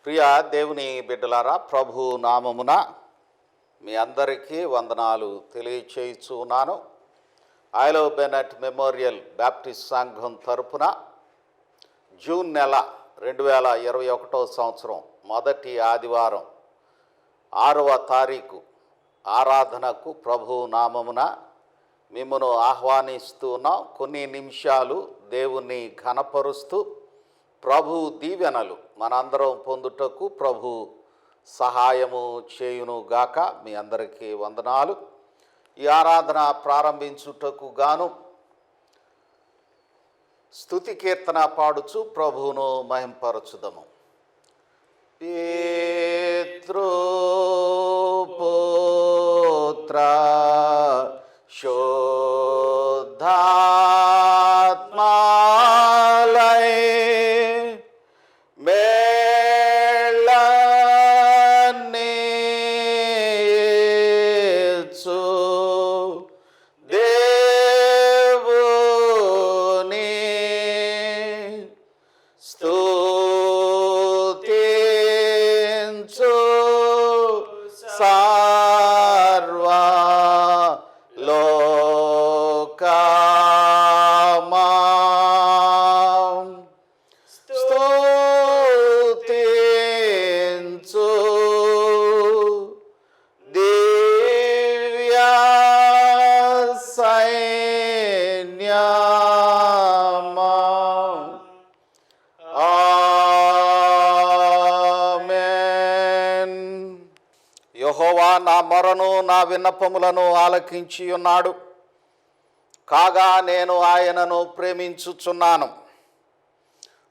ప్రియ దేవుని బిడ్డలారా, ప్రభు నామమున మీ అందరికీ వందనాలు తెలియచేయుచున్నాను. ఐలో బెనెట్ మెమోరియల్ బ్యాప్టిస్ట్ సంఘం తరపున జూన్ నెల 2021 సంవత్సరం మొదటి ఆదివారం 6వ తారీఖు ఆరాధనకు ప్రభు నామమున మిమ్మను ఆహ్వానిస్తున్నాం. కొన్ని నిమిషాలు దేవుణ్ణి ఘనపరుస్తూ ప్రభు దీవెనలు మనందరం పొందుటకు ప్రభు సహాయము చేయునుగాక. మీ అందరికీ వందనాలు. ఈ ఆరాధన ప్రారంభించుటకు గాను స్తుతి కీర్తన పాడుచు ప్రభువును మహింపరచుదము. పితృపుత్ర శుద్ధాత్మాలై మేళనేచు దేవుని స్తుతించు సర్వ లోకమా స్తుతించు దివ్య సైన్యమా. ఆమేన్. యెహోవా నా మొరను నా విన్నపములను ఆలకించి ఉన్నాడు. కాగా నేను ఆయనను ప్రేమించుచున్నాను.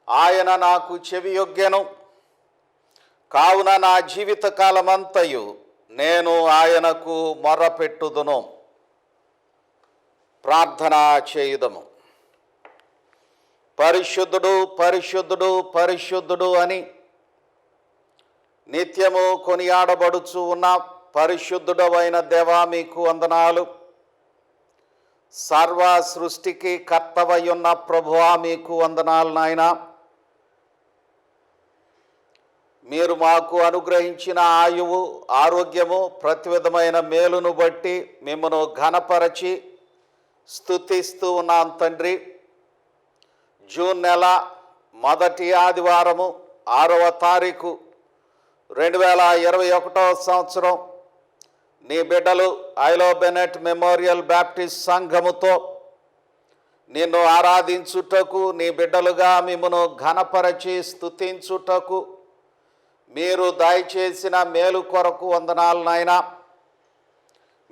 ఆయన నాకు చెవియొగ్గెను. కావున నా జీవితకాలమంతయు నేను ఆయనకు మొర్రపెట్టుదును. ప్రార్థన చేయుదము. పరిశుద్ధుడు పరిశుద్ధుడు పరిశుద్ధుడు అని నిత్యము కొనియాడబడుచు ఉన్న పరిశుద్ధుడవైన దేవా, మీకు వందనాలు. సర్వ సృష్టికి కర్తవయున్న ప్రభువా, మీకు వందనాలు నాయనా. మీరు మాకు అనుగ్రహించిన ఆయువు, ఆరోగ్యము, ప్రతి విధమైన మేలును బట్టి మిమ్మను ఘనపరచి స్తుతిస్తూ ఉన్నాం తండ్రి. జూన్ నెల మొదటి ఆదివారము 6వ తారీఖు 2021 సంవత్సరం నీ బిడ్డలు ఐలో బెనెట్ మెమోరియల్ బ్యాప్టిస్ట్ సంఘముతో నిన్ను ఆరాధించుటకు, నీ బిడ్డలుగా మిమ్మను ఘనపరచి స్తుతించుటకు మీరు దయచేసిన మేలు కొరకు వందనాలు నాయనా.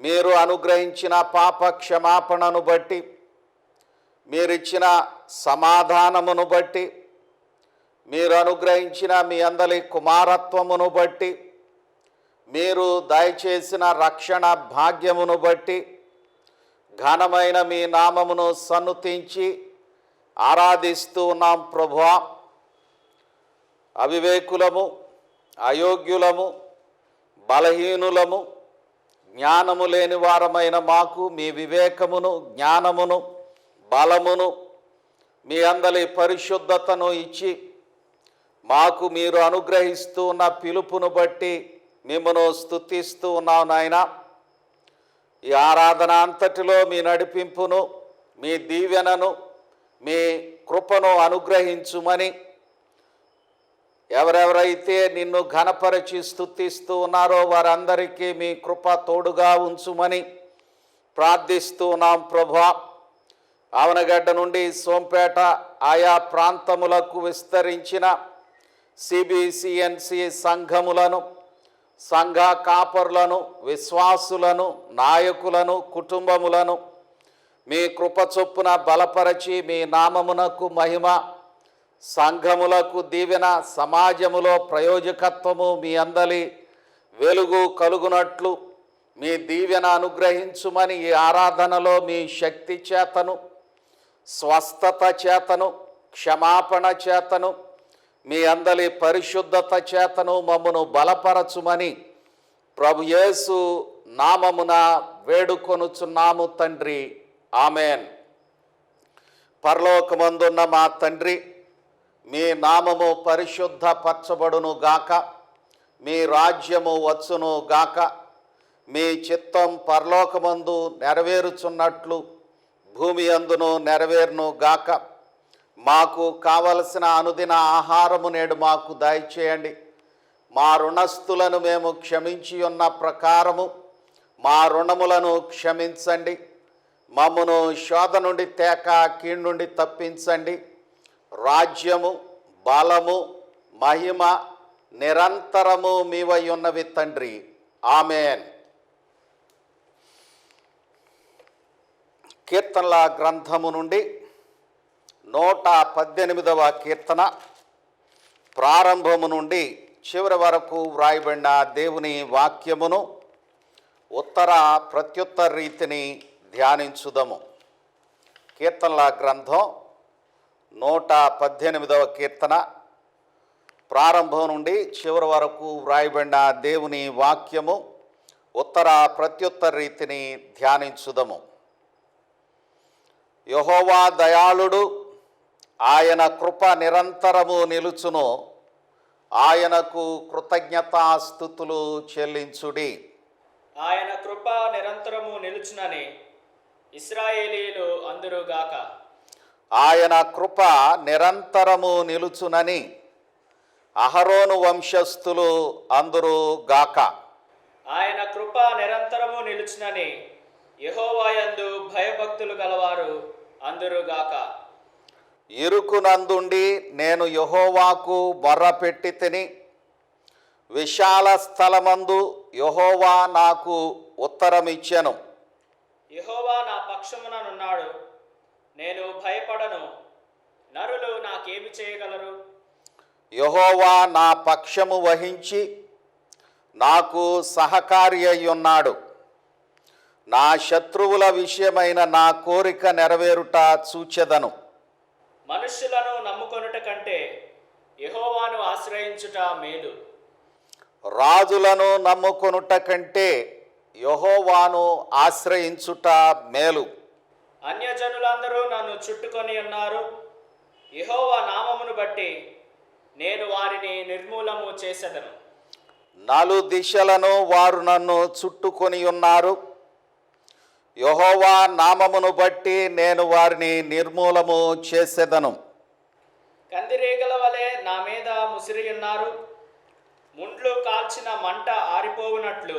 మీరు అనుగ్రహించిన పాప క్షమాపణను బట్టి, మీరిచ్చిన సమాధానమును బట్టి, మీరు అనుగ్రహించిన మీ అందరి కుమారత్వమును బట్టి, మీరు దయచేసిన రక్షణ భాగ్యమును బట్టి ఘనమైన మీ నామమును సన్నుతించి ఆరాధిస్తూ ఉన్నాం ప్రభువా. అవివేకులము, అయోగ్యులము, బలహీనులము, జ్ఞానము లేని వారమైన మాకు మీ వివేకమును, జ్ఞానమును, బలమును, మీ అందరి పరిశుద్ధతను ఇచ్చి మాకు మీరు అనుగ్రహిస్తూ ఉన్న పిలుపును బట్టి మిమ్మను స్తుతిస్తూ ఉన్నాం నాయన. ఈ ఆరాధన అంతటిలో మీ నడిపింపును, మీ దీవెనను, మీ కృపను అనుగ్రహించుమని, ఎవరెవరైతే నిన్ను ఘనపరచి స్తుతిస్తూ ఉన్నారో వారందరికీ మీ కృప తోడుగా ఉంచుమని ప్రార్థిస్తూ ఉన్నాం ప్రభువా. ఆవనగడ్డ నుండి సోంపేట ఆయా ప్రాంతములకు విస్తరించిన సిబిసిఎన్సి సంఘములను, సంఘ కాపరులను, విశ్వాసులను, నాయకులను, కుటుంబములను మీ కృప చొప్పున బలపరచి మీ నామమునకు మహిమ, సంఘములకు దీవెన, సమాజములో ప్రయోజకత్వము, మీ అందరి వెలుగు కలుగునట్లు మీ దీవెన అనుగ్రహించుమని ఈ ఆరాధనలో మీ శక్తి చేతను, స్వస్థత చేతను, క్షమాపణ చేతను, మీ అందరి పరిశుద్ధత చేతను మమ్మను బలపరచుమని ప్రభు యేసు నామమున వేడుకొనుచున్నాము తండ్రి. ఆమెన్. పరలోకమందున్న మా తండ్రి, మీ నామము పరిశుద్ధపరచబడును గాక. మీ రాజ్యము వచ్చును గాక. మీ చిత్తం పరలోకమందు నెరవేరుచున్నట్లు భూమి అందును నెరవేరును గాక. మాకు కావలసిన అనుదిన ఆహారము నేడు మాకు దయచేయండి. మా రుణస్థులను మేము క్షమించి ఉన్న ప్రకారము మా రుణములను క్షమించండి. మమ్మను శోధ నుండి తేక కీడు నుండి తప్పించండి. రాజ్యము, బలము, మహిమ నిరంతరము మీవై ఉన్నవి తండ్రి. ఆమెన్. కీర్తనల గ్రంథము నుండి 118వ కీర్తన ప్రారంభము నుండి చివరి వరకు వ్రాయబడిన దేవుని వాక్యమును ఉత్తర ప్రత్యుత్తర రీతిని ధ్యానించుదము. కీర్తనల గ్రంథం 118వ కీర్తన ప్రారంభం నుండి చివరి వరకు వ్రాయబడిన దేవుని వాక్యము ఉత్తర ప్రత్యుత్తర రీతిని ధ్యానించుదము. యెహోవా దయాళుడు, ఆయన కృప నిరంతరము నిలుచును. ఆయనకు కృతజ్ఞతాస్తుతులు చెల్లించుడి. ఆయన కృప నిరంతరము నిలుచునని ఇశ్రాయేలీయులు అందురుగాక. ఆయన కృప నిరంతరము నిలుచునని అహరోను వంశస్థులు అందురుగాక. ఆయన కృప నిరంతరము నిలుచునని యెహోవాయందు భయభక్తులు గలవారు అందురుగాక. ఇరుకునందుండి నేను యెహోవాకు మొర్రపెట్టి తిని, విశాల స్థలమందు యెహోవా నాకు ఉత్తరమిచ్చెను. యెహోవా నా పక్షముననున్నాడు, నేను భయపడను. నరులు నాకేమి చేయగలరు? యెహోవా నా పక్షము వహించి నాకు సహకారి అయ్యున్నాడు. నా శత్రువుల విషయమైన నా కోరిక నెరవేరుట చూచెదను. మనుష్యులను నమ్ముకొనుట కంటే యెహోవాను ఆశ్రయించుట మేలు. రాజులను నమ్ముకొనుట కంటే యెహోవాను ఆశ్రయించుట మేలు. అన్యజనులందరూ నన్ను చుట్టుకొని ఉన్నారు. యెహోవా నామమును బట్టి నేను వారిని నిర్మూలము చేసెదను. నలు దిశలను వారు నన్ను చుట్టుకొని ఉన్నారు. యెహోవా నామమును బట్టి నేను వారిని నిర్మూలము చేసెదను. కందిరీగల వలె నా మీద ముసిరియున్నారు. ముండ్లు కాల్చిన మంట ఆరిపోవునట్లు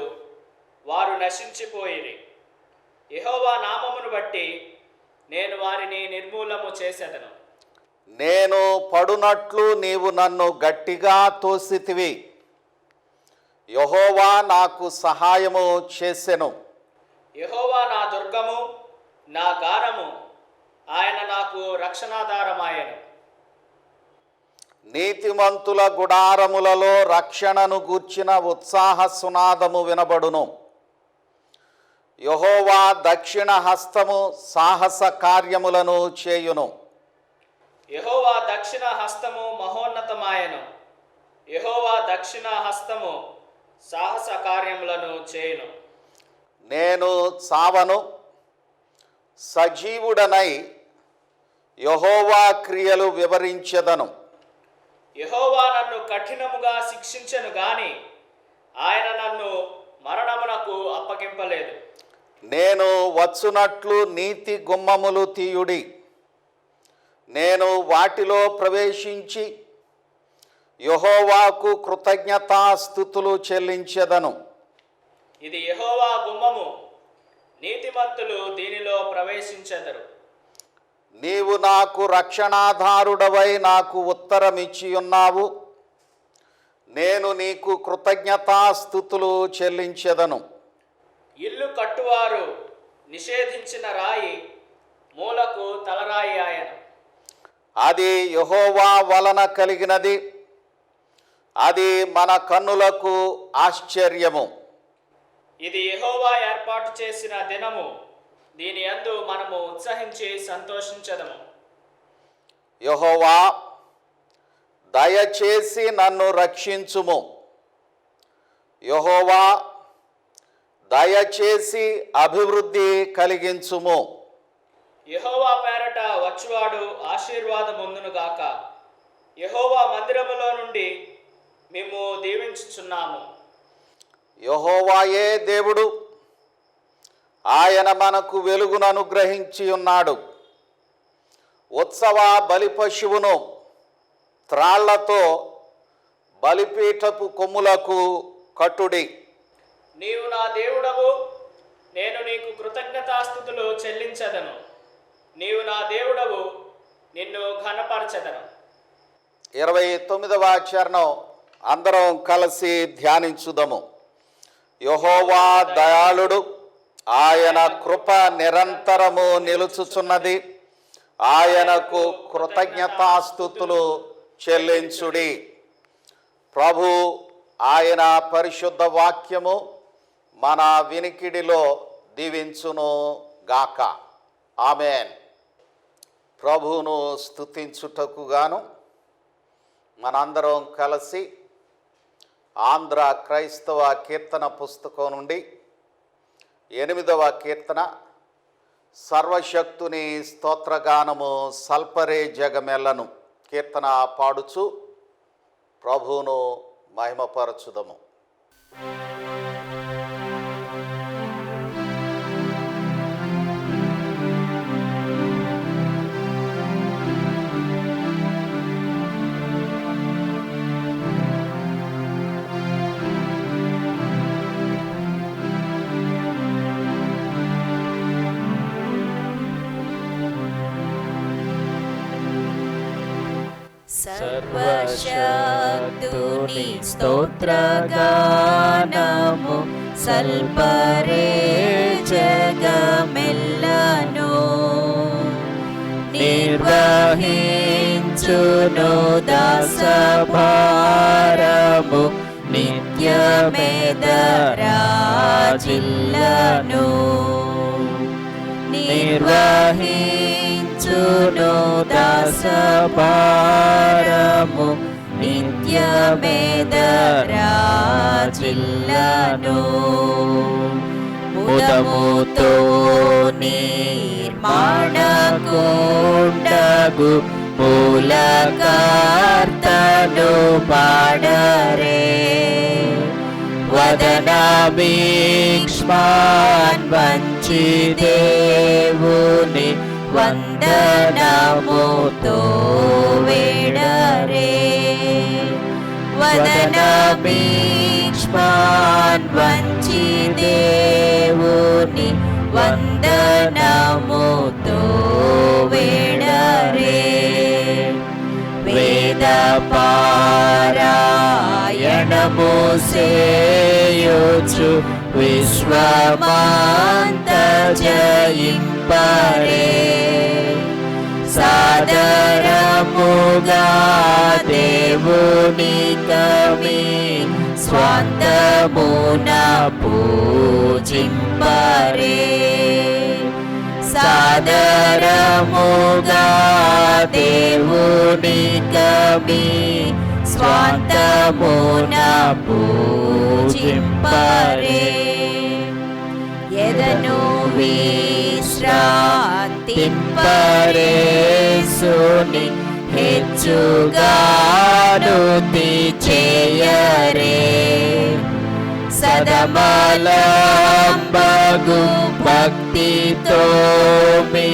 వారు నశించిపోయిరి. యెహోవా నామమును బట్టి నేను వారిని నిర్మూలము చేసెదను. నేను పడునట్లు నీవు నన్ను గట్టిగా తోసితివి. యెహోవా నాకు సహాయము చేసెను. యెహోవా నా దుర్గము, నా గారము, ఆయన నాకు రక్షణాధారమాయెను. నీతిమంతుల గుడారములలో రక్షణను గూర్చిన ఉత్సాహ సునాదము వినబడును. యెహోవా దక్షిణ హస్తము సాహస కార్యములను చేయును. యెహోవా దక్షిణ హస్తము మహోన్నతమాయెను. యెహోవా దక్షిణ హస్తము సాహస కార్యములను చేయును. నేను చావను, సజీవుడనై యెహోవా క్రియలు వివరించెదను. యెహోవా నన్ను కఠినముగా శిక్షించెను గాని ఆయన నన్ను మరణమునకు అప్పగింపలేదు. నేను వచ్చునట్లు నీతి గుమ్మములు తీయుడి. నేను వాటిలో ప్రవేశించి యెహోవాకు కృతజ్ఞతాస్తుతులు చెల్లించెదను. ఇది యెహోవా గుమ్మము, నీతిమంతులు దీనిలో ప్రవేశించెదరు. నీవు నాకు రక్షణాధారుడవై నాకు ఉత్తరమిచ్చి ఉన్నావు. నేను నీకు కృతజ్ఞతాస్తుతులు చెల్లించెదను. ఇల్లు కట్టువారు నిషేధించిన రాయి మూలకు తలరాయి ఆయను. అది యెహోవా వలన కలిగినది. అది మన కన్నులకు ఆశ్చర్యము. ఇది యెహోవా ఏర్పాటు చేసిన దినము, దీని యందు మనము ఉత్సహించి సంతోషించదము. యెహోవా దయచేసి నన్ను రక్షించుము. యెహోవా దయచేసి అభివృద్ధి కలిగించుము. యెహోవా పేరట వచ్చువాడు ఆశీర్వాదమొందును గాక. యెహోవా మందిరములో నుండి మేము దీవించుచున్నాము. యెహోవాయే దేవుడు, ఆయన మనకు వెలుగును అనుగ్రహించి ఉన్నాడు. ఉత్సవ బలి పశువును త్రాళ్లతో బలిపీఠపు కొమ్ములకు కట్టుడి. నీవు నా దేవుడవు, నేను నీకు కృతజ్ఞతాస్తుతులు చెల్లించదను. నీవు నా దేవుడవు, నిన్ను ఘనపరచదను. 29వ చరణం అందరం కలిసి ధ్యానించుదము. యెహోవా దయాళుడు, ఆయన కృప నిరంతరము నిలుచుచున్నది. ఆయనకు కృతజ్ఞతాస్తుతులు చెల్లించుడి. ప్రభు ఆయన పరిశుద్ధ వాక్యము మన వినికిడిలో దీవించును గాక. ఆమేన్. ప్రభువును స్తుతించుటకు గాను మనందరం కలిసి ఆంధ్ర క్రైస్తవ కీర్తన పుస్తకం నుండి 8వ కీర్తన సర్వశక్తుని స్తోత్రగానము సల్పరే జగమెల్లను కీర్తన పాడుచు ప్రభువును మహిమపరచుదము. సర్వశక్తుని స్తోత్రగానము సల్పరే జగమెల్లను నిర్వహించును దాసభారము నిత్యమేదరాజిల్లను నిర్వహించును దాసభారము నిత్యమేదరాజిల్లను ముదముతో నిర్మాణకుండగు మూలకర్తను పాడరే వదనాభీక్ష్మాన్ వంచి దేవుని వందనముతో వేడరే వదనాభీక్ష్మాన్ వంచి దేవుని వందనముతో వేడరే వేద పారాయణము సేయుచు విశ్వమంత జయింపరే సాదరముగా దేవుని కమి స్వాంతమున పూజింపరే సాదరముగా దేవుని కమి స్వాంతమున పూజింపరే ఎదను విశ్రాంతింపరే సుని హెచ్చుగానుతి చేయరే సదమలంబగు భక్తితో మీ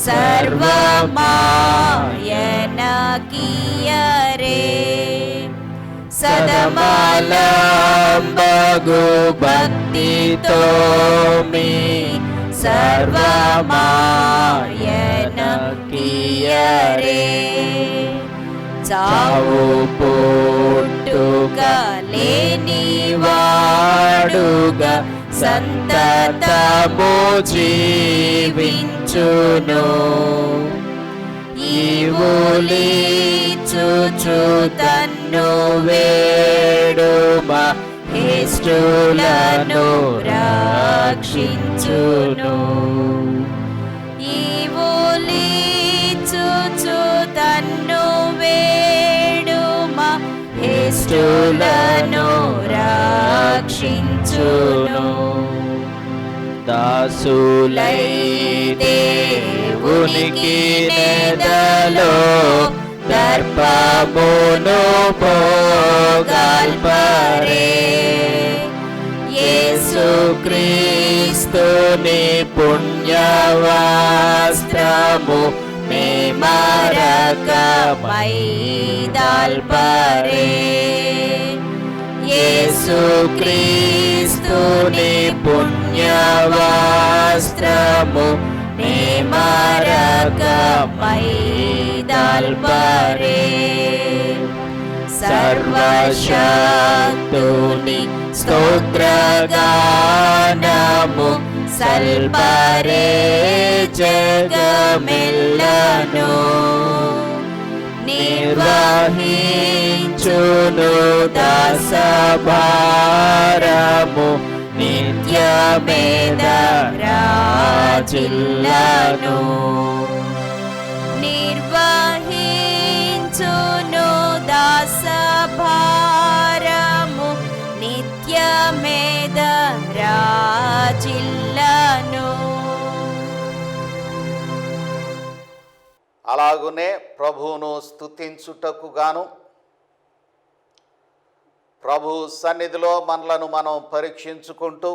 సర్వమాయనకియరే సదమలంబగు భక్తితో మీ సర్వమాయనకియరే చావు పుట్టుక లేని వాడుగా సంతతము జీవించును ఈవులిచుచు తన్ను వేడుమ హేష్టులను రక్షించును ఈవులిచుచు తన్ను వేడుమ హేష్టులను రక్షించును దాసులై దేవునికి నెదలో దర్పమును పోగల్పరే. యేసుక్రీస్తుని పుణ్యవస్త్రము మే మరకమై దాల్పరే. యేసుక్రీస్తుని పుణ్యవస్త్రము మే మరకమై దాల్పరే. సర్వశక్తుని స్తోత్రగానము సల్పరే జగమెల్లను. నిర్వహించును దాసభారము నిత్యమేద రాజిల్లను. నిర్వహించును దాసభారము నిత్యమేద రాజిల్లను. అలాగునే ప్రభువును స్తుతించుటకు గాను ప్రభు సన్నిధిలో మనలను మనం పరీక్షించుకుంటూ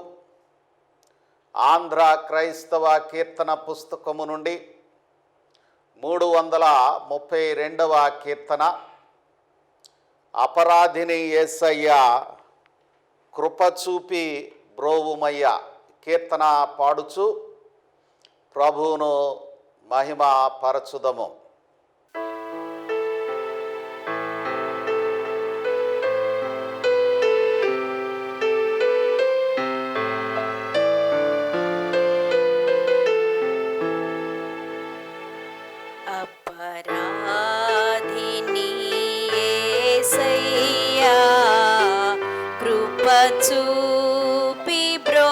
ఆంధ్ర క్రైస్తవ కీర్తన పుస్తకము నుండి 332వ కీర్తన, అపరాధిని యేసయ్య కృపచూపి బ్రోవుమయ్య కీర్తన పాడుచు ప్రభువును మహిమ పరచుదము. అపరాధిని యేసయ్యా కృపచూపి బ్రోవుమయ్యా.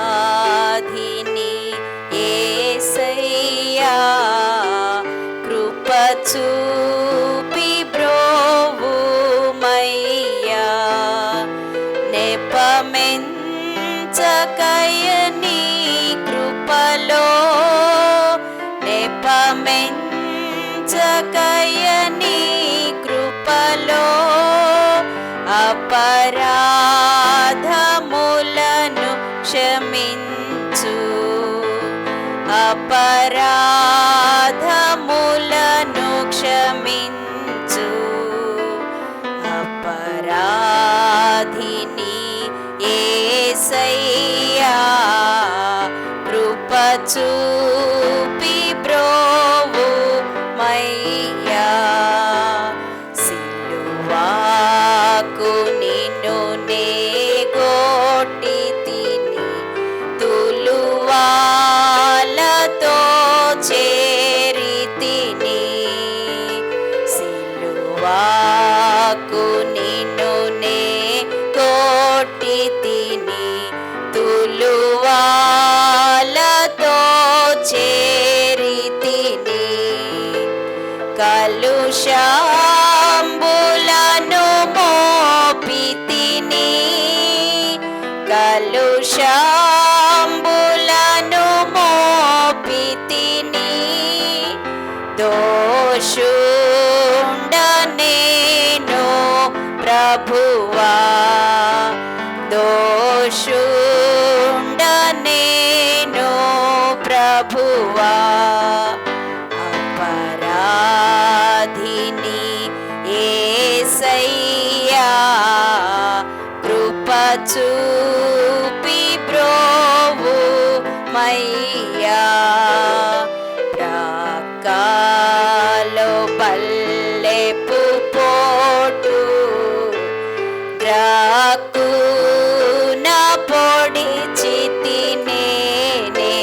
అపరాధిని యేసయ్యా కృపచూపి బ్రోవుమయ్యా. నెపమెంచకయని కృపలో నెపమెంచకయని కృపలో అపరాధములను క్షమించు. అపరాధములను క్షమించు. అపరాధిని యేసయ్యా కృపచూపి బ్రోవుమయ్యా. సిలువాకు నిన్ను నే గొట్టి తిని తులువాలతో చేరి తిని. సిలువాకు నిన్ను నే గొట్టి తిని తులువాలతో చేరి తిని. కలుషంబులను మోపి తిని. కలుషంబులను మోపి తిని. దోషుండ నేను ప్రభువా. దోషుండ నేను ప్రభువా. అపరాధిని యేసయ్యా కృపచూపి బ్రోవుమయ్యా. ప్రాకాలో పల్లెపు పోటు గ్రాకున పొడిచి తినేనే.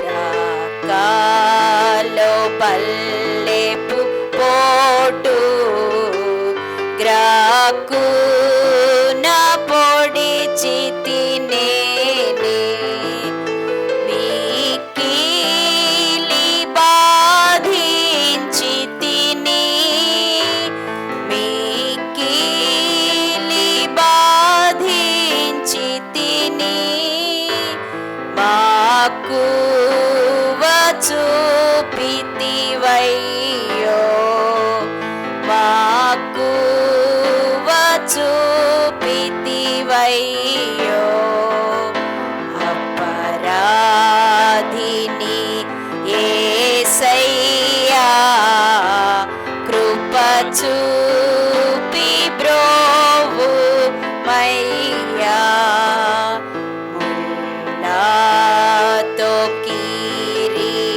ప్రాకాలో పల్లెపు పోటు గ్రాకున పొడిచి తినేనే. మీకిలి బాధించి తిని. మీకిలి బాధించి తిని. మాకు చూపితివయ్యో మక్కువ చూపితివయ్యో అపరాధిని యేసయ్యా కృప చూపి బ్రోవు మయ్యా ముల్లాతో కిరీటంబు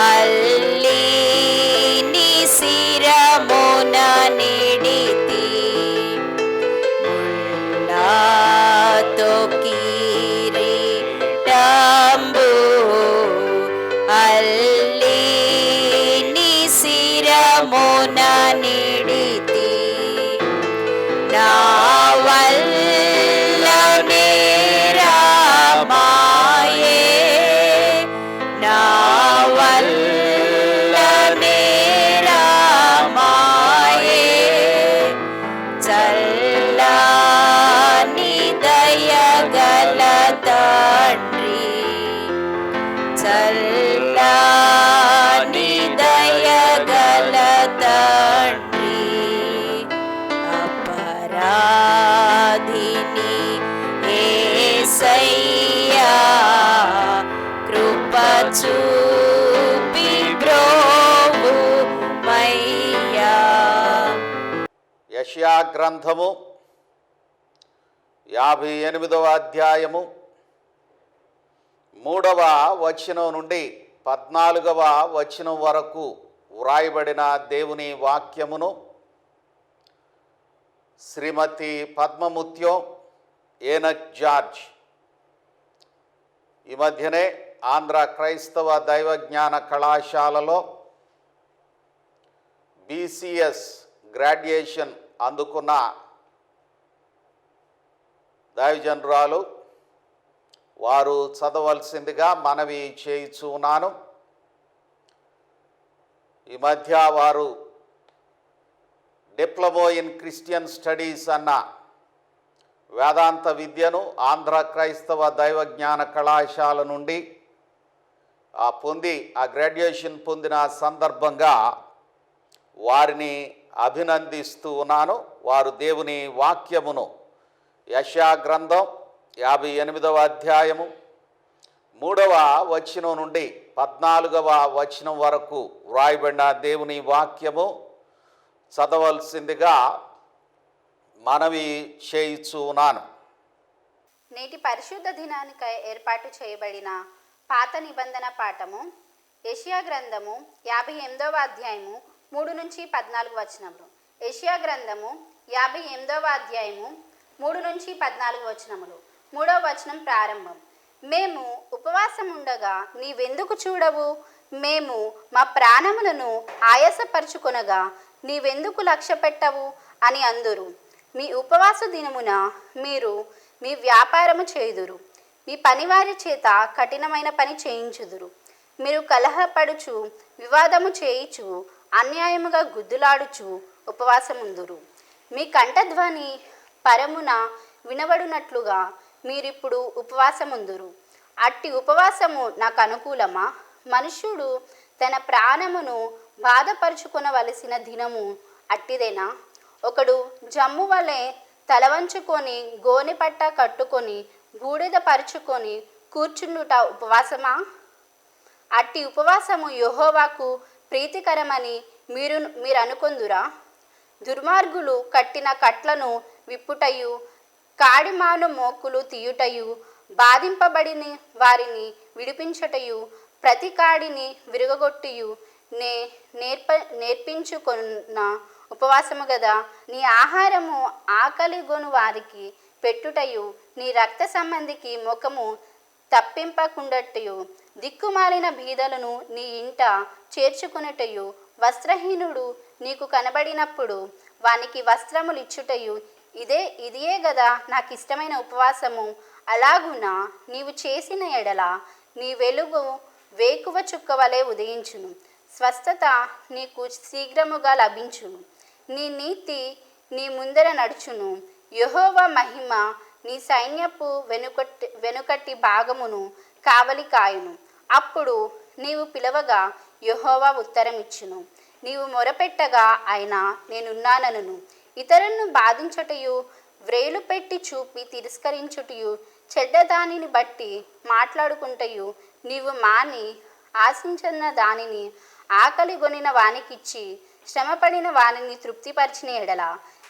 అల్లి నీ శిరమున నిడితి ముల్లాతో కిరీటంబు అల్లి నీ శిరమున నిడితి నా వల్ల నేరమాయే నా వల్ల నేరమాయే చల్లని దయగల తండ్రి చల్లని దయగల తండ్రి అపరాధిని యేసయ్యా కృప చూపి బ్రోవు మయ్యా. యెషయా గ్రంథము 58వ అధ్యాయము 3వ వచనం నుండి 14వ వచనం వరకు వ్రాయబడిన దేవుని వాక్యమును శ్రీమతి పద్మముత్యం ఏనక్ జార్జ్ ఈ మధ్యనే ఆంధ్ర క్రైస్తవ దైవజ్ఞాన కళాశాలలో BCS గ్రాడ్యుయేషన్ అందుకున్న దైవజనురాలు వారు చదవలసిందిగా మనవి చేయుచున్నాను. ఈ మధ్య వారు డిప్లొమా ఇన్ క్రిస్టియన్ స్టడీస్ అన్న వేదాంత విద్యను ఆంధ్ర క్రైస్తవ దైవజ్ఞాన కళాశాల నుండి ఆ గ్రాడ్యుయేషన్ పొందిన సందర్భంగా వారిని అభినందిస్తూ ఉన్నాను. వారు దేవుని వాక్యమును యెషయా గ్రంథం 58వ అధ్యాయము 3వ వచనం నుండి 14వ వచనం వరకు వ్రాయబడిన దేవుని వాక్యము చదవలసిందిగా మనవి చేయుచున్నాను. నేటి పరిశుద్ధ దినానికై ఏర్పాటు చేయబడిన పాత నిబంధన పాఠము యెషయా గ్రంథము 58వ అధ్యాయము 3 నుంచి 14 వచనములు. యెషయా గ్రంథము 58వ అధ్యాయము 3 నుంచి 14 వచనములు. 3వ వచనం ప్రారంభం. మేము ఉపవాసం ఉండగా నీవెందుకు చూడవు? మేము మా ప్రాణములను ఆయాసపరుచుకొనగా నీవెందుకు లక్ష్య పెట్టవు అని అందురు. మీ ఉపవాస దినమున మీరు మీ వ్యాపారము చేయుదురు, మీ పనివారి చేత కఠినమైన పని చేయించుదురు. మీరు కలహపడుచు వివాదము చేయుచు అన్యాయముగా గుద్దులాడుచు ఉపవాసముందురు. మీ కంఠధ్వని పరమున వినబడునట్లుగా మీరిప్పుడు ఉపవాసముందురు. అట్టి ఉపవాసము నాకు అనుకూలమా? మనుష్యుడు తన ప్రాణమును బాధపరుచుకొనవలసిన దినము అట్టిదేనా? ఒకడు జమ్ము వలె తలవంచుకొని గోనె పట్ట కట్టుకొని బూడిద పరుచుకొని కూర్చుండుట ఉపవాసమా? అట్టి ఉపవాసము యెహోవాకు ప్రీతికరమని మీరు అనుకొందురా? దుర్మార్గులు కట్టిన కట్లను విప్పుటయు కాడిమాను మోకులు తీయుటయు బాధింపబడిన వారిని విడిపించుటయు ప్రతి కాడిని విరగొట్టియు నేర్పించుకున్న ఉపవాసము గదా. నీ ఆహారము ఆకలిగొను వారికి పెట్టుటయు నీ రక్త సంబంధికి ముఖము తప్పింపకుండటయు దిక్కుమాలిన బీదలను నీ ఇంట చేర్చుకున్నటయు వస్త్రహీనుడు నీకు కనబడినప్పుడు వానికి వస్త్రములు ఇచ్చుటయు ఇదియే గదా నాకు ఇష్టమైన ఉపవాసము. అలాగున నీవు చేసిన ఎడల నీ వెలుగు వేకువ చుక్క వలె ఉదయించును, స్వస్థత నీకు శీఘ్రముగా లభించును. నీ నీతి నీ ముందర నడుచును. యెహోవా మహిమ నీ సైన్యపు వెనుకటి భాగమును కావలి కాయును. అప్పుడు నీవు పిలవగా యెహోవా ఉత్తరమిచ్చును. నీవు మొరపెట్టగా ఆయన నేనున్నానను. ఇతరులను బాధించుటయు, వ్రేలు పెట్టి చూపి తిరస్కరించుటయు, చెడ్డదానిని బట్టి మాట్లాడుకుంటయు నీవు మాని, ఆశించిన దానిని ఆకలిగొనిన వానికిచ్చి శ్రమపడిన వానిని తృప్తిపరిచిన ఎడల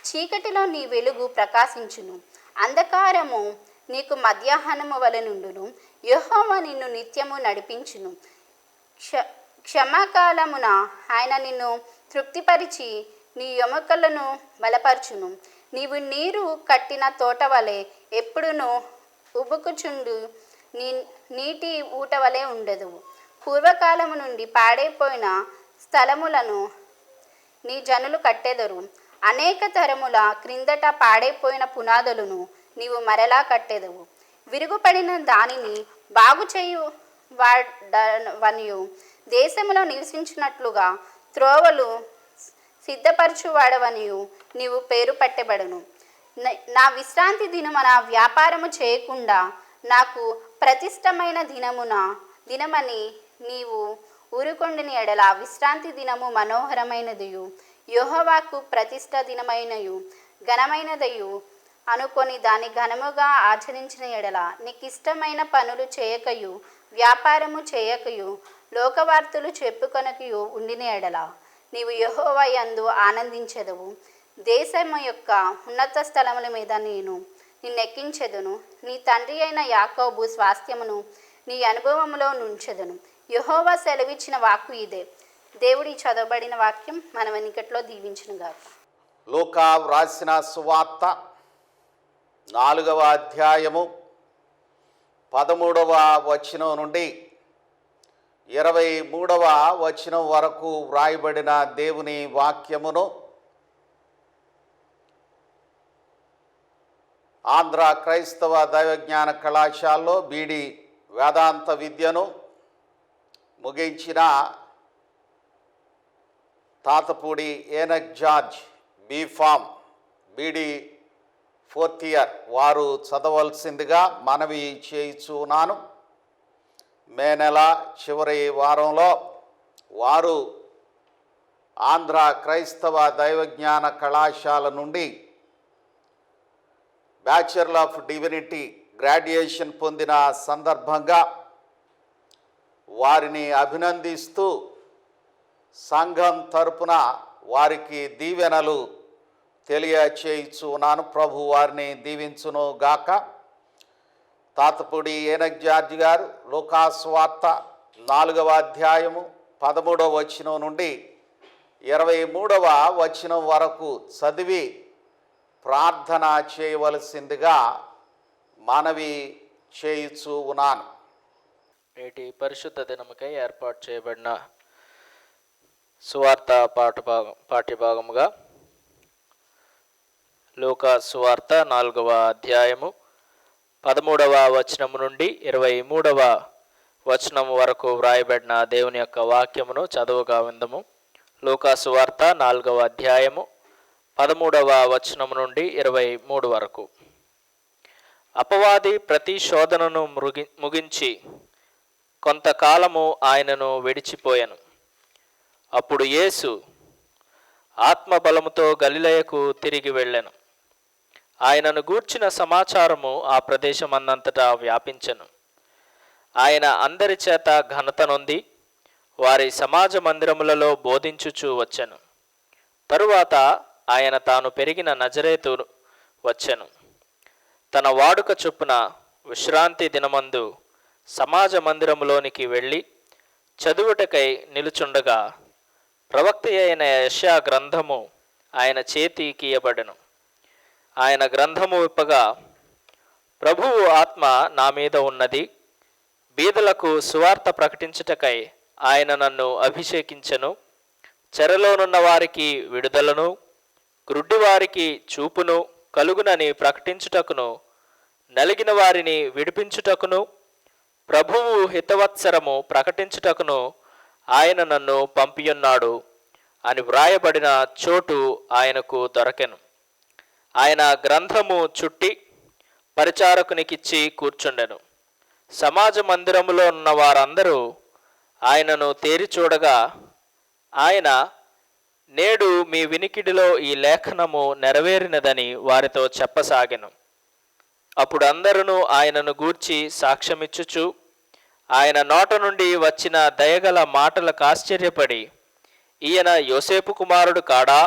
చీకటిలో నీ వెలుగు ప్రకాశించును, అంధకారము నీకు మధ్యాహ్నము వలె నుండును. యెహోవా నిన్ను నిత్యము నడిపించును. క్షమాకాలమున ఆయన నిన్ను తృప్తిపరిచి నీ ఎముకలను బలపరచును. నీవు నీరు కట్టిన తోట వలె ఎప్పుడును ఉబుకుచుండు నీటి ఊట వలె ఉండదు. పూర్వకాలము నుండి పాడైపోయిన స్థలములను నీ జనులు కట్టెదరు. అనేక తరముల క్రిందట పాడైపోయిన పునాదులను నీవు మరలా కట్టెదవు. విరుగుపడిన దానిని బాగు చేయు వాడవనియు, దేశములో నివసించినట్లుగా త్రోవలు సిద్ధపరచువాడవనియు నీవు పేరు పట్టబడును. నా విశ్రాంతి దినమున వ్యాపారము చేయకుండా నాకు ప్రతిష్టమైన దినమని నీవు ఊరుకొండిన ఎడల విశ్రాంతి దినము మనోహరమైనదియు యెహోవాకు ప్రతిష్ట దినమైనయు ఘనమైనదయు అనుకొని దాని ఘనముగా ఆచరించిన ఎడల నీకు ఇష్టమైన పనులు చేయకయు వ్యాపారము చేయకయు లోకవార్తలు చెప్పుకొనకయు ఉండిన ఎడల నీవు యెహోవా యందు ఆనందించెదవు. దేశము యొక్క ఉన్నత స్థలముల మీద నేను నిన్నెక్కించెదను. నీ తండ్రి అయిన యాకోబు స్వాస్థ్యమును నీ అనుభవములో నుంచెదను. యెహోవా సెలవిచ్చిన వాక్కు ఇదే. దేవుడి చదవబడిన వాక్యం మన వెనుకట్లో దీవించునుగాక. లూకా వ్రాసిన సువార్త 4వ అధ్యాయము 13వ వచనం నుండి 23వ వచనం వరకు వ్రాయబడిన దేవుని వాక్యమును ఆంధ్ర క్రైస్తవ దైవజ్ఞాన కళాశాలలో బీడి వేదాంత విద్యను ముగించిన తాతపూడి ఏనక్ జార్జ్ బీఫామ్ బీడి 4th ఇయర్ వారు చదవలసిందిగా మనవి చేయుచున్నాను. మే నెల చివరి వారంలో వారు ఆంధ్ర క్రైస్తవ దైవజ్ఞాన కళాశాల నుండి బ్యాచులర్ ఆఫ్ డివినిటీ గ్రాడ్యుయేషన్ పొందిన సందర్భంగా వారిని అభినందిస్తూ సంఘం తరపున వారికి దీవెనలు తెలియచేయుచున్నాను. ప్రభు వారిని దీవించును గాక. తాతపూడి ఏనక్ జార్జ్ గారు లూకా సువార్త 4వ అధ్యాయము 13వ వచనం నుండి 23వ వచనం వరకు చదివి ప్రార్థన చేయవలసిందిగా మనవి చేయుచు ఉన్నాను. నేటి పరిశుద్ధ దినముకై ఏర్పాటు చేయబడిన సువార్త పాఠ్యభాగముగా లూకా సువార్త 4వ అధ్యాయము 13వ వచనము నుండి 23వ వచనము వరకు వ్రాయబడిన దేవుని యొక్క వాక్యమును చదువుగా విందము. లూకా సువార్త 4వ అధ్యాయము 13వ వచనము నుండి 23 వరకు. అపవాది ప్రతి శోధనను ముగించి కొంతకాలము ఆయనను విడిచిపోయెను. అప్పుడు యేసు ఆత్మబలముతో గలిలయకు తిరిగి వెళ్ళెను. ఆయనను గూర్చిన సమాచారము ఆ ప్రదేశమందంతటా వ్యాపించెను. ఆయన అందరి చేత ఘనత నొంది వారి సమాజ మందిరములలో బోధించుచూ వచ్చెను. తరువాత ఆయన తాను పెరిగిన నజరేతు వచ్చెను. తన వాడుక చొప్పున విశ్రాంతి దినమందు సమాజ మందిరములోనికి వెళ్ళి చదువుటకై నిలుచుండగా ప్రవక్త అయిన యెషయా గ్రంథము ఆయన చేతికి ఇయ్యబడెను. ఆయన గ్రంథము విప్పగా, ప్రభువు ఆత్మ నా మీద ఉన్నది, బీదలకు సువార్త ప్రకటించుటకై ఆయన నన్ను అభిషేకించెను. చెరలోనున్న వారికి విడుదలను, గ్రుడ్డివారికి చూపును కలుగునని ప్రకటించుటకును, నలిగిన వారిని విడిపించుటకును, ప్రభువు హితవత్సరము ప్రకటించుటకును ఆయన నన్ను పంపియున్నాడు అని వ్రాయబడిన చోటు ఆయనకు దొరకెను. ఆయన గ్రంథము చుట్టి పరిచారకునికిచ్చి కూర్చుండెను. సమాజ మందిరములో ఉన్న వారందరూ ఆయనను తేరి చూడగా ఆయన, నేడు మీ వినికిడిలో ఈ లేఖనము నెరవేరినదని వారితో చెప్పసాగెను. అప్పుడు అందరూ ఆయనను గూర్చి సాక్ష్యమిచ్చుచు ఆయన నోట నుండి వచ్చిన దయగల మాటలకు ఆశ్చర్యపడి, ఈయన యోసేపు కుమారుడు కాడా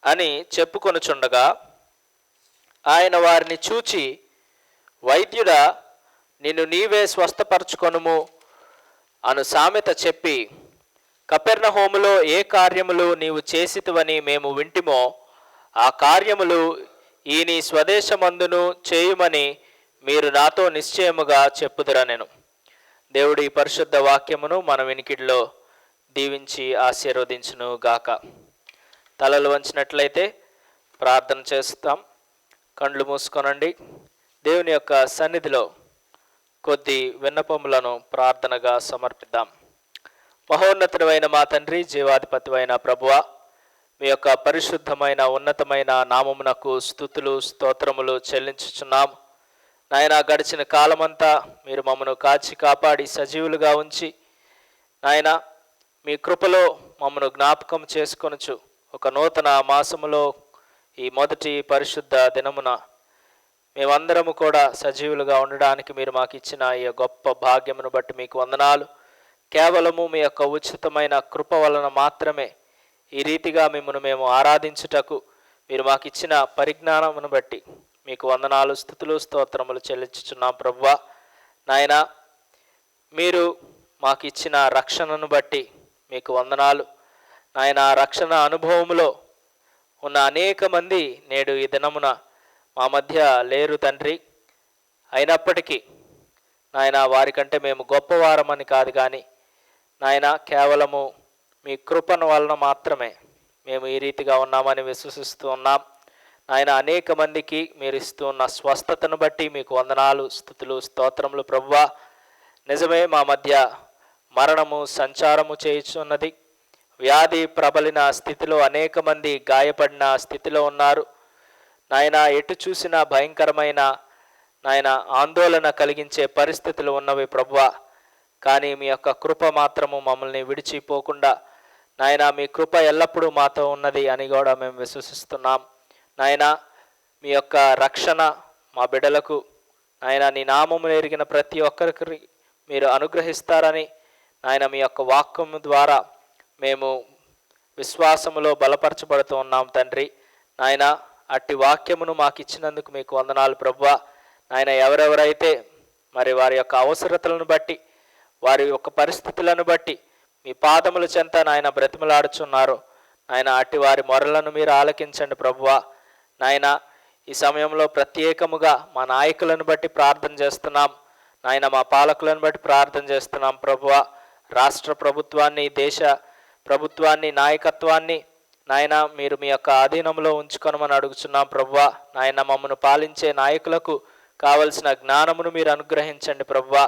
అని చెప్పుకొనుచుండగా ఆయన వారిని చూచి, వైద్యుడా, నిన్ను నీవే స్వస్థపరచుకొనుము అను సామెత చెప్పి, కపెర్నహూములో ఏ కార్యములు నీవు చేసితివని మేము వింటిమో ఆ కార్యములు ఈ నీ స్వదేశమందును చేయుమని మీరు నాతో నిశ్చయముగా చెప్పుదురనెను. దేవుడి పరిశుద్ధ వాక్యమును మన వినికిడిలో దీవించి ఆశీర్వదించును గాక. తలలు వంచినట్లయితే ప్రార్థన చేస్తాం. కండ్లు మూసుకొనండి. దేవుని యొక్క సన్నిధిలో కొద్ది విన్నపములను ప్రార్థనగా సమర్పిద్దాం. మహోన్నతుడైన మా తండ్రి, జీవాధిపతివైన ప్రభువా, మీ యొక్క పరిశుద్ధమైన ఉన్నతమైన నామమునకు స్తుతులు స్తోత్రములు చెల్లించుచున్నాం. నాయన, గడిచిన కాలమంతా మీరు మమ్మను కాచి కాపాడి సజీవులుగా ఉంచి నాయన మీ కృపలో మమ్మను జ్ఞాపకం చేసుకొనుచు ఒక నూతన మాసములో ఈ మొదటి పరిశుద్ధ దినమున మేమందరము కూడా సజీవులుగా ఉండడానికి మీరు మాకు ఇచ్చిన ఈ గొప్ప భాగ్యమును బట్టి మీకు వందనాలు. కేవలము మీ యొక్క ఉచితమైన కృప వలన మాత్రమే ఈ రీతిగా మిమ్మల్ని మేము ఆరాధించుటకు మీరు మాకు ఇచ్చిన పరిజ్ఞానమును బట్టి మీకు వందనాలు, స్తుతులు స్తోత్రములు చెల్లించుచున్నాం ప్రభువా. నాయన, మీరు మాకు ఇచ్చిన రక్షణను బట్టి మీకు వందనాలు. నాయన, రక్షణ అనుభవములో ఉన్న అనేక మంది నేడు ఈ దినమున మా మధ్య లేరు తండ్రి. అయినప్పటికీ నాయన, వారికంటే మేము గొప్పవారమని కాదు కానీ నాయన, కేవలము మీ కృపను వలన మాత్రమే మేము ఈ రీతిగా ఉన్నామని విశ్వసిస్తూ ఉన్నాం. నాయన, అనేక మందికి మీరు ఇస్తూ ఉన్న స్వస్థతను బట్టి మీకు వందనాలు, స్తుతులు స్తోత్రములు ప్రభువా. నిజమే, మా మధ్య మరణము సంచారము చేయుచున్నది. వ్యాధి ప్రబలిన స్థితిలో అనేక మంది గాయపడిన స్థితిలో ఉన్నారు. నాయన, ఎటు చూసినా భయంకరమైన నాయన ఆందోళన కలిగించే పరిస్థితులు ఉన్నవి ప్రభువా. కానీ మీ యొక్క కృప మాత్రము మమ్మల్ని విడిచిపోకుండా నాయన, మీ కృప ఎల్లప్పుడూ మాతో ఉన్నది అని కూడా మేము విశ్వసిస్తున్నాం. నాయన, మీ యొక్క రక్షణ మా బిడ్డలకు నాయన నీ నామమును ఎరిగిన ప్రతి ఒక్కరికి మీరు అనుగ్రహిస్తారని నాయన మీ యొక్క వాక్యము ద్వారా మేము విశ్వాసములో బలపరచబడుతూ ఉన్నాం తండ్రి. నాయన, అట్టి వాక్యమును మాకు ఇచ్చినందుకు మీకు వందనాలు ప్రభువా. నాయన, ఎవరెవరైతే మరి వారి యొక్క అవసరతలను బట్టి వారి యొక్క పరిస్థితులను బట్టి మీ పాదముల చెంత నాయన బ్రతిమలాడుచున్నారో నాయన, అట్టి వారి మొరలను మీరు ఆలకించండి ప్రభువా. నాయన, ఈ సమయంలో ప్రత్యేకముగా మా నాయకులను బట్టి ప్రార్థన చేస్తున్నాం నాయన, మా పాలకులను బట్టి ప్రార్థన చేస్తున్నాం ప్రభువా. రాష్ట్ర ప్రభుత్వాన్ని, దేశ ప్రభుత్వాన్ని, నాయకత్వాన్ని నాయన మీరు మీ యొక్క ఆధీనంలో ఉంచుకొనమని అడుగుచున్నాం ప్రభువా. నాయన, మమ్మను పాలించే నాయకులకు కావలసిన జ్ఞానమును మీరు అనుగ్రహించండి ప్రభువా.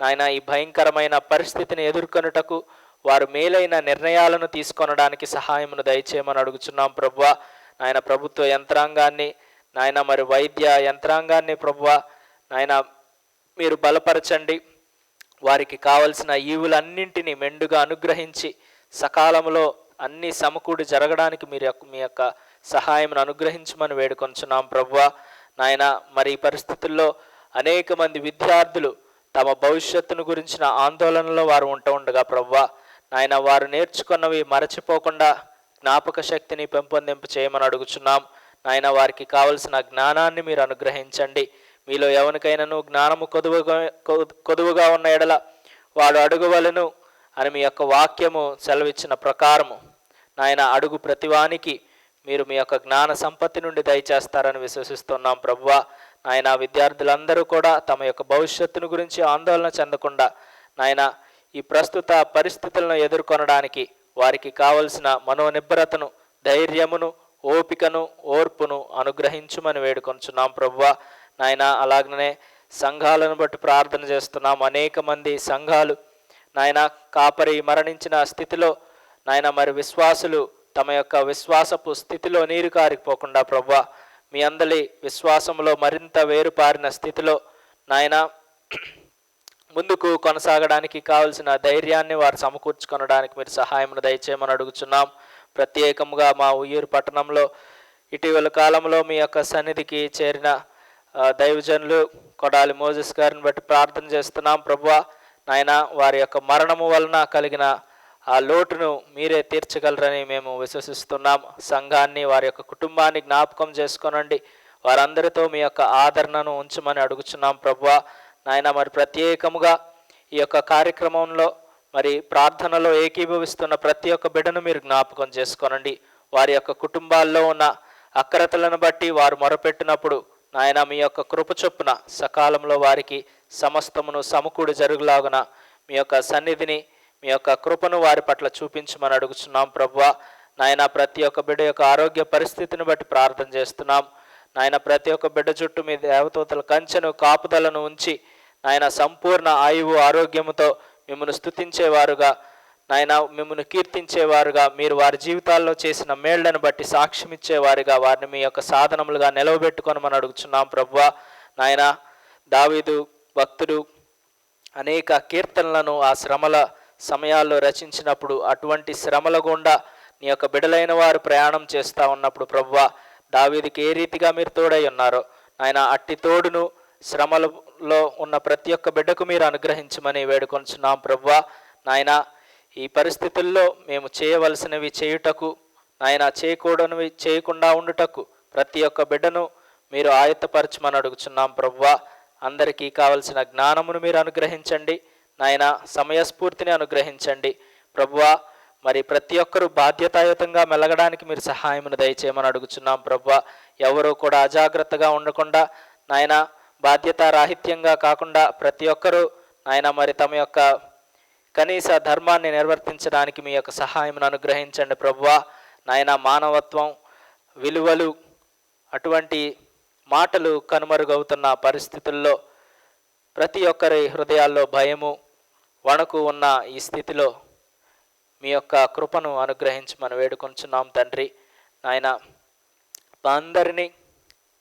నాయన, ఈ భయంకరమైన పరిస్థితిని ఎదుర్కొనుటకు వారు మేలైన నిర్ణయాలను తీసుకొనడానికి సహాయమును దయచేయమని అడుగుచున్నాం ప్రభువా. నాయన, ప్రభుత్వ యంత్రాంగాన్ని నాయన మరి వైద్య యంత్రాంగాన్ని ప్రభువా నాయన మీరు బలపరచండి. వారికి కావలసిన ఈవులన్నింటినీ మెండుగా అనుగ్రహించి సకాలంలో అన్ని సమకూడి జరగడానికి మీరు మీ యొక్క సహాయం అనుగ్రహించమని వేడుకొంచున్నాం ప్రభువా. నాయన, మరి ఈ పరిస్థితుల్లో అనేక మంది విద్యార్థులు తమ భవిష్యత్తును గురించిన ఆందోళనలో వారు ఉండగా ప్రభువా నాయన, వారు నేర్చుకున్నవి మరచిపోకుండా జ్ఞాపక శక్తిని పెంపొందింపు చేయమని అడుగుచున్నాం. నాయన, వారికి కావలసిన జ్ఞానాన్ని మీరు అనుగ్రహించండి. మీలో ఎవరికైనాను జ్ఞానము కొదువుగా ఉన్న ఎడల వాడు అడుగువలను అని మీ యొక్క వాక్యము సెలవిచ్చిన ప్రకారము నాయన, అడుగు ప్రతివానికి మీరు మీ యొక్క జ్ఞాన సంపత్తి నుండి దయచేస్తారని విశ్వసిస్తున్నాం ప్రభువా. నాయన, విద్యార్థులందరూ కూడా తమ యొక్క భవిష్యత్తును గురించి ఆందోళన చెందకుండా నాయన ఈ ప్రస్తుత పరిస్థితులను ఎదుర్కొనడానికి వారికి కావలసిన మనోనిబ్బరతను, ధైర్యమును, ఓపికను, ఓర్పును అనుగ్రహించుమని వేడుకొంచున్నాం ప్రభువా. నాయన, అలాగనే సంఘాలను బట్టి ప్రార్థన చేస్తున్నాం. అనేక మంది సంఘాలు నాయన కాపరి మరణించిన స్థితిలో నాయన మరి విశ్వాసులు తమ యొక్క విశ్వాసపు స్థితిలో నీరు కారిపోకుండా ప్రభువా మీ అందరి విశ్వాసంలో మరింత వేరుపారిన స్థితిలో నాయన ముందుకు కొనసాగడానికి కావలసిన ధైర్యాన్ని వారు సమకూర్చుకొనడానికి మీరు సహాయమును దయచేయమని అడుగుచున్నాం. ప్రత్యేకంగా మా ఉయ్యూరు పట్టణంలో ఇటీవల కాలంలో మీ యొక్క సన్నిధికి చేరిన దైవజనులు కొడాలి మోజెస్ గారిని బట్టి ప్రార్థన చేస్తున్నాం. ప్రభువా నాయన, వారి యొక్క మరణము వలన కలిగిన ఆ లోటును మీరే తీర్చగలరని మేము విశ్వసిస్తున్నాం. సంఘాన్ని, వారి యొక్క కుటుంబాన్ని జ్ఞాపకం చేసుకోనండి. వారందరితో మీ యొక్క ఆదరణను ఉంచమని అడుగుచున్నాం. ప్రభువా నాయన, మరి ప్రత్యేకముగా ఈ యొక్క కార్యక్రమంలో మరి ప్రార్థనలో ఏకీభవిస్తున్న ప్రతి ఒక్క బిడ్డను మీరు జ్ఞాపకం చేసుకోనండి. వారి యొక్క కుటుంబాల్లో ఉన్న అక్రతలను బట్టి వారు మొరపెట్టినప్పుడు నాయన మీ యొక్క కృప చొప్పున సకాలంలో వారికి సమస్తమును సమకూడి జరుగులాగున మీ యొక్క సన్నిధిని, మీ యొక్క కృపను వారి పట్ల చూపించమని అడుగుతున్నాం. ప్రభువా నాయన, ప్రతి ఒక్క బిడ్డ యొక్క ఆరోగ్య పరిస్థితిని బట్టి ప్రార్థన చేస్తున్నాం. నాయన, ప్రతి ఒక్క బిడ్డ చుట్టూ మీ దేవదూతల కంచెను, కాపుదలను ఉంచి నాయన సంపూర్ణ ఆయువు ఆరోగ్యముతో మిమ్మల్ని స్తుతించేవారుగా, నాయన మిమ్మల్ని కీర్తించేవారుగా, మీరు వారి జీవితాల్లో చేసిన మేళ్లను బట్టి సాక్ష్యం ఇచ్చేవారుగా వారిని మీ యొక్క సాధనములుగా నిలవబెట్టుకొనమని అడుగుచున్నాం. ప్రభువా నాయన, దావీదు భక్తుడు అనేక కీర్తనలను ఆ శ్రమల సమయాల్లో రచించినప్పుడు అటువంటి శ్రమల గుండా నీ యొక్క బిడలైన వారు ప్రయాణం చేస్తూ ఉన్నప్పుడు ప్రభువా దావీదుకి ఏ రీతిగా మీరు తోడై ఉన్నారో ఆయన అట్టి తోడును శ్రమలలో ఉన్న ప్రతి ఒక్క బిడ్డకు మీరు అనుగ్రహించమని వేడుకొంచున్నాం. ప్రభువా నాయన, ఈ పరిస్థితుల్లో మేము చేయవలసినవి చేయుటకు, నాయన చేయకూడనివి చేయకుండా ఉండుటకు ప్రతి ఒక్క బిడ్డను మీరు ఆయత్తపరచమని అడుగుచున్నాం. ప్రభువా అందరికీ కావలసిన జ్ఞానమును మీరు అనుగ్రహించండి. నాయన సమయస్ఫూర్తిని అనుగ్రహించండి. ప్రభువా మరి ప్రతి ఒక్కరూ బాధ్యతాయుతంగా మెలగడానికి మీరు సహాయమును దయచేయమని అడుగుచున్నాం. ప్రభువా ఎవరూ కూడా అజాగ్రత్తగా ఉండకుండా, నాయన బాధ్యతారాహిత్యంగా కాకుండా ప్రతి ఒక్కరూ నాయన మరి తమ యొక్క కనీస ధర్మాన్ని నిర్వర్తించడానికి మీ యొక్క సహాయమును అనుగ్రహించండి. ప్రభువా నాయన మానవత్వం, విలువలు, అటువంటి మాటలు కనుమరుగవుతున్న పరిస్థితుల్లో ప్రతి ఒక్కరి హృదయాల్లో భయము, వణుకు ఉన్న ఈ స్థితిలో మీ యొక్క కృపను అనుగ్రహించమని వేడుకొంచున్నాం తండ్రి. నాయన మా అందరినీ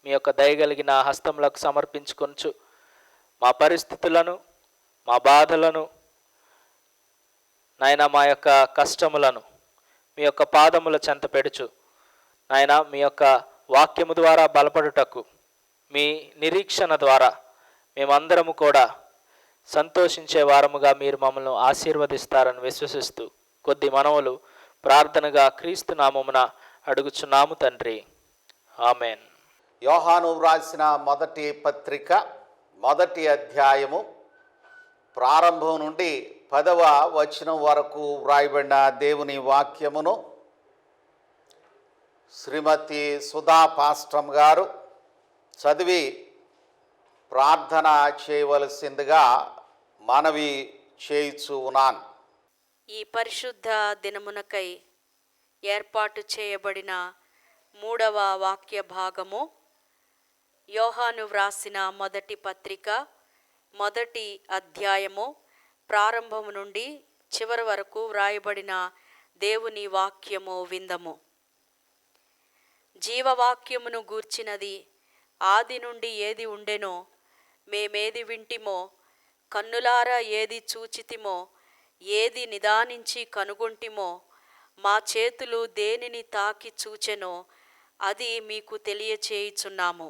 మీ యొక్క దయగలిగిన హస్తములకు సమర్పించుకొంచు. మా పరిస్థితులను, మా బాధలను, నాయన మా యొక్క కష్టములను మీ యొక్క పాదముల చెంత పెడుచు. నాయన మీ యొక్క వాక్యము ద్వారా బలపడుటకు, మీ నిరీక్షణ ద్వారా మేమందరము కూడా సంతోషించే వారముగా మీరు మమ్మల్ని ఆశీర్వదిస్తారని విశ్వసిస్తూ కొద్ది మనవులు ప్రార్థనగా క్రీస్తు నామమున అడుగుచున్నాము తండ్రి. ఆమెన్. యోహాను వ్రాసిన మొదటి పత్రిక 1వ అధ్యాయము ప్రారంభం నుండి 10వ వచనం వరకు వ్రాయబడిన దేవుని వాక్యమును శ్రీమతి సుధా పాస్టమ్ గారు చదివి ప్రార్థన చేయవలసిందిగా మనవి చేయుచు ఉన్నాను. ఈ పరిశుద్ధ దినమునకై ఏర్పాటు చేయబడిన 3వ వాక్య భాగము యోహాను వ్రాసిన మొదటి పత్రిక 1వ అధ్యాయము ప్రారంభము నుండి చివరి వరకు వ్రాయబడిన దేవుని వాక్యము విందము. జీవవాక్యమును గూర్చినది ఆది నుండి ఏది ఉండెనో, మేమేది వింటిమో, కన్నులారా ఏది చూచితిమో, ఏది నిదానించి కనుగొంటిమో, మా చేతులు దేనిని తాకి చూచెనో అది మీకు తెలియచేయుచున్నాము.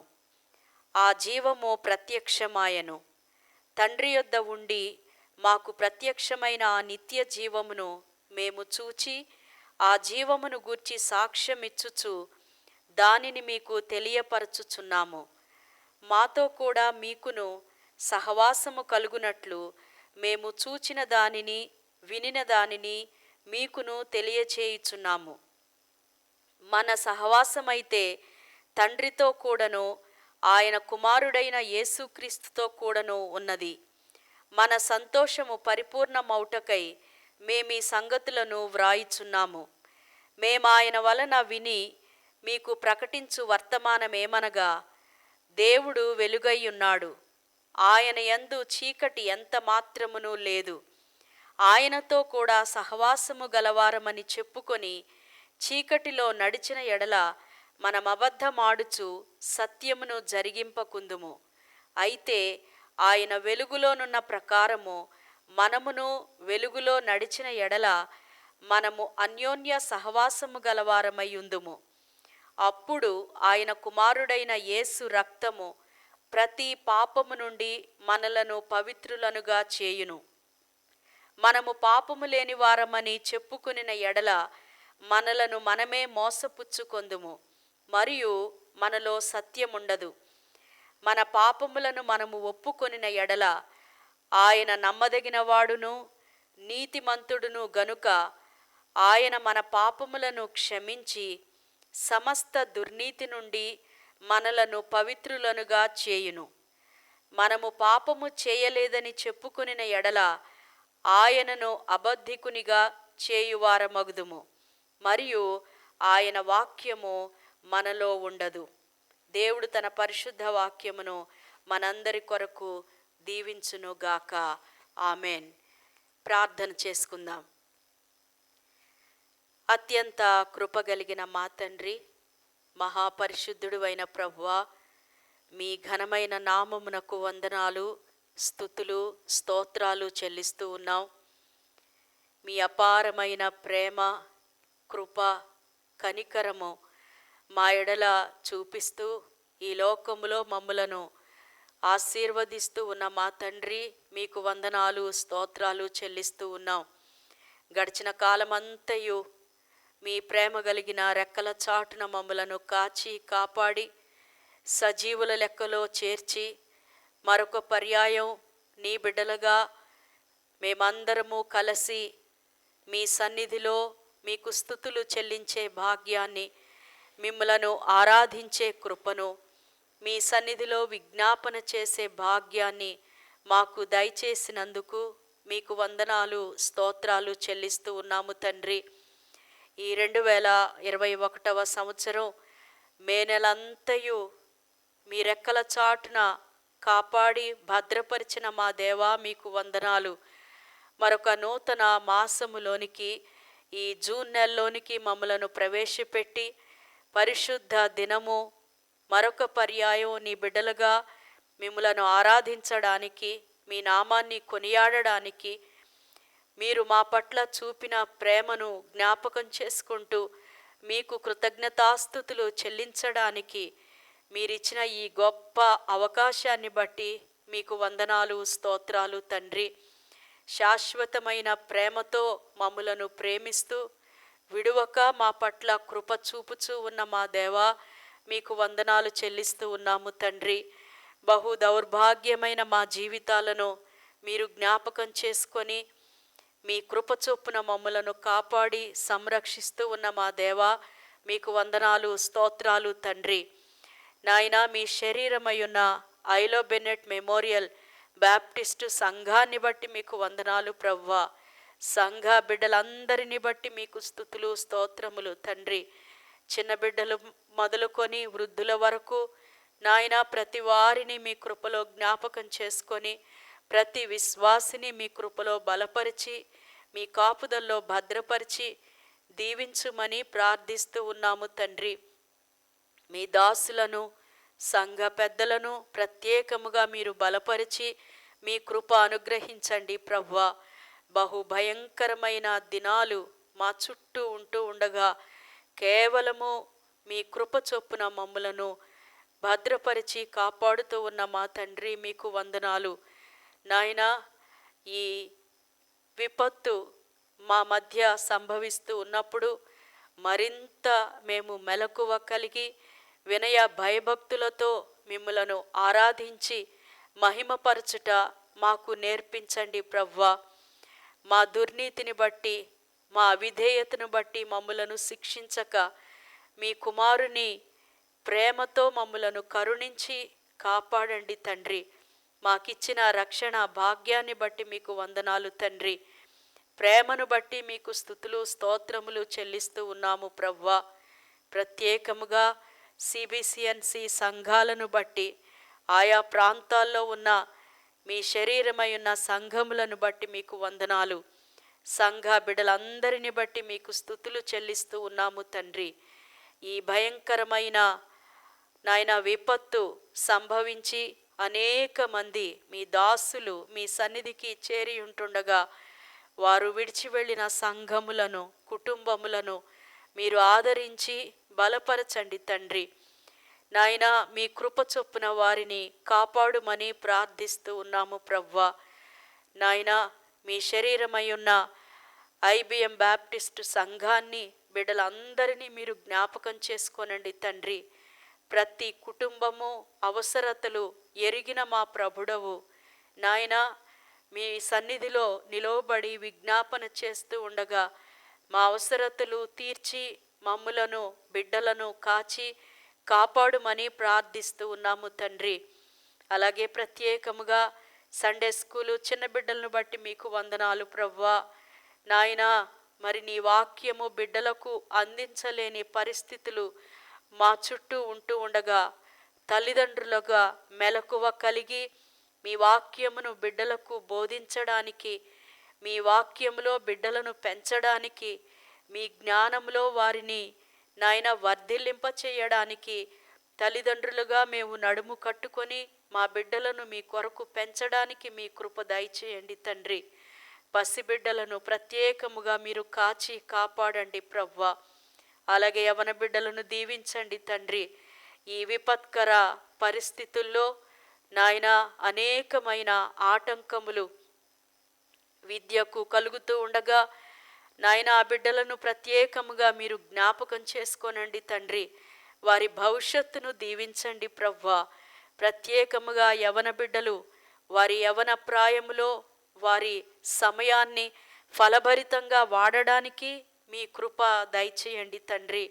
ఆ జీవము ప్రత్యక్షమాయెను. తండ్రి యొద్ద ఉండి మాకు ప్రత్యక్షమైన ఆ నిత్య జీవమును మేము చూచి ఆ జీవమును గూర్చి సాక్ష్యమిచ్చుచు దానిని మీకు తెలియపరచుచున్నాము. మాతో కూడా మీకును సహవాసము కలుగునట్లు మేము చూచిన దానిని, వినిన దానిని మీకును తెలియచేయుచున్నాము. మన సహవాసమైతే తండ్రితో కూడాను ఆయన కుమారుడైన యేసుక్రీస్తుతో కూడాను ఉన్నది. మన సంతోషము పరిపూర్ణమౌటకై మేమీ సంగతులను వ్రాయిచున్నాము. మేమాయన వలన విని మీకు ప్రకటించు వర్తమానమేమనగా, దేవుడు వెలుగై ఉన్నాడు, ఆయన యందు చీకటి ఎంత మాత్రమును లేదు. ఆయనతో కూడా సహవాసము గలవారమని చెప్పుకొని చీకటిలో నడిచిన ఎడల మనమబద్ధమాడుచు సత్యమును జరిగింపకుందుము. అయితే ఆయన వెలుగులోనున్న ప్రకారము మనమును వెలుగులో నడిచిన ఎడల మనము అన్యోన్య సహవాసము గలవారమై ఉందుము. అప్పుడు ఆయన కుమారుడైన యేసు రక్తము ప్రతి పాపము నుండి మనలను పవిత్రులనుగా చేయును. మనము పాపము లేని వారమని చెప్పుకొనిన ఎడల మనలను మనమే మోసపుచ్చుకొందుము, మరియు మనలో సత్యముండదు. మన పాపములను మనము ఒప్పుకొనిన ఎడల ఆయన నమ్మదగిన వాడును నీతిమంతుడును గనుక ఆయన మన పాపములను క్షమించి సమస్త దుర్నీతి నుండి మనలను పవిత్రులనుగా చేయును. మనము పాపము చేయలేదని చెప్పుకొనిన ఎడల ఆయనను అబద్ధికునిగా చేయువారమగుదుము, మరియు ఆయన వాక్యము మనలో ఉండదు. దేవుడు తన పరిశుద్ధ వాక్యమును మనందరి కొరకు దీవించునుగాక. ఆమెన్. ప్రార్థన చేసుకుందాం. అత్యంత కృపగలిగిన మా తండ్రి, మహాపరిశుద్ధుడు అయిన ప్రభువా, మీ ఘనమైన నామమునకు వందనాలు, స్తుతులు, స్తోత్రాలు చెల్లిస్తూ ఉన్నాం. మీ అపారమైన ప్రేమ, కృప, కనికరము మా ఎడల చూపిస్తూ ఈ లోకములో మమ్ములను ఆశీర్వదిస్తూ ఉన్న మా తండ్రి, మీకు వందనాలు, స్తోత్రాలు చెల్లిస్తూ ఉన్నాం. గడిచిన కాలమంతయు మీ ప్రేమ కలిగిన రెక్కల చాటున మమ్ములను కాచి కాపాడి సజీవుల లెక్కలో చేర్చి మరొక పర్యాయం నీ బిడ్డలుగా మేమందరము కలిసి మీ సన్నిధిలో మీకు స్తుతులు చెల్లించే భాగ్యాన్ని, మిమ్మలను ఆరాధించే కృపను, మీ సన్నిధిలో విజ్ఞాపన చేసే భాగ్యాన్ని మాకు దయచేసినందుకు మీకు వందనాలు, స్తోత్రాలు చెల్లిస్తూ ఉన్నాము తండ్రి. ఈ 2021వ సంవత్సరం మే నెలంతయు మీ రెక్కల చాటున కాపాడి భద్రపరిచిన మా దేవా మీకు వందనాలు. మరొక నూతన మాసములోనికి, ఈ జూన్ నెలలోనికి మమ్మలను ప్రవేశపెట్టి పరిశుద్ధ దినము మరొక పర్యాయం నీ బిడ్డలుగా మిమ్మలను ఆరాధించడానికి, మీ నామాన్ని కొనియాడడానికి, మీరు మా పట్ల చూపిన ప్రేమను జ్ఞాపకం చేసుకుంటూ మీకు కృతజ్ఞతాస్తుతులు చెల్లించడానికి మీరిచ్చిన ఈ గొప్ప అవకాశాన్ని బట్టి మీకు వందనాలు, స్తోత్రాలు తండ్రి. శాశ్వతమైన ప్రేమతో మమ్ములను ప్రేమిస్తూ విడువక మా పట్ల కృప చూపుచూ ఉన్న మా దేవా మీకు వందనాలు చెల్లిస్తూ ఉన్నాము తండ్రి. బహు దౌర్భాగ్యమైన మా జీవితాలను మీరు జ్ఞాపకం చేసుకొని మీ కృప చొప్పున మమ్ములను కాపాడి సంరక్షిస్తూ ఉన్న మా దేవా మీకు వందనాలు, స్తోత్రాలు తండ్రి. నాయన, మీ శరీరమయ్యున్న ఐలో బెన్నెట్ మెమోరియల్ బ్యాప్టిస్టు సంఘాన్ని బట్టి మీకు వందనాలు ప్రవ్వా. సంఘ బిడ్డలందరినీ బట్టి మీకు స్తుతులు, స్తోత్రములు తండ్రి. చిన్న బిడ్డలు మొదలుకొని వృద్ధుల వరకు నాయన ప్రతి వారిని మీ కృపలో జ్ఞాపకం చేసుకొని ప్రతి విశ్వాసిని మీ కృపలో బలపరిచి మీ కాపుదల్లో భద్రపరిచి దీవించుమని ప్రార్థిస్తూ ఉన్నాము తండ్రి. మీ దాసులను, సంఘ పెద్దలను ప్రత్యేకముగా మీరు బలపరిచి మీ కృప అనుగ్రహించండి ప్రభువా. బహు భయంకరమైన దినాలు మా చుట్టూ ఉంటూ ఉండగా కేవలము మీ కృప చొప్పున మమ్ములను భద్రపరిచి కాపాడుతూ ఉన్న మా తండ్రి మీకు వందనాలు. నాయనా, ఈ విపత్తు మా మధ్య సంభవిస్తూ ఉన్నప్పుడు మరింత మేము మెలకువ కలిగి వినయ భయభక్తులతో మిమ్ములను ఆరాధించి మహిమపరచుట మాకు నేర్పించండి ప్రభువా. మా దుర్నీతిని బట్టి, మా అవిధేయతను బట్టి మమ్ములను శిక్షించక మీ కుమారుని ప్రేమతో మమ్ములను కరుణించి కాపాడండి తండ్రి. మాకిచ్చిన రక్షణ భాగ్యాన్ని బట్టి మీకు వందనాలు తండ్రి. ప్రేమను బట్టి మీకు స్తుతులు, స్తోత్రములు చెల్లిస్తూ ఉన్నాము ప్రభువా. ప్రత్యేకముగా సిబిసిఎన్సి సంఘాలను బట్టి, ఆయా ప్రాంతాల్లో ఉన్న మీ శరీరమై ఉన్న సంఘములను బట్టి మీకు వందనాలు. సంఘ బిడ్డలందరిని బట్టి మీకు స్తుతులు చెల్లిస్తూ ఉన్నాము తండ్రి. ఈ భయంకరమైన నాయన విపత్తు సంభవించి అనేక మంది మీ దాసులు మీ సన్నిధికి చేరి ఉంటుండగా వారు విడిచి వెళ్ళిన సంఘములను, కుటుంబములను మీరు ఆదరించి బలపరచండి తండ్రి. నాయన, మీ కృప చొప్పున వారిని కాపాడుమని ప్రార్థిస్తూ ఉన్నాము ప్రవ్వా. నాయన, మీ శరీరమై ఉన్న ఐబిఎం బ్యాప్టిస్టు సంఘాన్ని, బిడ్డలందరినీ మీరు జ్ఞాపకం చేసుకోనండి తండ్రి. ప్రతి కుటుంబము అవసరతలు ఎరిగిన మా ప్రభుడవు నాయన, మీ సన్నిధిలో నిలవబడి విజ్ఞాపన చేస్తూ ఉండగా మా అవసరతలు తీర్చి మమ్ములను, బిడ్డలను కాచి కాపాడుమని ప్రార్థిస్తూ ఉన్నాము తండ్రి. అలాగే ప్రత్యేకముగా సండే స్కూలు చిన్న బిడ్డలను బట్టి మీకు వందనాలు ప్రవ్వా. నాయన, మరి నీ వాక్యము బిడ్డలకు అందించలేని పరిస్థితులు మా చుట్టూ ఉంటూ ఉండగా తల్లిదండ్రులుగా మెలకువ కలిగి మీ వాక్యమును బిడ్డలకు బోధించడానికి, మీ వాక్యములో బిడ్డలను పెంచడానికి, మీ జ్ఞానంలో వారిని నాయన వర్ధిల్లింప చేయడానికి తల్లిదండ్రులుగా మేము నడుము కట్టుకొని మా బిడ్డలను మీ కొరకు పెంచడానికి మీ కృప దయచేయండి తండ్రి. పసిబిడ్డలను ప్రత్యేకముగా మీరు కాచి కాపాడండి ప్రవ్వా. అలాగే యవన బిడ్డలను దీవించండి తండ్రి. ఈ విపత్కర పరిస్థితుల్లో నాయన అనేకమైన ఆటంకములు విద్యకు కలుగుతూ ఉండగా నాయన ఆ బిడ్డలను ప్రత్యేకముగా మీరు జ్ఞాపకం చేసుకోనండి తండ్రి. వారి భవిష్యత్తును దీవించండి ప్రవ్వా. ప్రత్యేకముగా యవన బిడ్డలు వారి యవన ప్రాయములో వారి సమయాన్ని ఫలభరితంగా వాడడానికి మీ కృప దయచేయండి తండ్రి.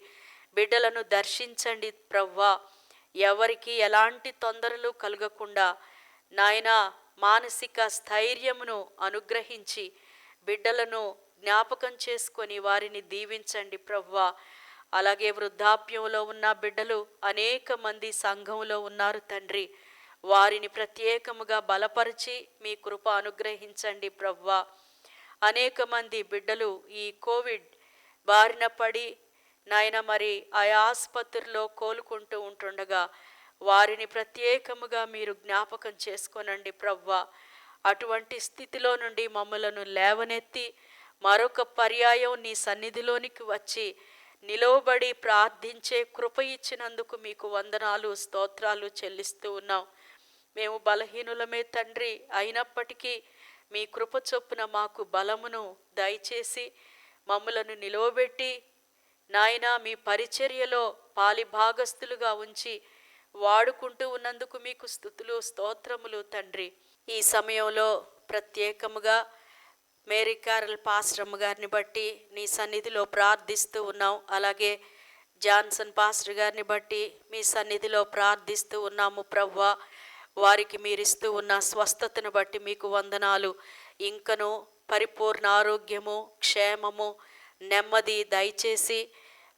బిడ్డలను దర్శించండి ప్రవ్వా. ఎవరికి ఎలాంటి తొందరలు కలగకుండా నాయన మానసిక స్థైర్యమును అనుగ్రహించి బిడ్డలను జ్ఞాపకం చేసుకొని వారిని దీవించండి ప్రవ్వా. అలాగే వృద్ధాప్యంలో ఉన్న బిడ్డలు అనేక మంది సంఘంలో ఉన్నారు తండ్రి. వారిని ప్రత్యేకముగా బలపరిచి మీ కృప అనుగ్రహించండి ప్రవ్వా. అనేక మంది బిడ్డలు ఈ కోవిడ్ బారిన పడి నాయన మరి ఆయా ఆసుపత్రిలో కోలుకుంటూ ఉంటుండగా వారిని ప్రత్యేకముగా మీరు జ్ఞాపకం చేసుకోనండి ప్రవ్వా. అటువంటి స్థితిలో నుండి మమ్మలను లేవనెత్తి మరొక పర్యాయం నీ సన్నిధిలోనికి వచ్చి నిలవబడి ప్రార్థించే కృప ఇచ్చినందుకు మీకు వందనాలు, స్తోత్రాలు చెల్లిస్తూ ఉన్నాం. మేము బలహీనులమే తండ్రి, అయినప్పటికీ మీ కృప చొప్పున మాకు బలమును దయచేసి మమ్మలను నిలవబెట్టి నాయన మీ పరిచర్యలో పాలిభాగస్తులుగా ఉంచి వాడుకుంటూ ఉన్నందుకు మీకు స్తుతులు, స్తోత్రములు తండ్రి. ఈ సమయంలో ప్రత్యేకముగా మేరీ క్యారల్ పాస్టరమ్మ గారిని బట్టి నీ సన్నిధిలో ప్రార్థిస్తూ ఉన్నాం. అలాగే జాన్సన్ పాస్టర్ గారిని బట్టి మీ సన్నిధిలో ప్రార్థిస్తూ ఉన్నాము ప్రవ్వా. వారికి మీరిస్తూ ఉన్న స్వస్థతను బట్టి మీకు వందనాలు. ఇంకను పరిపూర్ణ ఆరోగ్యము, క్షేమము, నెమ్మది దయచేసి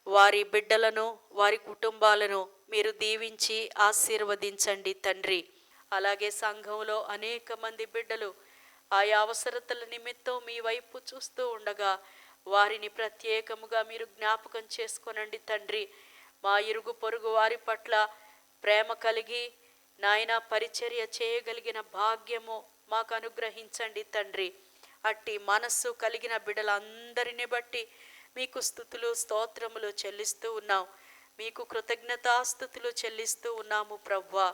వారి బిడ్డలను, వారి కుటుంబాలను మీరు దీవించి ఆశీర్వదించండి తండ్రి. అలాగే సంఘంలో అనేక మంది బిడ్డలు ఆయా అవసరతల నిమిత్తం మీ వైపు చూస్తూ ఉండగా వారిని ప్రత్యేకముగా మీరు జ్ఞాపకం చేసుకోనండి తండ్రి. మా ఇరుగు పొరుగు వారి పట్ల ప్రేమ కలిగి నాయన పరిచర్య చేయగలిగిన భాగ్యము మాకు అనుగ్రహించండి తండ్రి. అట్టి మనస్సు కలిగిన బిడ్డలందరిని బట్టి మీకు స్తుతులు, స్తోత్రములు చెల్లిస్తూ ఉన్నాం. మీకు కృతజ్ఞతాస్తుతులు చెల్లిస్తూ ఉన్నాము ప్రవ్వా.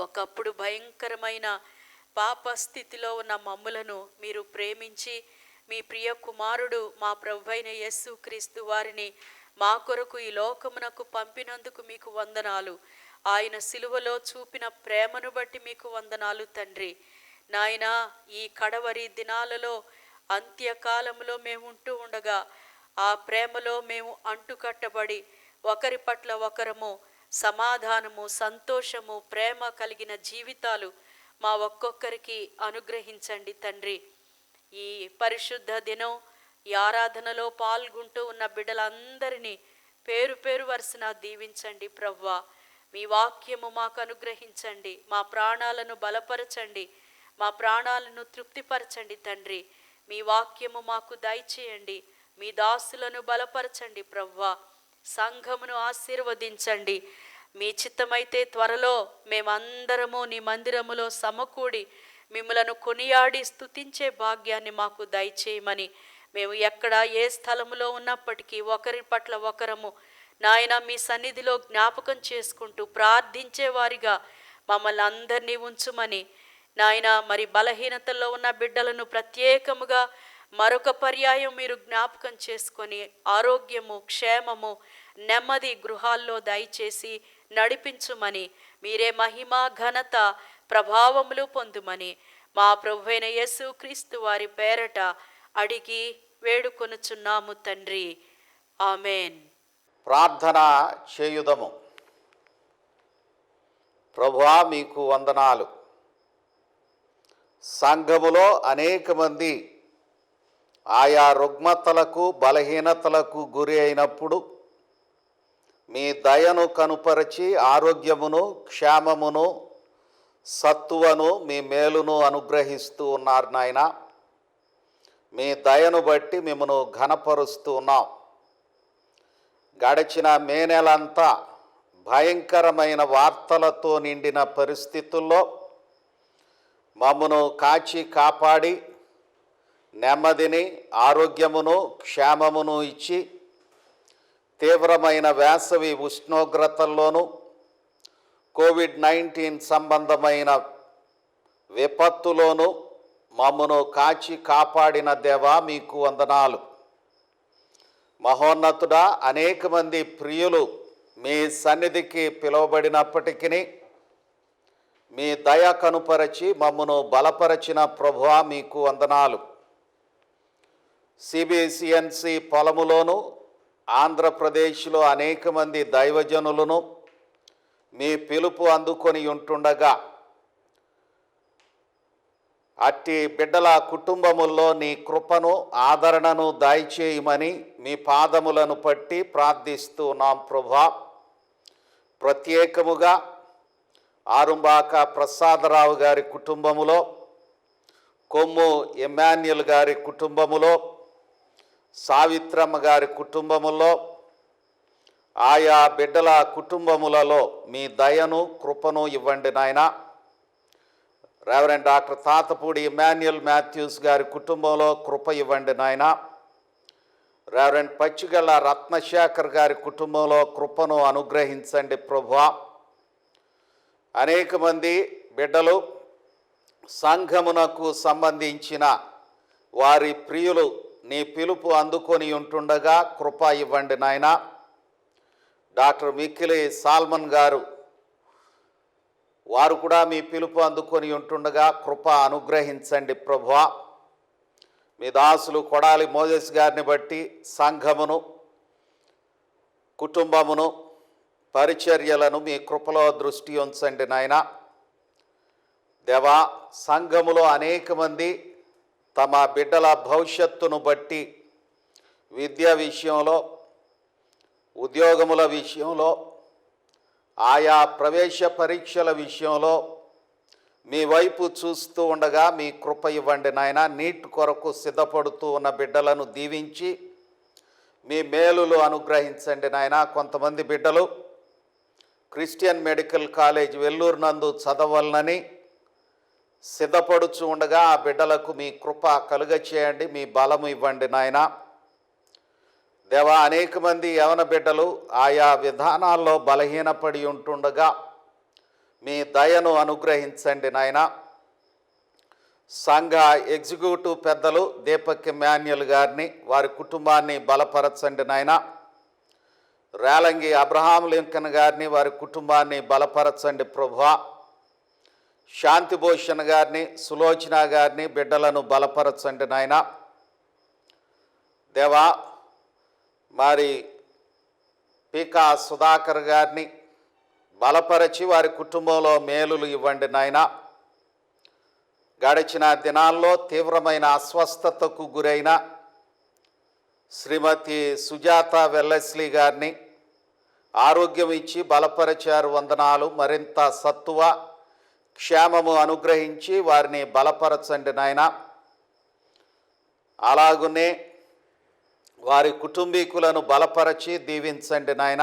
ఒకప్పుడు భయంకరమైన పాప స్థితిలో ఉన్న మమ్ములను మీరు ప్రేమించి మీ ప్రియ కుమారుడు మా ప్రభువైన యేసు క్రీస్తు వారిని మా కొరకు ఈ లోకమునకు పంపినందుకు మీకు వందనాలు. ఆయన సిలువలో చూపిన ప్రేమను బట్టి మీకు వందనాలు తండ్రి. నాయన ఈ కడవరి దినాలలో అంత్యకాలంలో మేము ఉంటూ ఉండగా ఆ ప్రేమలో మేము అంటుకట్టబడి ఒకరి పట్ల ఒకరము సమాధానము, సంతోషము, ప్రేమ కలిగిన జీవితాలు మా ఒక్కొక్కరికి అనుగ్రహించండి తండ్రి. ఈ పరిశుద్ధ దినం ఈ ఆరాధనలో పాల్గొంటూ ఉన్న బిడ్డలందరినీ పేరు పేరు వరుసన దీవించండి ప్రవ్వా. మీ వాక్యము మాకు అనుగ్రహించండి. మా ప్రాణాలను బలపరచండి. మా ప్రాణాలను తృప్తిపరచండి తండ్రి. మీ వాక్యము మాకు దయచేయండి. మీ దాసులను బలపరచండి ప్రవ్వా. సంఘమును ఆశీర్వదించండి. మీ చిత్తమైతే త్వరలో మేమందరము నీ మందిరములో సమకూడి మిమ్మలను కొనియాడి స్తుతించే భాగ్యాన్ని మాకు దయచేయమని, మేము ఎక్కడ ఏ స్థలములో ఉన్నప్పటికీ ఒకరి పట్ల ఒకరము నాయన మీ సన్నిధిలో జ్ఞాపకం చేసుకుంటూ ప్రార్థించేవారిగా మమ్మల్ని అందరినీ ఉంచుమని నాయన, మరి బలహీనతల్లో ఉన్న బిడ్డలను ప్రత్యేకముగా మరొక పర్యాయం మీరు జ్ఞాపకం చేసుకొని ఆరోగ్యము, క్షేమము, నెమ్మది గృహాల్లో దయచేసి నడిపించుమని, మీరే మహిమ, ఘనత, ప్రభావములు పొందుమని మా ప్రభువైన యేసుక్రీస్తు వారి పేరట అడిగి వేడుకొనుచున్నాము తండ్రి. ఆమెన్. ప్రార్థన చేయుదము. ప్రభువా మీకు వందనాలు. సంఘములో అనేక మంది ఆయా రుగ్మతలకు, బలహీనతలకు గురి అయినప్పుడు మీ దయను కనుపరచి ఆరోగ్యమును, క్షేమమును, సత్తువను, మీ మేలును అనుగ్రహిస్తూ ఉన్నారు నాయన. మీ దయను బట్టి మిమ్మను ఘనపరుస్తూ ఉన్నాం. గడిచిన మే నెలంతా భయంకరమైన వార్తలతో నిండిన పరిస్థితుల్లో మమ్మను కాచి కాపాడి నెమ్మదిని, ఆరోగ్యమును, క్షేమమును ఇచ్చి తీవ్రమైన వేసవి ఉష్ణోగ్రతల్లోనూ కోవిడ్-19 సంబంధమైన విపత్తులోనూ మమ్మను కాచి కాపాడిన దేవా మీకు వందనాలు. మహోన్నతుడా, అనేక మంది ప్రియులు మీ సన్నిధికి పిలువబడినప్పటికీ మీ దయ కనుపరచి మమ్మను బలపరచిన ప్రభువా మీకు వందనాలు. సిబిసిఎన్సి పొలములోను ఆంధ్రప్రదేశ్లో అనేక మంది దైవజనులను మీ పిలుపు అందుకొని ఉంటుండగా అట్టి బిడ్డల కుటుంబముల్లో నీ కృపను, ఆదరణను దయచేయమని మీ పాదములను పట్టి ప్రార్థిస్తూ ఉన్నాం ప్రభువా. ప్రత్యేకముగా ఆరుంబాక ప్రసాదరావు గారి కుటుంబములో, కొమ్ము ఎమాన్యుల్ గారి కుటుంబములో, సావిత్రమ్మ గారి కుటుంబములో, ఆయా బిడ్డల కుటుంబములలో మీ దయను, కృపను ఇవ్వండి నాయన. రెవరెండ్ డాక్టర్ తాతపూడి ఇమాన్యుల్ మాథ్యూస్ గారి కుటుంబంలో కృప ఇవ్వండి నాయన. రెవరెండ్ పచ్చిగళ్ళ రత్నశేఖర్ గారి కుటుంబంలో కృపను అనుగ్రహించండి ప్రభువా. అనేక మంది బిడ్డలు సంఘమునకు సంబంధించిన వారి ప్రియులు నీ పిలుపు అందుకొని ఉంటుండగా కృప ఇవ్వండి నాయన. డాక్టర్ మిక్కిలి సాల్మన్ గారు, వారు కూడా మీ పిలుపు అందుకొని ఉంటుండగా కృప అనుగ్రహించండి ప్రభువా. మీ దాసులు కొడాలి మోజెస్ గారిని బట్టి సంఘమును, కుటుంబమును, పరిచర్యలను మీ కృపలో దృష్టి ఉంచండి నాయన. దేవా, సంఘములో అనేక మంది తమ బిడ్డల భవిష్యత్తును బట్టి విద్య విషయంలో, ఉద్యోగముల విషయంలో, ఆయా ప్రవేశ పరీక్షల విషయంలో మీ వైపు చూస్తూ ఉండగా మీ కృప ఇవ్వండి నాయన. నీట్ కొరకు సిద్ధపడుతూ ఉన్న బిడ్డలను దీవించి మీ మేలులు అనుగ్రహించండి నాయన. కొంతమంది బిడ్డలు క్రిస్టియన్ మెడికల్ కాలేజ్ వెల్లూరు నందు చదవాలని సిద్ధపడుచు ఉండగా ఆ బిడ్డలకు మీ కృప కలుగచేయండి, మీ బలము ఇవ్వండి నాయన. దేవా, అనేక మంది యవన బిడ్డలు ఆయా విధానాల్లో బలహీనపడి ఉంటుండగా మీ దయను అనుగ్రహించండి నాయన. సంఘ ఎగ్జిక్యూటివ్ పెద్దలు దీపక్ ఎమాన్యుల్ గారిని, వారి కుటుంబాన్ని బలపరచండి నాయన. రేలంగి అబ్రహాం లింకన్ గారిని, వారి కుటుంబాన్ని బలపరచండి ప్రభువా. శాంతిభూషణ్ గారిని, సులోచన గారిని, బిడ్డలను బలపరచండి నాయన. దేవా, మరి పీకా సుధాకర్ గారిని బలపరచి వారి కుటుంబంలో మేలులు ఇవ్వండి నాయన. గడిచిన దినాల్లో తీవ్రమైన అస్వస్థతకు గురైన శ్రీమతి సుజాత వెల్లస్లీ గారిని ఆరోగ్యం ఇచ్చి బలపరిచారు, వందనాలు. మరింత సత్తువ, క్షేమము అనుగ్రహించి వారిని బలపరచండి నాయన. అలాగునే వారి కుటుంబీకులను బలపరచి దీవించండి నాయన.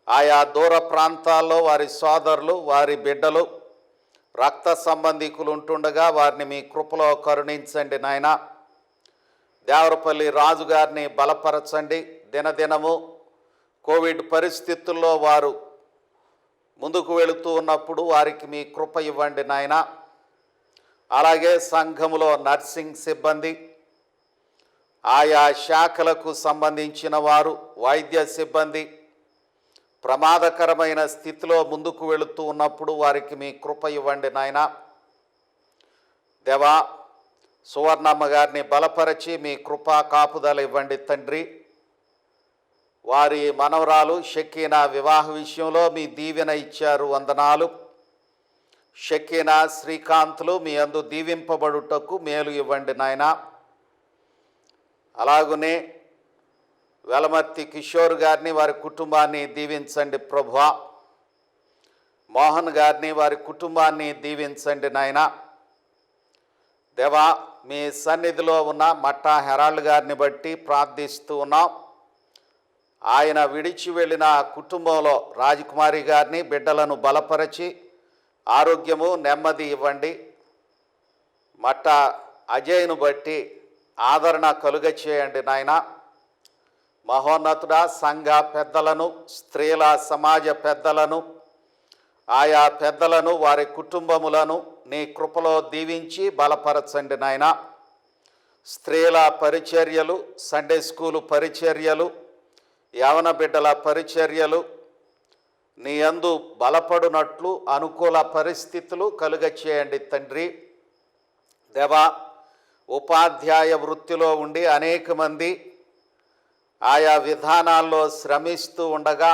ఆయా దూర ప్రాంతాల్లో వారి సోదరులు, వారి బిడ్డలు, రక్త సంబంధికులు ఉంటుండగా వారిని మీ కృపలో కరుణించండి నాయన. దేవరపల్లి రాజు గారిని బలపరచండి. దినదినము కోవిడ్ పరిస్థితుల్లో వారు ముందుకు వెళుతూ ఉన్నప్పుడు వారికి మీ కృప ఇవ్వండి నాయన. అలాగే సంఘములో నర్సింగ్ సిబ్బంది, ఆయా శాఖలకు సంబంధించిన వారు, వైద్య సిబ్బంది ప్రమాదకరమైన స్థితిలో ముందుకు వెళుతూ ఉన్నప్పుడు వారికి మీ కృప ఇవ్వండి నాయన. దేవా, సువర్ణమ్మ గారిని బలపరచి మీ కృపా కాపుదల ఇవ్వండి తండ్రి. వారి మనవరాలు షకీనా వివాహ విషయంలో మీ దీవెన ఇచ్చారు, వందనాలు. షకీనా, శ్రీకాంత్లు మీ అందు దీవింపబడుటకు మేలు ఇవ్వండి నాయన. అలాగునే వెలమర్తి కిషోర్ గారిని, వారి కుటుంబాన్ని దీవించండి ప్రభువా. మోహన్ గారిని, వారి కుటుంబాన్ని దీవించండి నాయన. దేవా, మీ సన్నిధిలో ఉన్న మట్టా హెరాల్డ్ గారిని బట్టి ప్రార్థిస్తూ ఉన్నాం. ఆయన విడిచి వెళ్ళిన కుటుంబంలో రాజకుమారి గారిని, బిడ్డలను బలపరచి ఆరోగ్యము, నెమ్మది ఇవ్వండి. మట్ట అజయ్ను బట్టి ఆదరణ కలుగ చేయండి నాయన. మహోన్నతుడా, సంఘ పెద్దలను, స్త్రీల సమాజ పెద్దలను, ఆయా పెద్దలను, వారి కుటుంబములను నీ కృపలో దీవించి బలపరచండి నాయన. స్త్రీల పరిచర్యలు, సండే స్కూలు పరిచర్యలు, యవన బిడ్డల పరిచర్యలు నీ యందు బలపడునట్లు అనుకూల పరిస్థితులు కలుగ చేయండి తండ్రి. దేవా, ఉపాధ్యాయ వృత్తిలో ఉండి అనేక మంది ఆయా విధానాల్లో శ్రమిస్తూ ఉండగా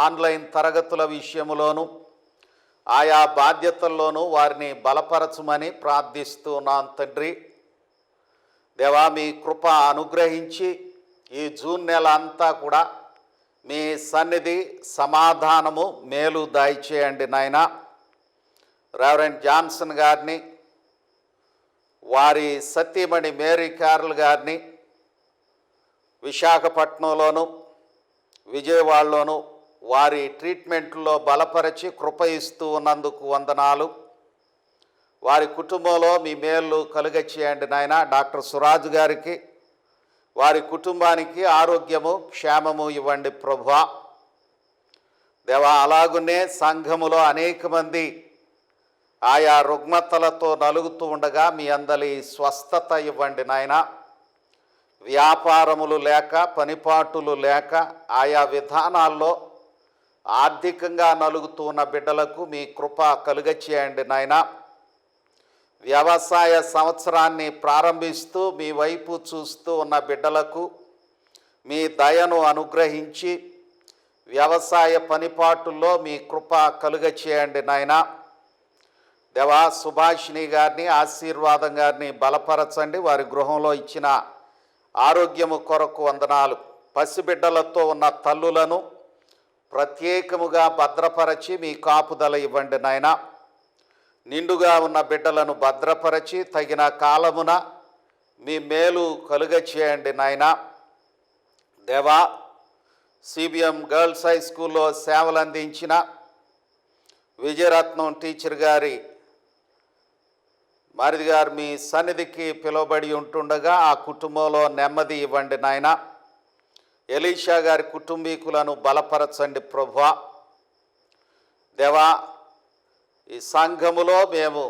ఆన్లైన్ తరగతుల విషయంలోనూ ఆయా బాధ్యతల్లోనూ వారిని బలపరచమని ప్రార్థిస్తున్నాను తండ్రి. దేవా, మీ కృప అనుగ్రహించి ఈ జూన్ నెల అంతా కూడా మీ సన్నిధి, సమాధానము, మేలు దయచేయండి నాయన. రెవరెండ్ జాన్సన్ గారిని, వారి సతీమణి మేరీ క్యారల్ గారిని విశాఖపట్నంలోను, విజయవాడలోను వారి ట్రీట్మెంట్లో బలపరిచి కృప ఇస్తూ ఉన్నందుకు వందనాలు. వారి కుటుంబంలో మీ మేలు కలుగ చేయండి నాయన. డాక్టర్ సురాజు గారికి, వారి కుటుంబానికి ఆరోగ్యము, క్షేమము ఇవ్వండి ప్రభువా. దేవా, అలాగునే సంఘములో అనేక మంది ఆయా రుగ్మతలతో నలుగుతూ ఉండగా మీ అందరి స్వస్థత ఇవ్వండి నాయన. వ్యాపారములు లేక, పనిపాటులు లేక, ఆయా విధానాల్లో ఆర్థికంగా నలుగుతూ ఉన్న బిడ్డలకు మీ కృప కలుగ చేయండి నాయన. వ్యవసాయ సంవత్సరాన్ని ప్రారంభిస్తూ మీ వైపు చూస్తూ ఉన్న బిడ్డలకు మీ దయను అనుగ్రహించి వ్యవసాయ పనిపాటుల్లో మీ కృప కలుగ చేయండి నాయన. దేవా, సుభాషిణి గారిని, ఆశీర్వాదం గారిని బలపరచండి. వారి గృహంలో ఇచ్చిన ఆరోగ్యము కొరకు వందనాలు. పసిబిడ్డలతో ఉన్న తల్లులను ప్రత్యేకముగా భద్రపరచి మీ కాపుదల ఇవ్వండి నాయన. నిండుగా ఉన్న బిడ్డలను భద్రపరచి తగిన కాలమున మీ మేలు కలుగ చేయండి నాయన. దేవా, సిబిఎం గర్ల్స్ హై స్కూల్లో సేవలు అందించిన విజయరత్నం టీచర్ గారి మారిది గారు మీ సన్నిధికి పిలువబడి ఉంటుండగా ఆ కుటుంబంలో నెమ్మది ఇవ్వండి నాయన. ఎలీషా గారి కుటుంబీకులను బలపరచండి ప్రభువా. దేవా, ఈ సంఘములో మేము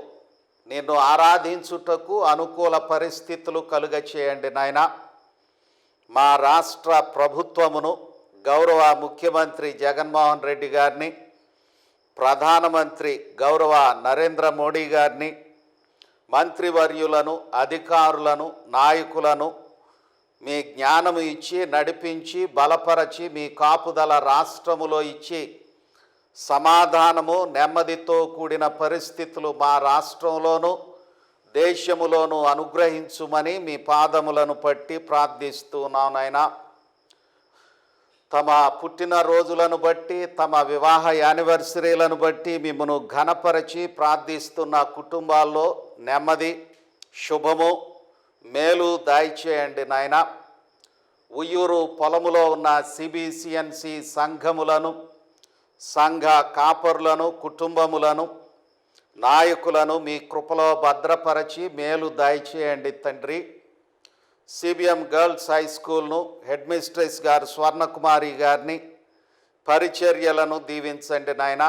నిన్ను ఆరాధించుటకు అనుకూల పరిస్థితులు కలుగ చేయండి నాయన. మా రాష్ట్ర ప్రభుత్వమును, గౌరవ ముఖ్యమంత్రి జగన్మోహన్ రెడ్డి గారిని, ప్రధానమంత్రి గౌరవ నరేంద్ర మోడీ గారిని, మంత్రివర్యులను, అధికారులను, నాయకులను మీ జ్ఞానము ఇచ్చి నడిపించి బలపరచి మీ కాపుదల రాష్ట్రములో ఇచ్చి సమాధానము, నెమ్మదితో కూడిన పరిస్థితులు మా రాష్ట్రంలోనూ దేశములోనూ అనుగ్రహించుమని మీ పాదములను పట్టి ప్రార్థిస్తున్నాను నాయనా. తమ పుట్టినరోజులను బట్టి, తమ వివాహ యానివర్సరీలను బట్టి మిమ్మను ఘనపరచి ప్రార్థిస్తున్న కుటుంబాల్లో నెమ్మది, శుభము, మేలు దయచేయండి నాయన. ఉయ్యూరు పొలములో ఉన్న సిబిసిఎన్సి సంఘములను సంఘ కాపరులను, కుటుంబములను, నాయకులను మీ కృపలో భద్రపరచి మేలు దయచేయండి తండ్రి. సిబిఎం గర్ల్స్ హై స్కూల్ను హెడ్ మిస్ట్రెస్ గారు స్వర్ణకుమారి గారిని పరిచర్యలను దీవించండి నాయన.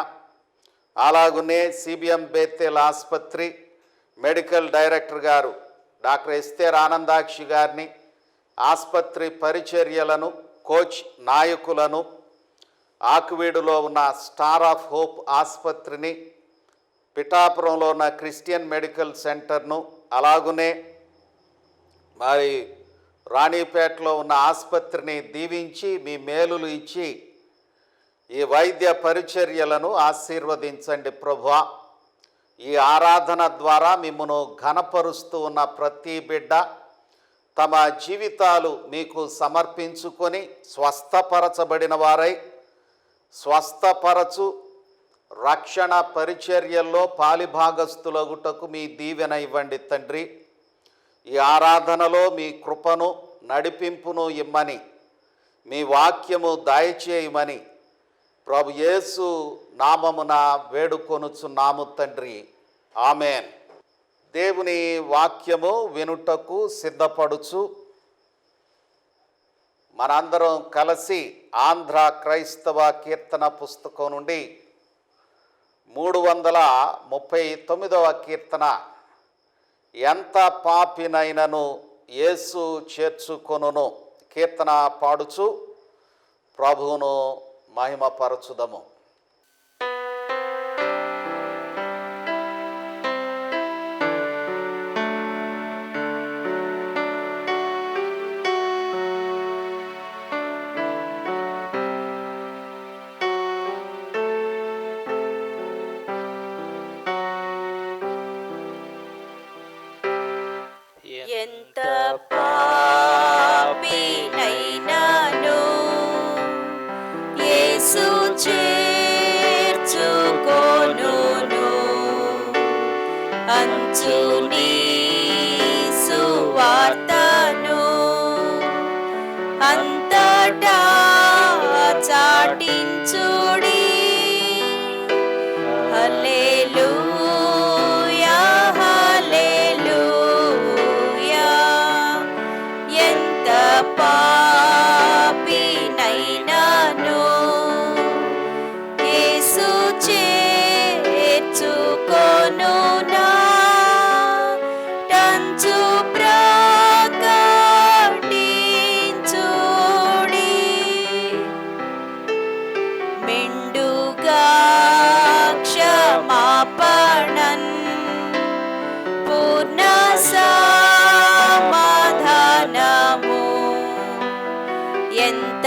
అలాగునే సిబిఎం బేతేల్ ఆసుపత్రి మెడికల్ డైరెక్టర్ గారు డాక్టర్ ఎస్తేర్ ఆనందాక్షి గారిని, ఆసుపత్రి పరిచర్యలను, కోచ్ నాయకులను, ఆకువీడులో ఉన్న స్టార్ ఆఫ్ హోప్ ఆసుపత్రిని, పిఠాపురంలో ఉన్న క్రిస్టియన్ మెడికల్ సెంటర్ను, అలాగునే మరి రాణిపేటలో ఉన్న ఆసుపత్రిని దీవించి మీ మేలులు ఇచ్చి ఈ వైద్య పరిచర్యలను ఆశీర్వదించండి ప్రభువా. ఈ ఆరాధన ద్వారా మిమ్మును ఘనపరుస్తూ ఉన్న ప్రతి బిడ్డ తమ జీవితాలు మీకు సమర్పించుకొని స్వస్థపరచబడిన వారై స్వస్థపరచు రక్షణ పరిచర్యల్లో పాలిభాగస్థులగుటకు మీ దీవెన ఇవ్వండి తండ్రి. ఈ ఆరాధనలో మీ కృపను నడిపింపును ఇమ్మని, మీ వాక్యము దయచేయమని ప్రభు యేసు నామమున వేడుకొనుచున్నాము తండ్రి. ఆమెన్. దేవుని వాక్యము వినుటకు సిద్ధపడుచు మనందరం కలిసి ఆంధ్ర క్రైస్తవ కీర్తన పుస్తకం నుండి 339వ కీర్తన, ఎంత పాపినైనను యేసు చేర్చుకొనును కీర్తన పాడుచు ప్రభువును మహిమపరచుదము. ఎంత పాపినైనాను యేసు చేర్చుకొనును, అంచుని సువార్తను అంతటా చాటించుడి. హల్లెలూయా హల్లెలూయా. ఎంత పాపినైనాను యేసు చేర్చుకొనునా, టంచు ప్రకటించుడి. మెండుగా క్షమాపణన్ పూర్ణ సమాధానము, ఎంత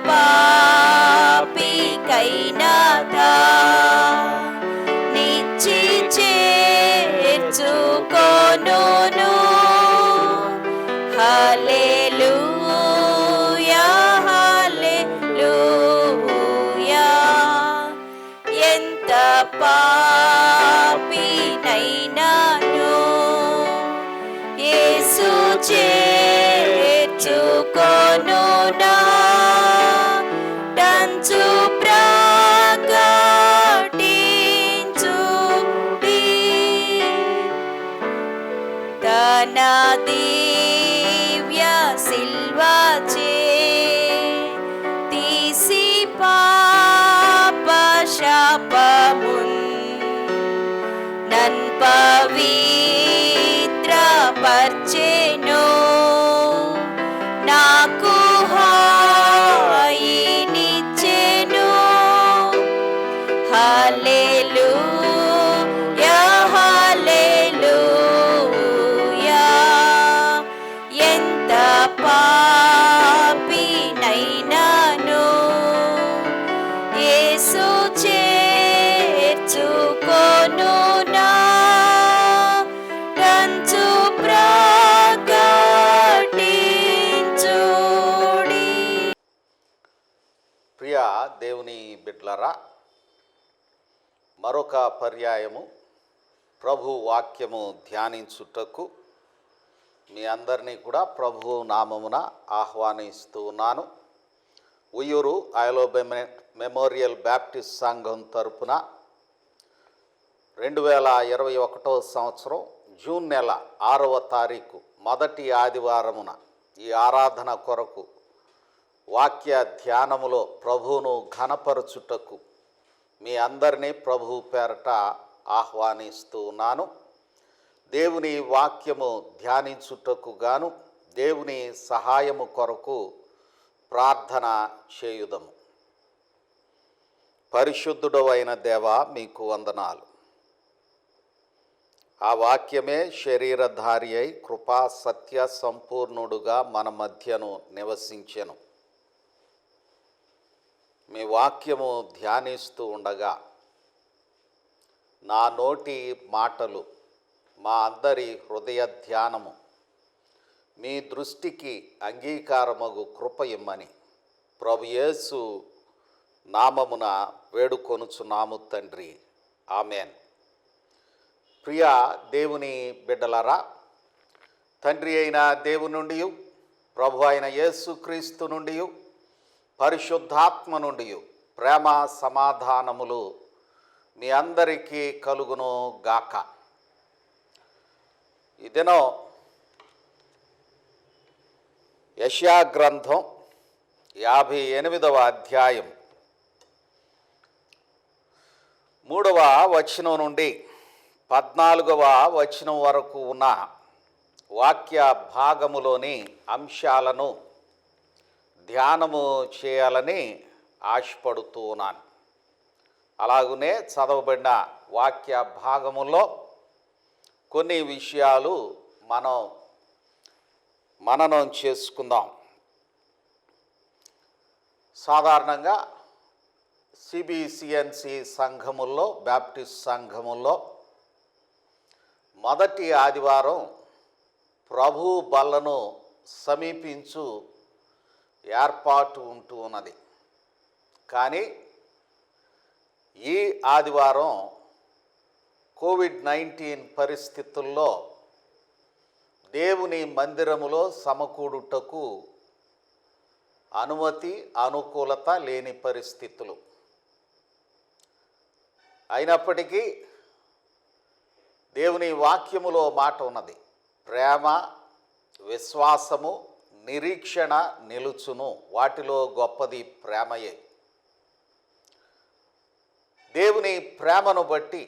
పాపికైనా నిచ్చి చేర్చుకొనును. హల్లెలూయా హల్లెలూయా. ఎంత పాపినైనాను యేసు చేర్చుకొనునా, టంచు ప్రకటించుడి. తన దివ్య సిల్వచే తీసి పాప శాపమున్ నన్ పవిత్రపర్చెను, నాకు హాయినిచ్చెను. హల్లెలూయా హల్లెలూయా. ఎంత పాపినైనాను యేసు చేర్చుకొనునా, టంచు ప్రకటించుడి. ప్రియ దేవుని బిడ్డలారా, మరొక పర్యాయము ప్రభు వాక్యము ధ్యానించుటకు మీ అందరినీ కూడా ప్రభు నామమున ఆహ్వానిస్తూ ఉన్నాను. ఉయ్యూరు మెమోరియల్ బ్యాప్టిస్ట్ సంఘం తరపున 2021 సంవత్సరం జూన్ నెల 6వ తారీఖు మొదటి ఆదివారమున ఈ ఆరాధన కొరకు వాక్య ధ్యానములో ప్రభువును ఘనపరచుటకు మీ అందరినీ ప్రభువు పేరట ఆహ్వానిస్తూ ఉన్నాను. దేవుని వాక్యము ధ్యానించుటకు గాను దేవుని సహాయము కొరకు ప్రార్థన చేయుదము. పరిశుద్ధుడవు అయిన దేవా, మీకు వందనాలు. ఆ వాక్యమే శరీరధారి అయి కృపా సత్య సంపూర్ణుడుగా మన మధ్యను నివసించెను. మీ వాక్యము ధ్యానిస్తూ ఉండగా నా నోటి మాటలు, మా అందరి హృదయ ధ్యానము మీ దృష్టికి అంగీకారమగు కృప ఇమ్మని ప్రభు యేసు నామమున వేడుకొనుచున్నాము తండ్రి, ఆమెన్. ప్రియ దేవుని బిడ్డలారా, తండ్రి అయిన దేవుని నుండి, ప్రభు అయిన యేసుక్రీస్తు నుండి, పరిశుద్ధాత్మ నుండి ప్రేమ సమాధానములు మీ అందరికీ కలుగును గాక. ఈ దినం యెషయా గ్రంథం 58వ అధ్యాయం 3వ వచనం నుండి 14వ వచనం వరకు ఉన్న వాక్య భాగములోని అంశాలను ధ్యానము చేయాలని ఆశపడుతూ ఉన్నాను. అలాగునే చదవబడిన వాక్య భాగములో కొన్ని విషయాలు మనం మననం చేసుకుందాం. సాధారణంగా సిబిసిఎన్సి సంఘముల్లో, బ్యాప్టిస్ట్ సంఘముల్లో మొదటి ఆదివారం ప్రభు బల్లను సమీపించు ఏర్పాటు ఉంటూ ఉన్నది. కానీ ఈ ఆదివారం కోవిడ్-19 పరిస్థితుల్లో దేవుని మందిరములో సమకూడుటకు అనుమతి, అనుకూలత లేని పరిస్థితులు. అయినప్పటికీ దేవుని వాక్యములో మాట ఉన్నది, ప్రేమ, విశ్వాసము, నిరీక్షణ నిలుచును, వాటిలో గొప్పది ప్రేమయే. దేవుని ప్రేమను బట్టి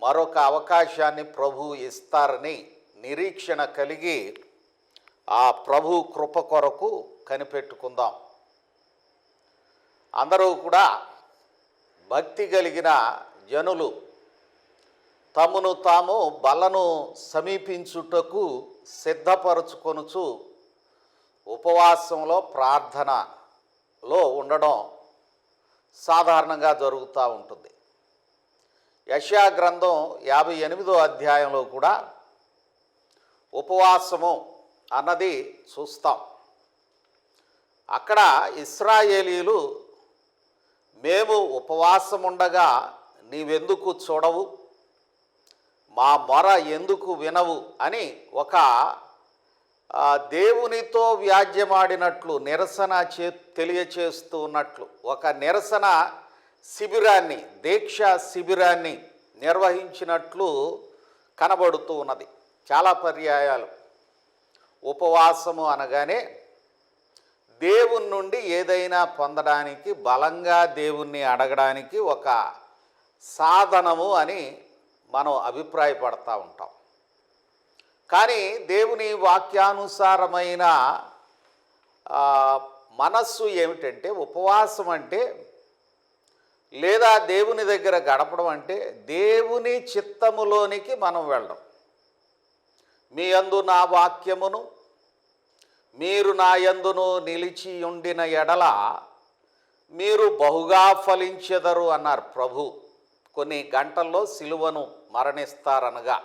మరొక అవకాశాన్ని ప్రభు ఇస్తారని నిరీక్షణ కలిగి ఆ ప్రభు కృప కొరకు కనిపెట్టుకుందాం. అందరూ కూడా భక్తి కలిగిన జనులు తమను తాము బలను సమీపించుటకు సిద్ధపరచుకొనుచు ఉపవాసంలో, ప్రార్థనలో ఉండడం సాధారణంగా జరుగుతూ ఉంటుంది. యెషయా గ్రంథం 58వ అధ్యాయంలో కూడా ఉపవాసము అన్నది చూస్తాం. అక్కడ ఇశ్రాయేలీలు, మేము ఉపవాసం ఉండగా నీవెందుకు చూడవు, మా మొర ఎందుకు వినవు అని ఒక దేవునితో వ్యాజ్యమాడినట్లు, నిరసన తెలియచేస్తూ ఉన్నట్లు ఒక నిరసన శిబిరాన్ని, దీక్షా శిబిరాన్ని నిర్వహించినట్లు కనబడుతూ ఉన్నది. చాలా పర్యాయాలు ఉపవాసము అనగానే దేవుని నుండి ఏదైనా పొందడానికి, బలంగా దేవుణ్ణి అడగడానికి ఒక సాధనము అని మనం అభిప్రాయపడతా ఉంటాం. కానీ దేవుని వాక్యానుసారమైన మనస్సు ఏమిటంటే, ఉపవాసం అంటే లేదా దేవుని దగ్గర గడపడం అంటే దేవుని చిత్తములోనికి మనం వెళ్ళడం. మీ యందు నా వాక్యమును, మీరు నా యందును నిలిచి ఉండిన ఎడల మీరు బహుగా ఫలించెదరు అన్నారు ప్రభు. కొన్ని గంటల్లో సిలువను మరణిస్తారనగా,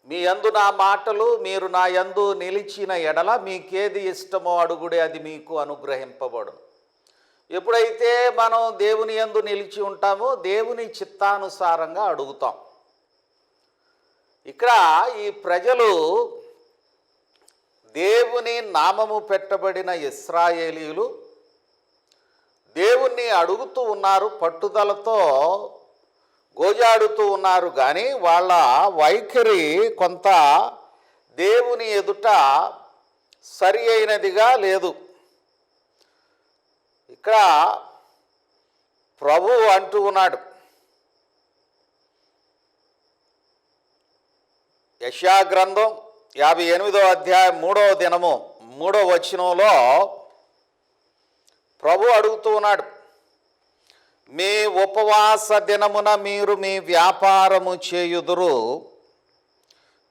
మీ యందు నా మాటలు, మీరు నా యందు నిలిచిన ఎడల మీకేది ఇష్టమో అడుగుడే, అది మీకు అనుగ్రహింపబడు. ఎప్పుడైతే మనం దేవుని యందు నిలిచి ఉంటామో దేవుని చిత్తానుసారంగా అడుగుతాం. ఇక్కడ ఈ ప్రజలు దేవుని నామము పెట్టబడిన ఇశ్రాయేలీయులు దేవుణ్ణి అడుగుతూ ఉన్నారు, పట్టుదలతో గోజాడుతూ ఉన్నారు, కానీ వాళ్ళ వైఖరి కొంత దేవుని ఎదుట సరి అయినదిగా లేదు. ఇక్కడ ప్రభు అంటూ ఉన్నాడు, యెషయా గ్రంథం 58వ అధ్యాయం 3వ దినము 3వ వచనంలో ప్రభు అడుగుతూ ఉన్నాడు, మీ ఉపవాస దినమున మీరు మీ వ్యాపారము చేయుదురు,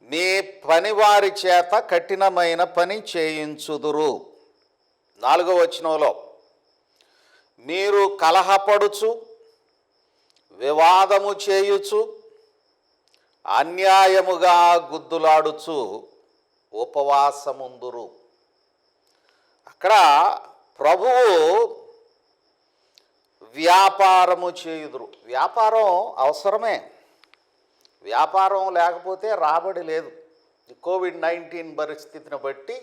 మీ పనివారి చేత కఠినమైన పని చేయించుదురు. 4వ వచనంలో మీరు కలహపడుచు వివాదము చేయుచు అన్యాయముగా గుద్దులాడుచు ఉపవాసముందురు. అక్కడ ప్రభువు వ్యాపారము చేయుదురు. వ్యాపారం అవసరమే, వ్యాపారం లేకపోతే రాబడి లేదు. కోవిడ్-19 పరిస్థితిని బట్టి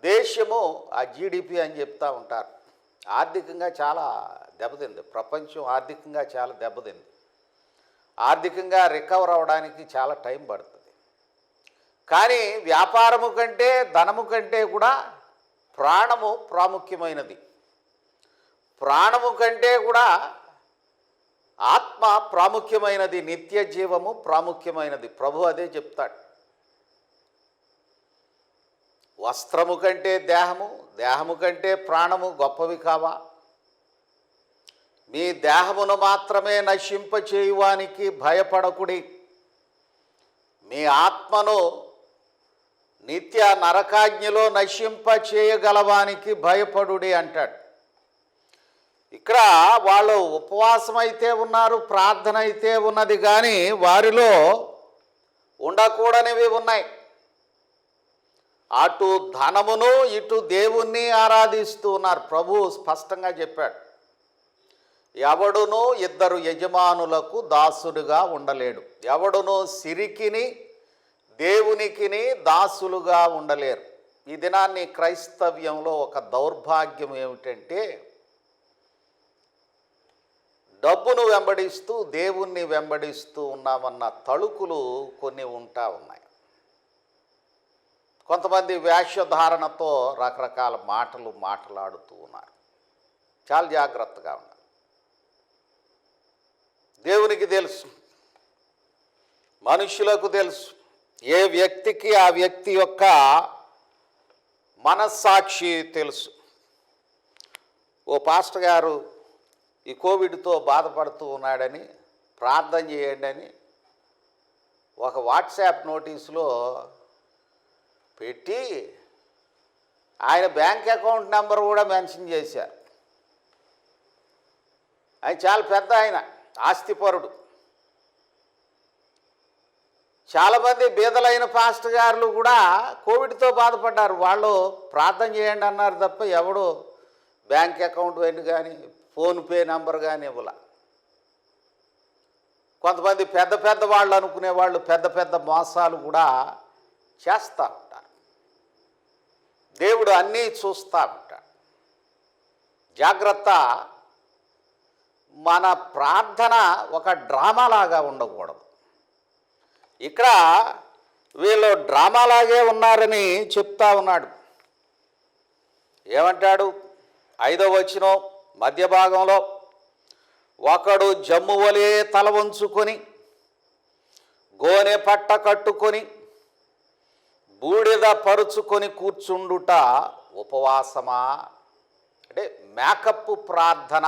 దేశము ఆ జీడిపి అని చెప్తూ ఉంటారు, ఆర్థికంగా చాలా దెబ్బతింది. ప్రపంచం ఆర్థికంగా చాలా దెబ్బతింది. ఆర్థికంగా రికవర్ అవ్వడానికి చాలా టైం పడుతుంది. కానీ వ్యాపారము కంటే ధనము కంటే కూడా ప్రాణము ప్రాముఖ్యమైనది. ప్రాణము కంటే కూడా ఆత్మ ప్రాముఖ్యమైనది, నిత్య జీవము ప్రాముఖ్యమైనది. ప్రభు అదే చెప్తాడు. వస్త్రము కంటే దేహము, దేహము కంటే ప్రాణము గొప్పవి కావా? మీ దేహమును మాత్రమే నశింపచేయువానికి భయపడకుడి, మీ ఆత్మను నిత్య నరకాగ్నిలో నశింపచేయగలవానికి భయపడుడి అంటాడు. ఇక్కడ వాళ్ళు ఉపవాసం అయితే ఉన్నారు, ప్రార్థన అయితే ఉన్నది, కానీ వారిలో ఉండకూడనివి ఉన్నాయి. అటు ధనమును ఇటు దేవుణ్ణి ఆరాధిస్తూ ఉన్నారు. ప్రభు స్పష్టంగా చెప్పాడు, ఎవడును ఇద్దరు యజమానులకు దాసుడుగా ఉండలేడు, ఎవడును సిరికిని దేవునికిని దాసులుగా ఉండలేరు. ఈ దినాన్ని క్రైస్తవ్యంలో ఒక దౌర్భాగ్యం ఏమిటంటే, డబ్బును వెంబడిస్తూ దేవుణ్ణి వెంబడిస్తూ ఉన్నామన్న తళుకులు కొన్ని ఉంటా ఉన్నాయి. కొంతమంది వేషధారణతో రకరకాల మాటలు మాట్లాడుతూ ఉన్నారు. చాలా జాగ్రత్తగా ఉన్నారు. దేవునికి తెలుసు, మనుషులకు తెలుసు, ఏ వ్యక్తికి ఆ వ్యక్తి యొక్క మనస్సాక్షి తెలుసు. ఓ పాస్టర్ గారు ఈ కోవిడ్తో బాధపడుతూ ఉన్నాడని ప్రార్థన చేయండి అని ఒక వాట్సాప్ నోటీసులో పెట్టి ఆయన బ్యాంక్ అకౌంట్ నెంబర్ కూడా మెన్షన్ చేశారు. ఆయన చాలా పెద్ద ఆయన, ఆస్తిపరుడు. చాలామంది బీదలైన పాస్టర్ గారులు కూడా కోవిడ్తో బాధపడ్డారు. వాళ్ళు ప్రార్థన చేయండి అన్నారు తప్ప ఎవడు బ్యాంక్ అకౌంట్ అని కానీ ఫోన్పే నెంబర్ కానీ ఇవ్వాల. కొంతమంది పెద్ద పెద్ద వాళ్ళు అనుకునే వాళ్ళు పెద్ద పెద్ద మోసాలు కూడా చేస్తూ ఉంటారు. దేవుడు అన్నీ చూస్తూ ఉంటాడు. జాగ్రత్త. మన ప్రార్థన ఒక డ్రామాలాగా ఉండకూడదు. ఇక్కడ వీళ్ళు డ్రామాలాగే ఉన్నారని చెప్తా ఉన్నాడు. ఏమంటాడు? 5వ వచనం మధ్య భాగంలో, ఒకడు జమ్ము వలె తల వంచుకొని గోనె పట్ట కట్టుకొని బూడిద పరుచుకొని కూర్చుండుట ఉపవాసమా? అంటే మేకప్ ప్రార్థన,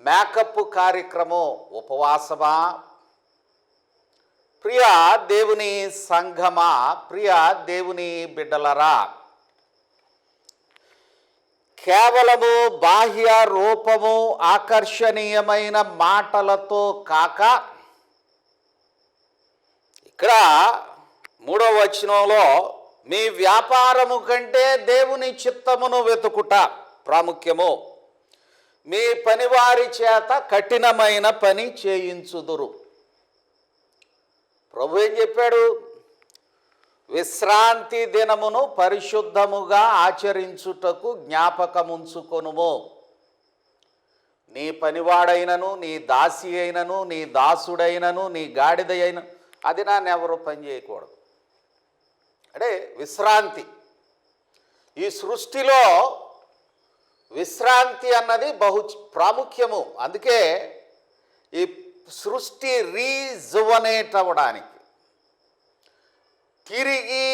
మేకప్ కార్యక్రమం ఉపవాసమా? ప్రియ దేవుని సంఘమా, ప్రియ దేవుని బిడ్డలరా, కేవలము బాహ్య రూపము ఆకర్షణీయమైన మాటలతో కాక, ఇక్కడ 3వ వచనంలో మీ వ్యాపారము కంటే దేవుని చిత్తమును వెతుకుట ప్రాముఖ్యము, మీ పనివారి చేత కఠినమైన పని చేయించుదురు. ప్రభు ఏం చెప్పాడు? విశ్రాంతి దినమును పరిశుద్ధముగా ఆచరించుటకు జ్ఞాపకముంచుకొనుము. నీ పనివాడైనను, నీ దాసి అయినను, నీ దాసుడైనను, నీ గాడిద అయిన అది ఎవరు పని చేయకూడదు. అంటే విశ్రాంతి. ఈ సృష్టిలో విశ్రాంతి అన్నది బహు ప్రాముఖ్యము. అందుకే ఈ సృష్టి రీజువనేట్ అవ్వడానికి, తిరిగి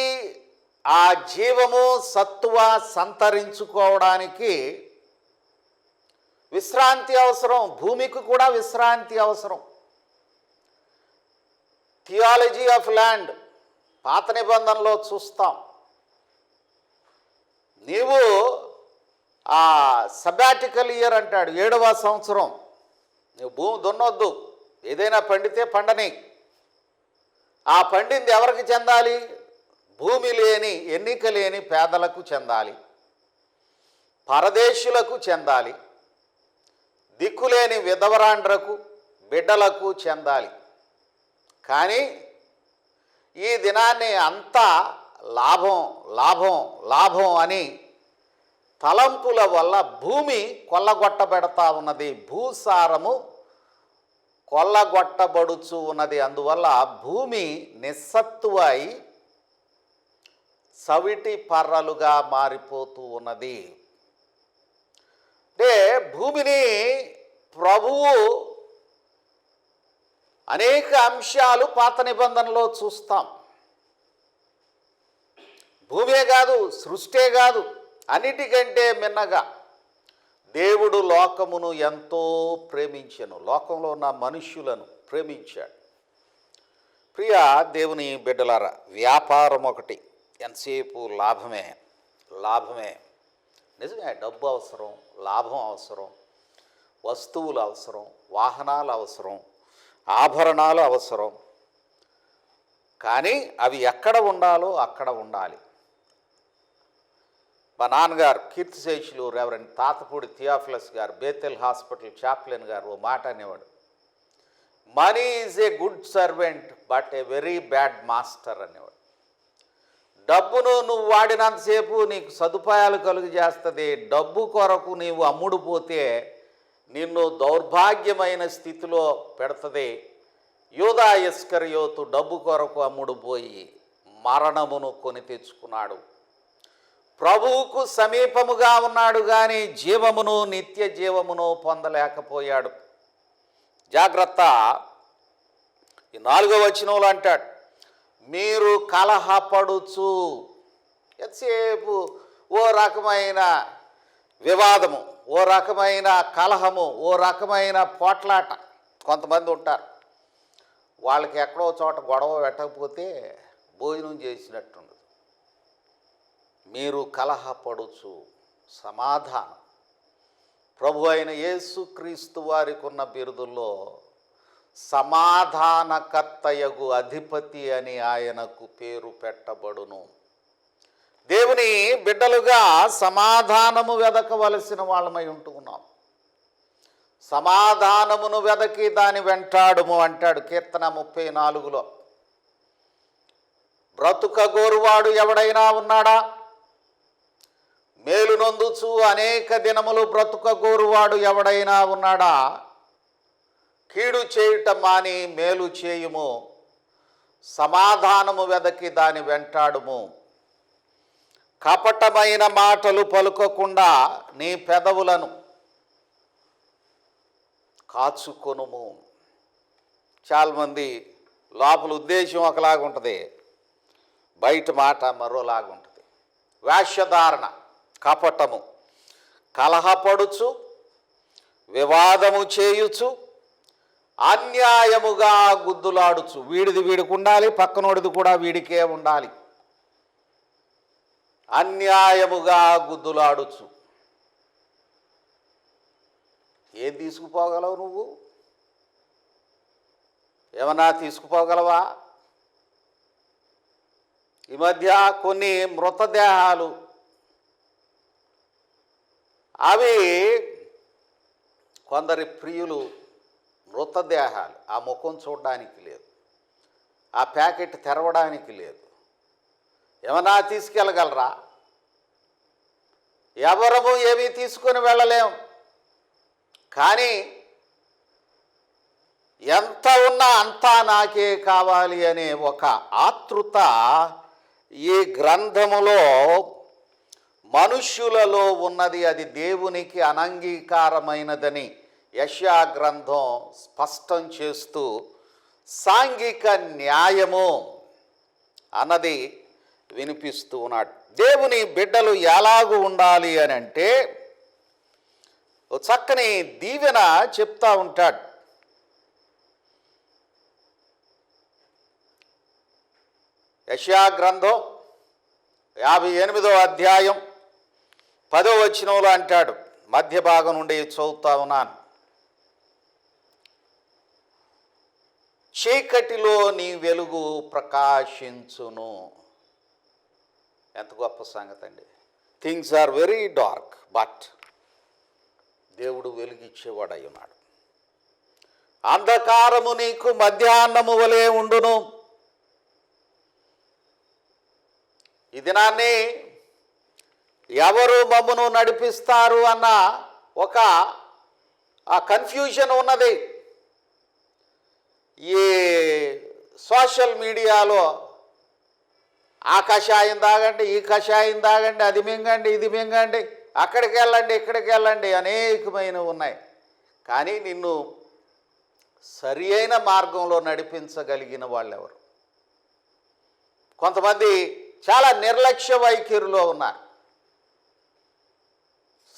ఆ జీవము సత్తువ సంతరించుకోవడానికి విశ్రాంతి అవసరం. భూమికి కూడా విశ్రాంతి అవసరం. థియాలజీ ఆఫ్ ల్యాండ్ పాత నిబంధనలో చూస్తాం. నీవు ఆ సబాటికల్ ఇయర్ అంటాడు, 7వ సంవత్సరం నువ్వు భూమి దున్నొద్దు, ఏదైనా పండితే పండని. ఆ పండింది ఎవరికి చెందాలి? భూమి లేని, ఎన్నిక లేని పేదలకు చెందాలి, పరదేశులకు చెందాలి, దిక్కులేని విధవరాండ్రకు, బిడ్డలకు చెందాలి. కానీ ఈ దినాన్ని అంతా లాభం లాభం లాభం అని తలంపుల వల్ల భూమి కొల్లగొట్టబెడతా ఉన్నది, భూసారము కొల్లగొట్టబడుచు ఉన్నది. అందువల్ల భూమి నిస్సత్తువై సవిటి పర్రలుగా మారిపోతూ ఉన్నది. అంటే భూమిని ప్రభువు అనేక అంశాలు పాత నిబంధనలో చూస్తాం. భూమే కాదు, సృష్టే కాదు, అన్నిటికంటే మిన్నగా దేవుడు లోకమును ఎంతో ప్రేమించెను, లోకంలో ఉన్న మనుష్యులను ప్రేమించాడు. ప్రియ దేవుని బిడ్డలారా, వ్యాపారం ఒకటి ఎంతసేపు లాభమే లాభమే. నిజమే, డబ్బు అవసరం, లాభం అవసరం, వస్తువులు అవసరం, వాహనాలు అవసరం, ఆభరణాలు అవసరం. కానీ అవి ఎక్కడ ఉండాలో అక్కడ ఉండాలి. మా నాన్నగారు కీర్తిశేషులు రెవరెండ్ తాతపూడి థియోఫిలస్ గారు, బేతెల్ హాస్పిటల్ చాప్లెన్ గారు ఓ మాట అనేవాడు, money is a good servant but a very bad master అనేవాడు. డబ్బును నువ్వు వాడినంతసేపు నీకు సదుపాయాలు కలుగు చేస్తుంది, డబ్బు కొరకు నీవు అమ్ముడుపోతే నిన్ను దౌర్భాగ్యమైన స్థితిలో పెడుతుంది. యూదా ఇస్కరియోతు డబ్బు కొరకు అమ్ముడుపోయి మరణమును కొని తెచ్చుకున్నాడు. ప్రభువుకు సమీపముగా ఉన్నాడు కానీ జీవమును, నిత్య జీవమును పొందలేకపోయాడు. జాగ్రత్త. ఈ 4వ వచనంలో అంటాడు, మీరు కలహపడుచు. ఎంతసేపు ఓ రకమైన వివాదము, ఓ రకమైన కలహము, ఓ రకమైన పోట్లాట. కొంతమంది ఉంటారు, వాళ్ళకి ఎక్కడో చోట గొడవ పెట్టకపోతే భోజనం చేసినట్టుండదు. మీరు కలహపడుచు. సమాధానం. ప్రభు అయిన యేసుక్రీస్తు వారికి ఉన్న బిరుదుల్లో సమాధానకర్తయగు అధిపతి అని ఆయనకు పేరు పెట్టబడును. దేవుని బిడ్డలుగా సమాధానము వెదకవలసిన వాళ్ళమై ఉంటూ ఉన్నాం. సమాధానమును వెదకి దాని వెంటాడుము అంటాడు కీర్తన 34లో. బ్రతుకగోరువాడు ఎవడైనా ఉన్నాడా? మేలు నొందుచు అనేక దినములు బ్రతుకగోరువాడు ఎవడైనా ఉన్నాడా? కీడు చేయుట మాని మేలు చేయుము, సమాధానము వెదకి దాని వెంటాడుము. కపటమైన మాటలు పలుకకుండా నీ పెదవులను కాచుకొనుము. చాలామంది లోపల ఉద్దేశం ఒకలాగుంటుంది, బయట మాట మరోలాగుంటుంది. వేషధారణ, కపటము, కలహపడుచు, వివాదము చేయుచు, అన్యాయముగా గుద్దులాడుచు. వీడిది వీడికి ఉండాలి, పక్కనోడిది కూడా వీడికే ఉండాలి. అన్యాయముగా గుద్దులాడుచు. ఏం తీసుకుపోగలవు నువ్వు? ఏమన్నా తీసుకుపోగలవా? ఈ మధ్య కొన్ని మృతదేహాలు, అవి కొందరి ప్రియులు మృతదేహాలు, ఆ ముఖం చూడడానికి లేదు, ఆ ప్యాకెట్ తెరవడానికి లేదు, ఏమన్నా తీసుకెళ్ళగలరా? ఎవరము ఏమీ తీసుకొని వెళ్ళలేం. కానీ ఎంత ఉన్నా అంతా నాకే కావాలి అనే ఒక ఆతృత ఈ గ్రంథములో మనుష్యులలో ఉన్నది. అది దేవునికి అనంగీకారమైనదని యెషయా గ్రంథం స్పష్టం చేస్తూ సాంఘిక న్యాయము అన్నది వినిపిస్తూ ఉన్నాడు. దేవుని బిడ్డలు ఎలాగూ ఉండాలి అని అంటే ఓ చక్కని దీవెన చెప్తా ఉంటాడు. యెషయా గ్రంథం 58వ అధ్యాయం 10వ వచనంలో అంటాడు, మధ్య భాగం నుండి చదువుతా ఉన్నాను. చీకటిలో నీ వెలుగు ప్రకాశించును. ఎంత గొప్ప సంగతి అండి. Things are very dark, but దేవుడు వెలుగిచ్చేవాడై ఉన్నాడు. అంధకారము నీకు మధ్యాహ్నము వలె ఉండును. ఈ దినాన్ని ఎవరు మమ్మును నడిపిస్తారు అన్న ఒక కన్ఫ్యూజన్ ఉన్నది. ఈ సోషల్ మీడియాలో ఆ కషాయం తాగండి, ఈ కషాయం తాగండి, అది మింగండి, ఇది మింగండి, అక్కడికి వెళ్ళండి, ఇక్కడికి వెళ్ళండి, అనేకమైనవి ఉన్నాయి. కానీ నిన్ను సరి అయిన మార్గంలో నడిపించగలిగిన వాళ్ళు ఎవరు? కొంతమంది చాలా నిర్లక్ష్య వైఖరిలో ఉన్నారు,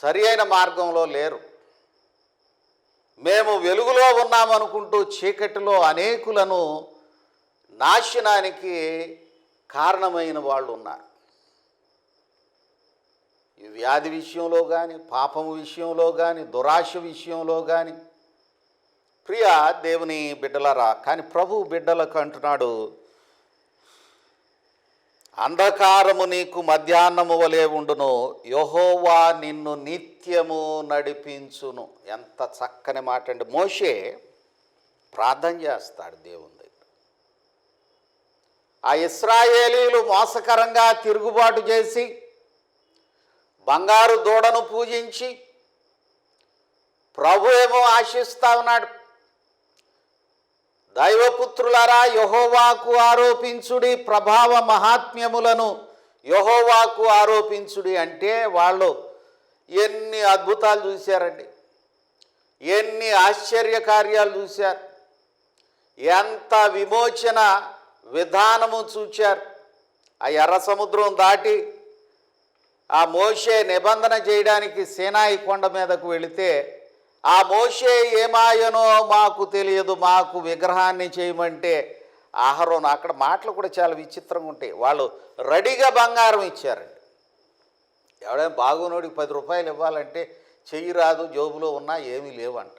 సరి అయిన మార్గంలో లేరు. మేము వెలుగులో ఉన్నామనుకుంటూ చీకటిలో అనేకులను నాశనానికి కారణమైన వాళ్ళు ఉన్నారు. ఈ వ్యాధి విషయంలో కానీ, పాపము విషయంలో కానీ, దురాశ విషయంలో కానీ. ప్రియ దేవుని బిడ్డలరా, కానీ ప్రభు బిడ్డలకు అంటున్నాడు, అంధకారము నీకు మధ్యాహ్నము వలె ఉండును, యెహోవా నిన్ను నిత్యము నడిపించును. ఎంత చక్కని మాట అండి. మోషే ప్రార్థన చేస్తాడు దేవుని దగ్గర. ఆ ఇశ్రాయేలీలు మోసకరంగా తిరుగుబాటు చేసి బంగారు దూడను పూజించి, ప్రభు ఏమో ఆశిస్తా ఉన్నాడు, దైవపుత్రులారా యెహోవాకు ఆరోపించుడి, ప్రభావ మహాత్మ్యములను యెహోవాకు ఆరోపించుడి అంటే వాళ్ళు ఎన్ని అద్భుతాలు చూశారండి, ఎన్ని ఆశ్చర్య కార్యాలు చూశారు, ఎంత విమోచన విధానము చూచారు. ఆ ఎర్ర సముద్రం దాటి ఆ మోషే నిబంధన చేయడానికి సీనాయి కొండ మీదకు వెళితే ఆ మోషే ఏమాయనో మాకు తెలియదు, మాకు విగ్రహాన్ని చేయమంటే అహరోను, అక్కడ మాటలు కూడా చాలా విచిత్రంగా ఉంటాయి. వాళ్ళు రెడీగా బంగారం ఇచ్చారండి. ఎవడైనా బాగునోడికి 10 రూపాయలు ఇవ్వాలంటే చెయ్యి రాదు, జోబులో ఉన్నా ఏమీ లేవంట.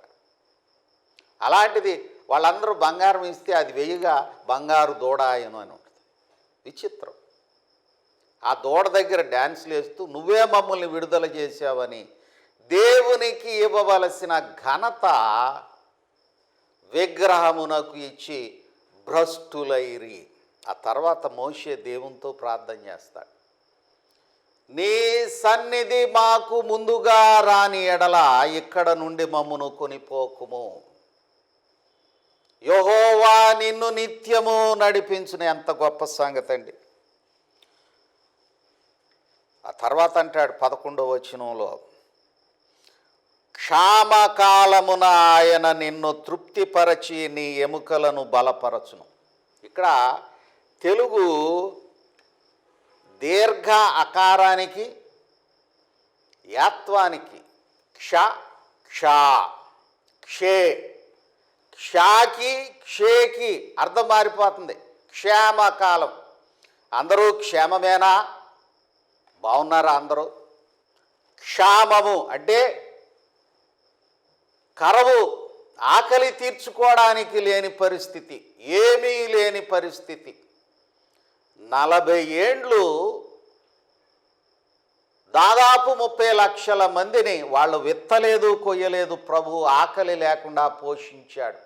అలాంటిది వాళ్ళందరూ బంగారం ఇస్తే అది వెయ్యిగా బంగారు దూడ ఆయను అని ఉంటుంది. విచిత్రం. ఆ దూడ దగ్గర డ్యాన్స్లు వేస్తూ నువ్వే మమ్మల్ని విడుదల చేశావని దేవునికి ఇవ్వవలసిన ఘనత విగ్రహమునకు ఇచ్చి భ్రష్టులైరి. ఆ తర్వాత మోషే దేవునితో ప్రార్థన చేస్తాడు, నీ సన్నిధి మాకు ముందుగా రాని ఎడల ఇక్కడ నుండి మమ్మును కొనిపోకుము, యెహోవా నిన్ను నిత్యము నడిపించును. ఎంత గొప్ప సంగతి అండి. ఆ తర్వాత అంటాడు 11వ వచనంలో, క్షామకాలమున ఆయన నిన్ను తృప్తిపరచి నీ ఎముకలను బలపరచును. ఇక్కడ తెలుగు దీర్ఘ అకారానికి యాత్వానికి క్ష క్షా క్షే, క్షాకి క్షేకి అర్థం మారిపోతుంది. క్షేమకాలం. అందరూ క్షేమమేనా? బాగున్నారా అందరూ? క్షామము అంటే కరవు, ఆకలి తీర్చుకోవడానికి లేని పరిస్థితి, ఏమీ లేని పరిస్థితి. 40 ఏండ్లు దాదాపు 30 లక్షల మందిని వాళ్ళు విత్తలేదు, కొయ్యలేదు, ప్రభు ఆకలి లేకుండా పోషించాడు.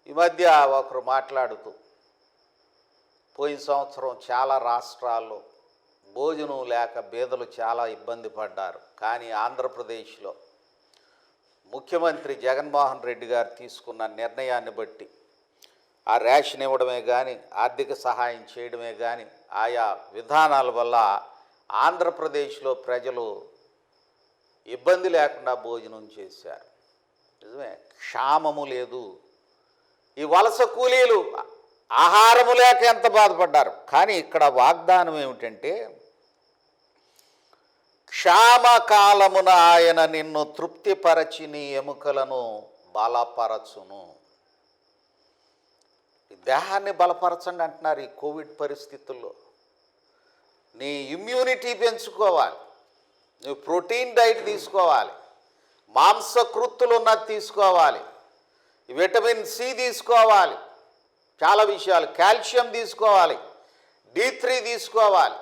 ఈ మధ్య ఒకరు మాట్లాడుతూ పోయిన సంవత్సరం చాలా రాష్ట్రాల్లో భోజనం లేక పేదలు చాలా ఇబ్బంది పడ్డారు. కానీ ఆంధ్రప్రదేశ్లో ముఖ్యమంత్రి జగన్మోహన్ రెడ్డి గారు తీసుకున్న నిర్ణయాన్ని బట్టి ఆ రేషన్ ఇవ్వడమే కానీ, ఆర్థిక సహాయం చేయడమే కానీ, ఆయా విధానాల వల్ల ఆంధ్రప్రదేశ్లో ప్రజలు ఇబ్బంది లేకుండా భోజనం చేశారు. నిజమే, క్షామము లేదు. ఈ వలస కూలీలు ఆహారము లేక ఎంత బాధపడ్డారు. కానీ ఇక్కడ వాగ్దానం ఏమిటంటే, క్షామకాలమున ఆయన నిన్ను తృప్తిపరచి నీ ఎముకలను బలపరచును. ఈ దేహాన్ని బలపరచండి అంటున్నారు. ఈ కోవిడ్ పరిస్థితుల్లో నీ ఇమ్యూనిటీ పెంచుకోవాలి, నువ్వు ప్రోటీన్ డైట్ తీసుకోవాలి, మాంసకృత్తులు ఉన్నది తీసుకోవాలి, విటమిన్ సి తీసుకోవాలి, చాలా విషయాలు, కాల్షియం తీసుకోవాలి, D3 తీసుకోవాలి.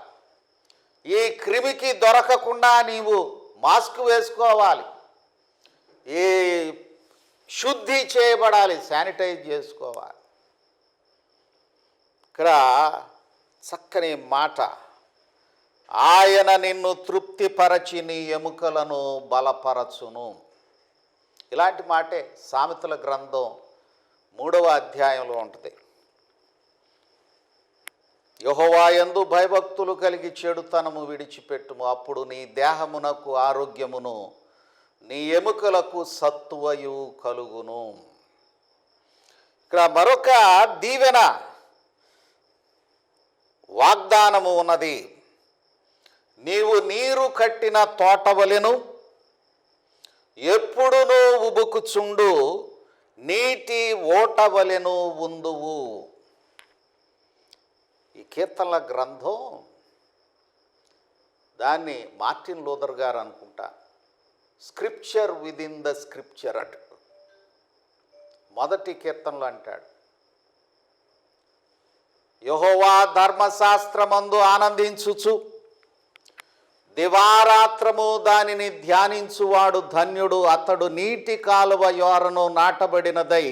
ఈ క్రిమికి దొరకకుండా నీవు మాస్క్ వేసుకోవాలి, ఈ శుద్ధి చేయబడాలి, శానిటైజ్ చేసుకోవాలి. ఇక్కడ చక్కని మాట, ఆయన నిన్ను తృప్తిపరచి నీ ఎముకలను బలపరచును. ఇలాంటి మాటే సామెతల గ్రంథం 3వ అధ్యాయంలో ఉంటుంది. యెహోవా యందు భయభక్తులు కలిగి చెడుతనము విడిచిపెట్టుము, అప్పుడు నీ దేహమునకు ఆరోగ్యమును నీ ఎముకలకు సత్తువయు కలుగును. ఇక్కడ మరొక దీవెన వాగ్దానము ఉన్నది. నీవు నీరు కట్టిన తోటవలెను, ఎప్పుడునూ ఉబుకుచుండు నీటి ఓటవలెను ఉందువు. ఈ కీర్తనల గ్రంథం, దాన్ని మార్టిన్ లూథర్ గారు అనుకుంటా scripture with in the scripture అంటాడు. మొదటి కీర్తనలు అంటాడు, యెహోవా ధర్మశాస్త్రమందు ఆనందించుచు దివారాత్రము దానిని ధ్యానించువాడు ధన్యుడు. అతడు నీటి కాలువ యోరను నాటబడినదై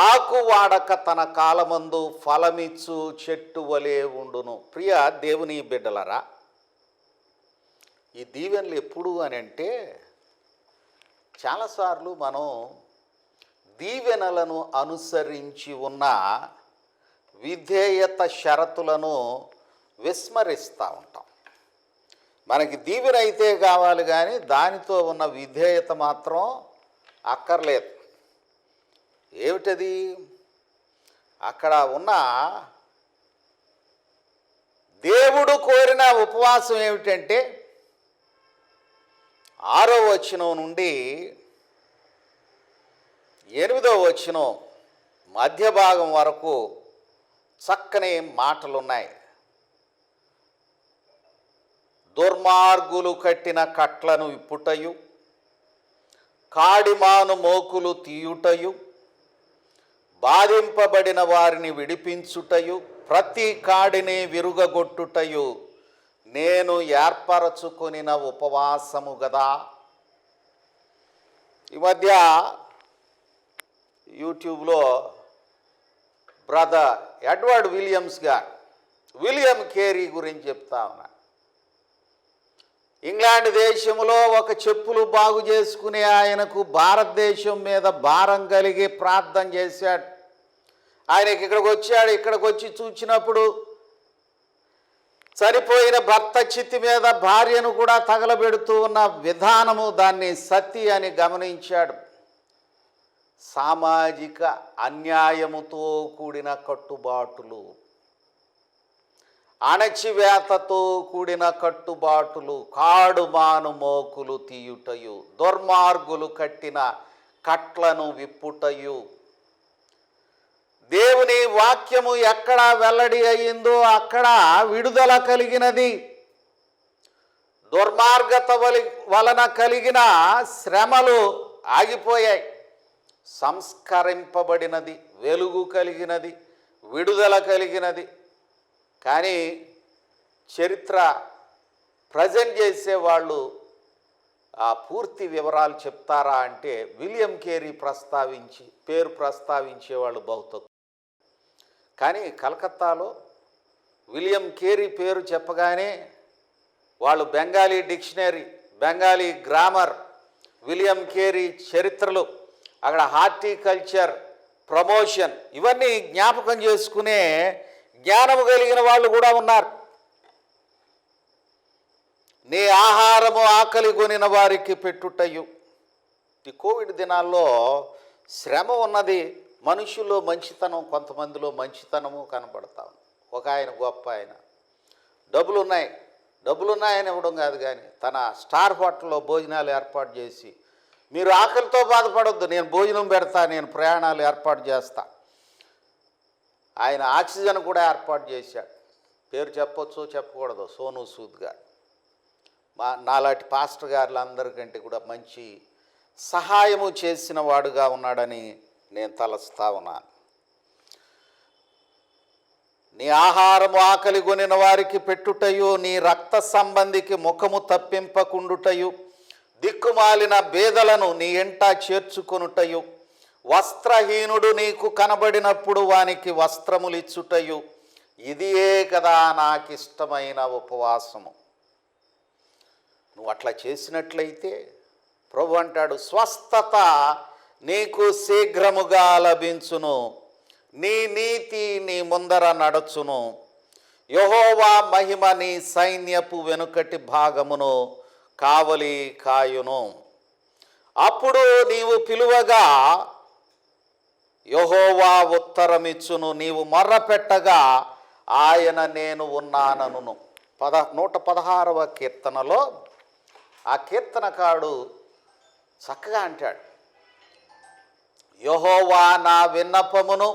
ఆకు వాడక తన కాలమందు ఫలమిచ్చు చెట్టు వలె ఉండును. ప్రియ దేవుని బిడ్డలరా, ఈ దీవెనలు ఎప్పుడు అని అంటే, చాలాసార్లు మనం దీవెనలను అనుసరించి ఉన్న విధేయత షరతులను విస్మరిస్తూ ఉంటాం. మనకి దీవెన అయితే కావాలి, కానీ దానితో ఉన్న విధేయత మాత్రం అక్కర్లేదు. ఏమిటది? అక్కడ ఉన్న దేవుడు కోరిన ఉపవాసం ఏమిటంటే, 6వ వచనం నుండి 8వ వచనం మధ్య భాగం వరకు చక్కని మాటలున్నాయి. దుర్మార్గులు కట్టిన కట్లను విప్పుటయు, కాడిమాను మోకులు తీయుటయు, బాధింపబడిన వారిని విడిపించుటయు, ప్రతి కాడిని విరుగగొట్టుటయు నేను ఏర్పరచుకొనిన ఉపవాసము గదా. ఈ మధ్య యూట్యూబ్లో బ్రదర్ ఎడ్వర్డ్ విలియం కేరీ గురించి చెప్తా ఉన్నా. ఇంగ్లాండ్ దేశంలో ఒక చెప్పులు బాగు చేసుకునే ఆయనకు భారతదేశం మీద భారం కలిగి ప్రార్థన చేశాడు. ఆయనకి ఇక్కడికి వచ్చాడు. ఇక్కడికి వచ్చి చూచినప్పుడు చనిపోయిన భర్త చిత్తి మీద భార్యను కూడా తగలబెడుతూ ఉన్న విధానము, దాన్ని సతి అని గమనించాడు. సామాజిక అన్యాయముతో కూడిన కట్టుబాటులు, అణచివేతతో కూడిన కట్టుబాటులు, కాడుమాను మోకులు తీయుటయు, దుర్మార్గులు కట్టిన కట్లను విప్పుటయు. దేవుని వాక్యము ఎక్కడ వెల్లడి అయిందో అక్కడ విడుదల కలిగినది. దుర్మార్గత వలన కలిగిన శ్రమలు ఆగిపోయాయి. సంస్కరింపబడినది, వెలుగు కలిగినది, విడుదల కలిగినది. కానీ చరిత్ర ప్రజెంట్ చేసేవాళ్ళు ఆ పూర్తి వివరాలు చెప్తారా అంటే, విలియం కేరీ పేరు ప్రస్తావించేవాళ్ళు బహు తక్కువ. కానీ కలకత్తాలో విలియం కేరీ పేరు చెప్పగానే వాళ్ళు Bengali dictionary, Bengali grammar, William Carey చరిత్రలు, అక్కడ హార్టికల్చర్, ప్రమోషన్ ఇవన్నీ జ్ఞాపకం చేసుకునే జ్ఞానము కలిగిన వాళ్ళు కూడా ఉన్నారు. నీ ఆహారము ఆకలి కొనిన వారికి పెట్టుటయు. ఈ కోవిడ్ దినాల్లో శ్రమ ఉన్నది. మనుషుల్లో మంచితనం, కొంతమందిలో మంచితనము కనపడతా ఉంది. ఒక ఆయన గొప్ప ఆయన, డబ్బులున్నాయని ఇవ్వడం కాదు, కానీ తన స్టార్ హోటల్లో భోజనాలు ఏర్పాటు చేసి, మీరు ఆకలితో బాధపడొద్దు, నేను భోజనం పెడతా, నేను ప్రయాణాలు ఏర్పాటు చేస్తా. ఆయన ఆక్సిజన్ కూడా ఏర్పాటు చేశాడు. పేరు చెప్పొచ్చు చెప్పకూడదు, సోను సూద్ గారు. నాలాంటి పాస్టర్ గారులందరికంటే కూడా మంచి సహాయము చేసిన వాడుగా ఉన్నాడని నేను తలస్తా ఉన్నాను. నీ ఆహారము ఆకలి కొనిన వారికి పెట్టుటయు, నీ రక్త సంబంధికి ముఖము తప్పింపకుండుటయు, దిక్కుమాలిన బేదలను నీ ఎంట చేర్చుకొనుటయు, వస్త్రహీనుడు నీకు కనబడినప్పుడు వానికి వస్త్రములిచ్చుటయు, ఇదియే కదా నాకిష్టమైన ఉపవాసము. నువ్వు అట్లా చేసినట్లయితే ప్రభు అంటాడు, స్వస్థత నీకు శీఘ్రముగా లభించును, నీ నీతి నీ ముందర నడచును, యెహోవా మహిమ నీ సైన్యపు వెనుకటి భాగమును కావలి కాయును. అప్పుడు నీవు పిలువగా యెహోవా ఉత్తరమిచ్చును, నీవు మొర్రపెట్టగా ఆయన నేను ఉన్నానను. 116వ కీర్తనలో ఆ కీర్తనకాడు చక్కగా అంటాడు, యెహోవా నా విన్నపమును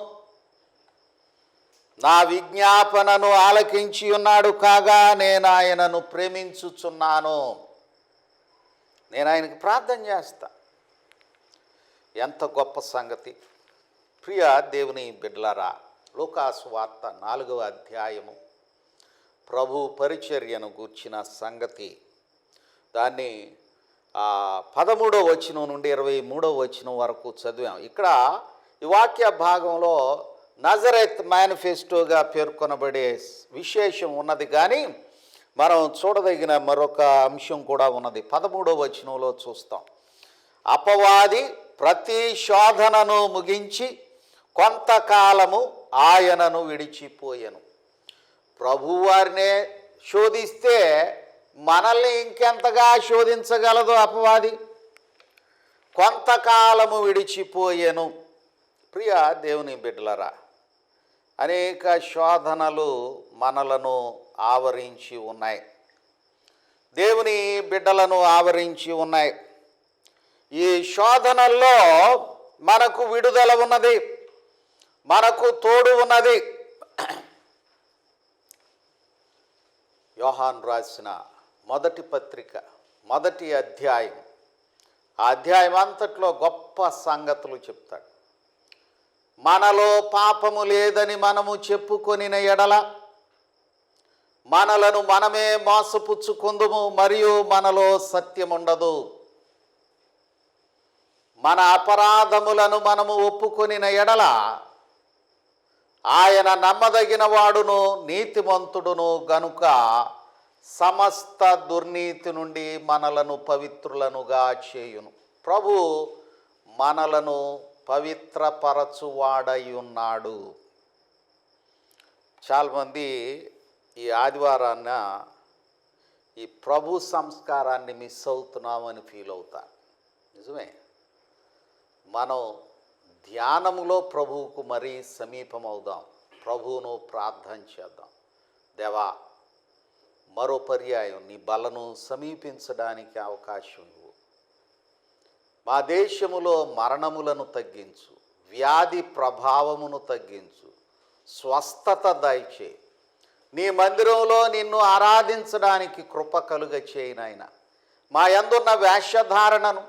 నా విజ్ఞాపనను ఆలకించి ఉన్నాడు కాగా నేను ఆయనను ప్రేమించుచున్నాను. నేను ఆయనకి ప్రార్థన చేస్తా. ఎంత గొప్ప సంగతి! ప్రియ దేవుని బిడ్డలారా, లూకాసు వార్త 4వ అధ్యాయము ప్రభు పరిచర్యను గూర్చిన సంగతి. దాన్ని 13వ వచనం నుండి 23వ వచనం వరకు చదివాం. ఇక్కడ ఈ వాక్య భాగంలో నజరేత్ మేనిఫెస్టోగా పేర్కొనబడే విశేషం ఉన్నది, కానీ మనం చూడదగిన మరొక అంశం కూడా ఉన్నది. 13వ వచనంలో చూస్తాం, అపవాది ప్రతి శోధనను ముగించి కొంతకాలము ఆయనను విడిచిపోయెను. ప్రభువారినే శోధిస్తే మనల్ని ఇంకెంతగా శోధించగలదు అపవాది? కొంతకాలము విడిచిపోయెను. ప్రియ దేవుని బిడ్డలారా, అనేక శోధనలు మనలను ఆవరించి ఉన్నాయి, దేవుని బిడ్డలను ఆవరించి ఉన్నాయి. ఈ శోధనల్లో మనకు విడుదల ఉన్నది, మనకు తోడు ఉన్నది. యోహాను రాసిన మొదటి పత్రిక 1వ అధ్యాయం, ఆ అధ్యాయం అంతట్లో గొప్ప సంగతులు చెప్తాడు. మనలో పాపము లేదని మనము చెప్పుకొనిన ఎడల మనలను మనమే మోసపుచ్చుకొందుము, మరియు మనలో సత్యముండదు. మన అపరాధములను మనము ఒప్పుకొనిన ఎడల ఆయన నమ్మదగిన వాడును నీతిమంతుడును గనుక సమస్త దుర్నీతి నుండి మనలను పవిత్రులనుగా చేయును. ప్రభు మనలను పవిత్రపరచువాడై ఉన్నాడు. చాలామంది ఈ ఆదివారాన్న ఈ ప్రభు సంస్కారాన్ని మిస్ అవుతున్నామని ఫీల్ అవుతారు. నిజమే, మనం ధ్యానములో ప్రభువుకు మరీ సమీపమవుదాం, ప్రభువును ప్రార్థన చేద్దాం. దేవా, మరో పర్యాయం నీ బలను సమీపించడానికి అవకాశం ఇవ్వు. మా దేశములో మరణములను తగ్గించు, వ్యాధి ప్రభావమును తగ్గించు, స్వస్థత దయచే. నీ మందిరంలో నిన్ను ఆరాధించడానికి కృప కలుగ చేయనాయన. మా యందున్న వేషధారణను,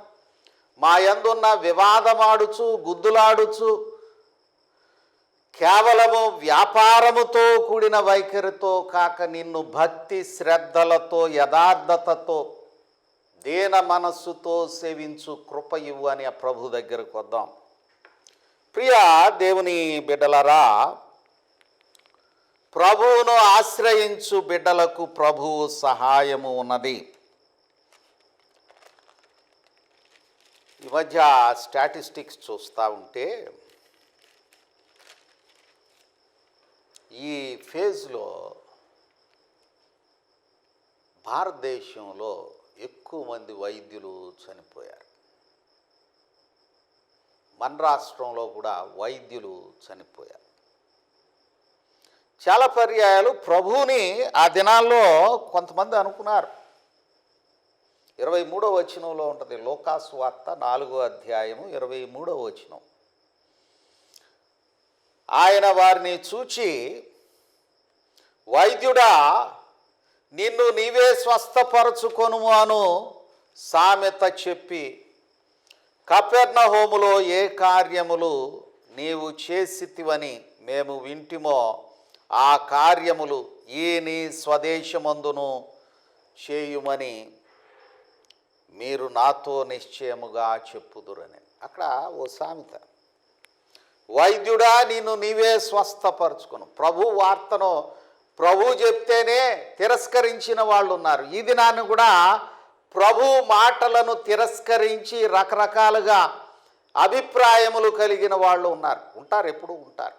మా యందున్న వివాదమాడుచు గుద్దులాడుచు కేవలము వ్యాపారముతో కూడిన వైఖరితో కాక నిన్ను భక్తి శ్రద్ధలతో యథార్థతతో దీన మనస్సుతో సేవించు కృప ఇవ్వు అని ఆ ప్రభు దగ్గరకు వద్దాం. ప్రియ దేవుని బిడ్డలారా, ప్రభువును ఆశ్రయించు బిడ్డలకు ప్రభువు సహాయము ఉన్నది. ఈ మధ్య స్టాటిస్టిక్స్ చూస్తూ ఉంటే ఈ ఫేజ్లో భారతదేశంలో ఎక్కువ మంది వైద్యులు చనిపోయారు. మన రాష్ట్రంలో కూడా వైద్యులు చనిపోయారు. చాలా పర్యాయాలు ప్రభువుని ఆ దినాల్లో కొంతమంది అనుకున్నారు. 23వ వచనంలో ఉంటుంది, లూకాసు వార్త 4వ అధ్యాయము 23వ వచనం. ఆయన వారిని చూచి, వైద్యుడా, నిన్ను నీవే స్వస్థపరచుకొనుము అను సామెత చెప్పి, కపెర్నహూములో ఏ కార్యములు నీవు చేసితివని మేము వింటిమో ఆ కార్యములు ఈ నీ స్వదేశమందును చేయుమని మీరు నాతో నిశ్చయముగా చెప్పుదురని. అక్కడ ఓ సామెత, వైద్యుడా నిన్ను నీవే స్వస్థపరచుకును. ప్రభు వార్తను ప్రభు చెప్తేనే తిరస్కరించిన వాళ్ళు ఉన్నారు. ఈ దినాన్ని కూడా ప్రభు మాటలను తిరస్కరించి రకరకాలుగా అభిప్రాయములు కలిగిన వాళ్ళు ఉంటారు, ఎప్పుడూ ఉంటారు.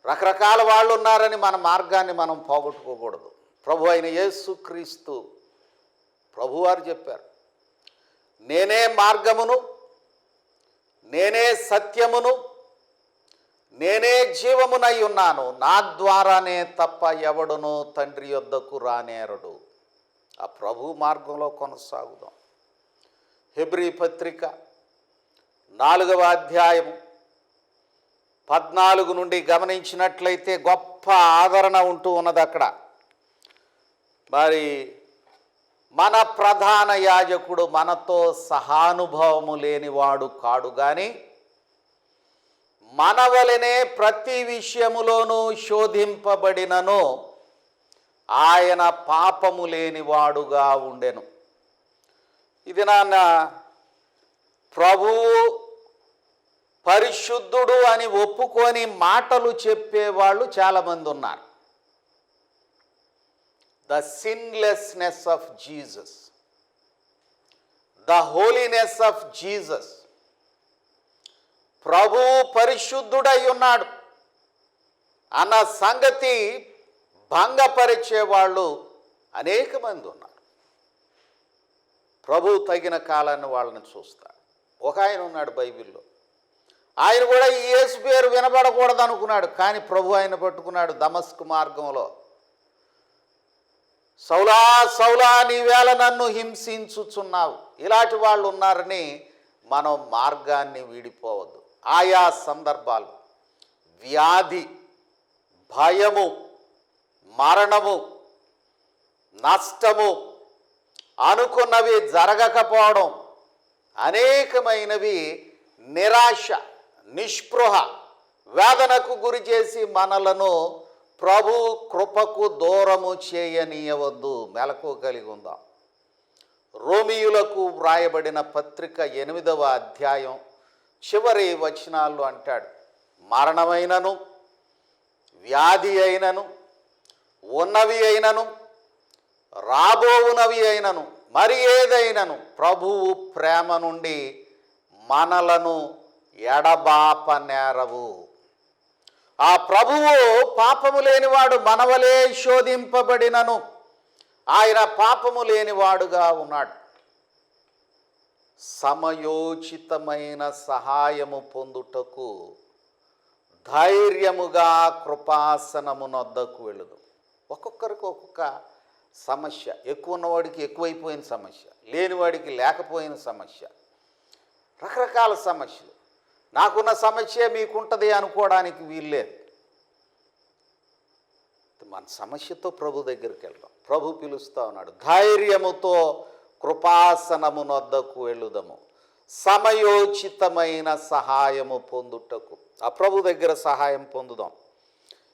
రకరకాల వాళ్ళు ఉన్నారని మన మార్గాన్ని మనం పోగొట్టుకోకూడదు. ప్రభు అయిన యేసుక్రీస్తు ప్రభువారు చెప్పారు, నేనే మార్గమును, నేనే సత్యమును, నేనే జీవమునై ఉన్నాను, నా ద్వారానే తప్ప ఎవడును తండ్రి యొద్దకు రానేరడు. ఆ ప్రభు మార్గంలో కొనసాగుదాం. హెబ్రీ పత్రిక 4వ అధ్యాయము 14 నుండి గమనించినట్లయితే గొప్ప ఆదరణ ఉంటూ ఉన్నది అక్కడ. మరి మన ప్రధాన యాజకుడు మనతో సహానుభవము లేనివాడు కాడు గాని మన వలెనే ప్రతి విషయములోనూ శోధింపబడినను ఆయన పాపము లేనివాడుగా ఉండెను. ఇది నాన్న ప్రభువు పరిశుద్ధుడు అని ఒప్పుకొని మాటలు చెప్పేవాళ్ళు చాలామంది ఉన్నారు. The sinlessness of Jesus, the holiness of Jesus. ప్రభువు పరిశుద్ధుడై ఉన్నాడు అన్న సంగతి భంగపరిచేవాళ్ళు అనేక మంది ఉన్నారు. ప్రభువు తగిన కాలాన్ని వాళ్ళని చూస్తారు. ఒక ఆయన ఉన్నాడు బైబిల్లో, ఆయన కూడా ఈ యేసు పేరు వినబడకూడదు అనుకున్నాడు, కానీ ప్రభు ఆయన పట్టుకున్నాడు దమస్కు మార్గంలో. సౌలా సౌలా నీవేళ నన్ను హింసించుచున్నావు. ఇలాంటి వాళ్ళు ఉన్నారని మనం మార్గాన్ని వీడిపోవద్దు. ఆయా సందర్భాలు, వ్యాధి, భయము, మరణము, నష్టము, అనుకున్నవి జరగకపోవడం, అనేకమైనవి నిరాశ, నిస్పృహ, వేదనకు గురి చేసి మనలను ప్రభు కృపకు దూరము చేయనీయవద్దు. మెలకు కలిగి ఉందాం. రోమియులకు వ్రాయబడిన పత్రిక 8వ అధ్యాయం చివరి వచనాల్లో అంటాడు, మరణమైనను, వ్యాధి అయినను, ఉన్నవి అయినను, రాబోవునవి అయినను, మరి ఏదైనను ప్రభువు ప్రేమ నుండి మనలను ఎడబాపనేరవు. ఆ ప్రభువు పాపము లేనివాడు, మనవలే శోధింపబడినను ఆయన పాపము లేనివాడుగా ఉన్నాడు. సమయోచితమైన సహాయము పొందుటకు ధైర్యముగా కృపాసనమునొద్దకు వెళ్ళదు. ఒక్కొక్కరికి ఒక్కొక్క సమస్య. ఎక్కువ ఉన్నవాడికి ఎక్కువైపోయిన సమస్య, లేనివాడికి లేకపోయిన సమస్య, రకరకాల సమస్యలు. నాకున్న సమస్య మీకుంటుంది అనుకోవడానికి వీల్లేదు. మన సమస్యతో ప్రభు దగ్గరికి వెళ్దాం. ప్రభు పిలుస్తూ ఉన్నాడు, ధైర్యముతో కృపాసనమునొద్దకు వెళ్ళుదము, సమయోచితమైన సహాయము పొందుటకు. ఆ ప్రభు దగ్గర సహాయం పొందుదాం.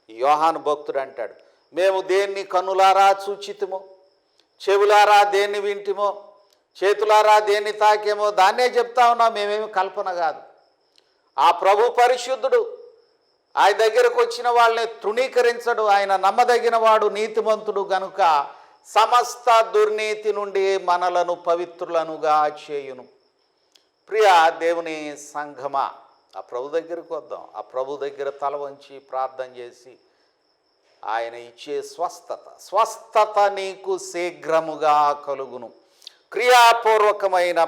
యోహాను భక్తుడు అంటాడు, మేము దేన్ని కన్నులారా చూచితిమో, చెవులారా దేన్ని వింటిమో, చేతులారా దేన్ని తాకేమో దాన్నే చెప్తా ఉన్నాం. మేమేమి కల్పన కాదు. ఆ ప్రభు పరిశుద్ధుడు, ఆయన దగ్గరకు వచ్చిన వాళ్ళని తృణీకరించడు. ఆయన నమ్మదగిన వాడు, నీతిమంతుడు గనుక సమస్త దుర్నీతి నుండి మనలను పవిత్రులనుగా చేయును. ప్రియ దేవుని సంఘమా, ఆ ప్రభు దగ్గరకు వద్దాం. ఆ ప్రభు దగ్గర తల వంచి ప్రార్థన చేసి ఆయన ఇచ్చే స్వస్థత నీకు శీఘ్రముగా కలుగును. క్రియాపూర్వకమైన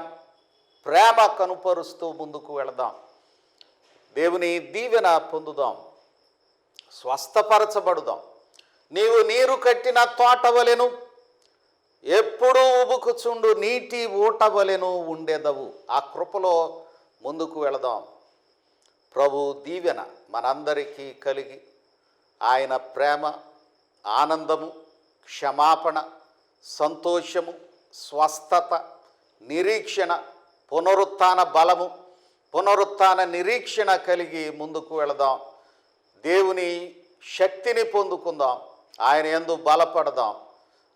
ప్రేమ కనుపరుస్తూ ముందుకు వెళదాం. దేవుని దీవెన పొందుదాం, స్వస్థపరచబడుదాం. నీవు నీరు కట్టిన తోటవలెను, ఎప్పుడూ ఉబుకుచుండు నీటి ఊటవలెను ఉండెదవు. ఆ కృపలో ముందుకు వెళదాం. ప్రభు దీవెన మనందరికీ కలిగి ఆయన ప్రేమ, ఆనందము, క్షమాపణ, సంతోషము, స్వస్థత, నిరీక్షణ, పునరుత్థాన బలము, పునరుత్థాన నిరీక్షణ కలిగి ముందుకు వెళదాం. దేవుని శక్తిని పొందుకుందాం. ఆయన యందు బలపడదాం.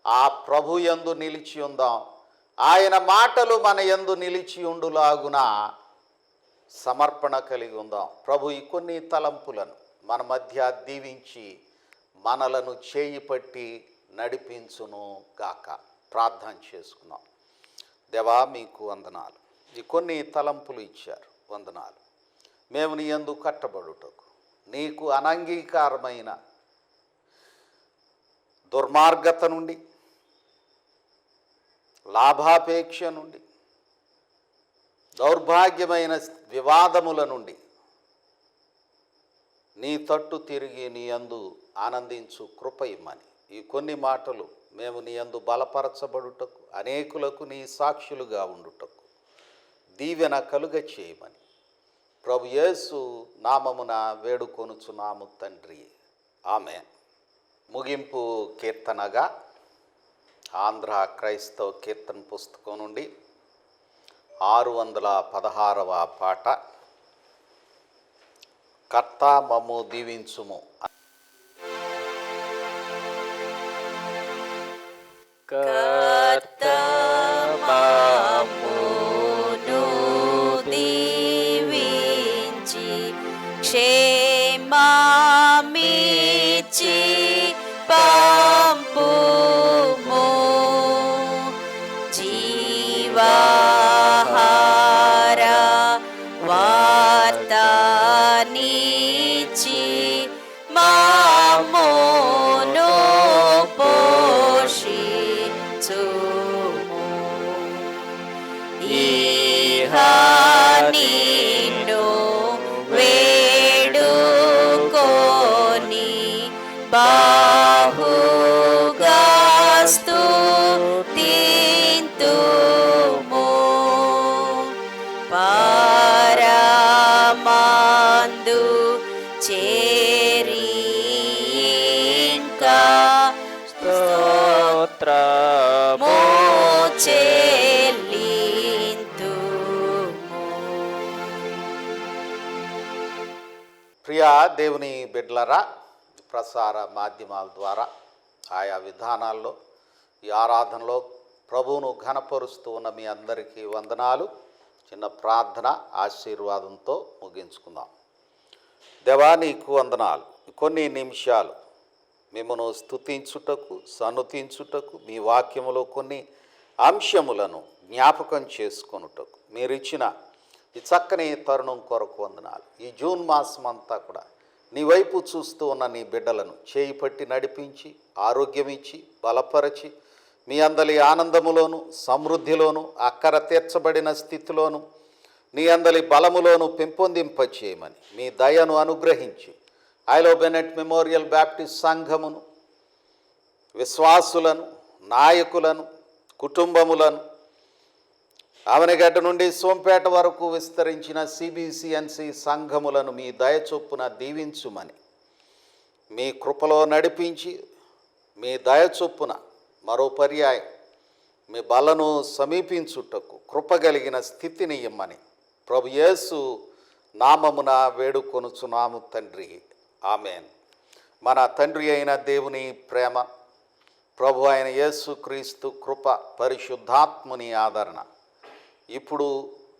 ఆ ప్రభు యందు నిలిచి ఉందాం. ఆయన మాటలు మన యందు నిలిచి ఉండులాగున సమర్పణ కలిగి ఉందాం. ప్రభు ఈ కొన్ని తలంపులను మన మధ్య దీవించి మనలను చేయి పట్టి నడిపించును గాక. ప్రార్థన చేసుకుందాం. దేవా, మీకు వందనాలు. ఈ కొన్ని తలంపులు ఇచ్చారు, వందనాలు. మేము నీ యందు కట్టబడుటకు, నీకు అనంగీకారమైన దుర్మార్గత నుండి, లాభాపేక్ష నుండి, దౌర్భాగ్యమైన వివాదముల నుండి నీ తట్టు తిరిగి నీ యందు ఆనందించు కృప ఇమ్మని ఈ కొన్ని మాటలు మేము నీ యందు బలపరచబడుటకు, అనేకులకు నీ సాక్షులుగా ఉండుటకు దీవెన కలుగ చేయమని ప్రభు యేసు నామమున వేడుకొనుచున్నాము తండ్రి. ఆమేన్. ముగింపు కీర్తనగా ఆంధ్ర క్రైస్తవ కీర్తన పుస్తకం నుండి 616వ పాట, కర్త మమ్ము దీవించుము. కర్త మమ్మును దీవించి క్షేమమిచ్చి పంపుము. జీవాహార వార్తనిచ్చి మమ్మును పోషించుము. ఇహ నిన్ను వేడుకొని బాహుగా స్తుతింతుము. పరమందు చేరి ఇంకా స్తోత్రము చెల్లింతుము. ప్రియా దేవుని బిడ్డలరా, ప్రసార మాధ్యమాల ద్వారా ఆయా విధానాల్లో ఈ ఆరాధనలో ప్రభువును ఘనపరుస్తూ ఉన్న మీ అందరికీ వందనాలు. చిన్న ప్రార్థన ఆశీర్వాదంతో ముగించుకుందాం. దేవా, నీకు వందనాలు. కొన్ని నిమిషాలు మిమ్మను స్తుతించుటకు, సన్నుతించుటకు, మీ వాక్యములో కొన్ని అంశములను జ్ఞాపకం చేసుకొనుటకు మీరిచ్చిన ఈ చక్కని తరుణం కొరకు వందనాలు. ఈ జూన్ మాసం అంతా కూడా నీ వైపు చూస్తూ ఉన్న నీ బిడ్డలను చేయి పట్టి నడిపించి, ఆరోగ్యం ఇచ్చి, బలపరచి, మీ అందలి ఆనందములోను, సమృద్ధిలోను, అక్కర తీర్చబడిన స్థితిలోను, నీ అందలి బలములోను పెంపొందింపచేయమని మీ దయను అనుగ్రహించి ఐలో బెనెట్ మెమోరియల్ బ్యాప్టిస్ట్ సంఘమును, విశ్వాసులను, నాయకులను, కుటుంబములను, ఆవనగడ్డ నుండి సోంపేట వరకు విస్తరించిన సిబిసిఎన్సి సంఘములను మీ దయ చొప్పున దీవించుమని మీ కృపలో నడిపించి, మీ దయ చొప్పున మరో పర్యాయం మీ బలను సమీపించుటకు కృపగలిగిన స్థితిని ఇమ్మని ప్రభు యేసు నామమున వేడుకొనుచున్నాము తండ్రి. ఆమేన్. మన తండ్రి అయిన దేవుని ప్రేమ, ప్రభు అయిన యేసు క్రీస్తు కృప, పరిశుద్ధాత్ముని ఆదరణ ఇప్పుడు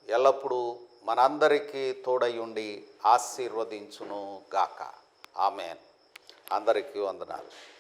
ఎల్లప్పుడూ మనందరికీ తోడయుండి ఆశీర్వదించును గాక. ఆమేన్. అందరికీ వందనాలు.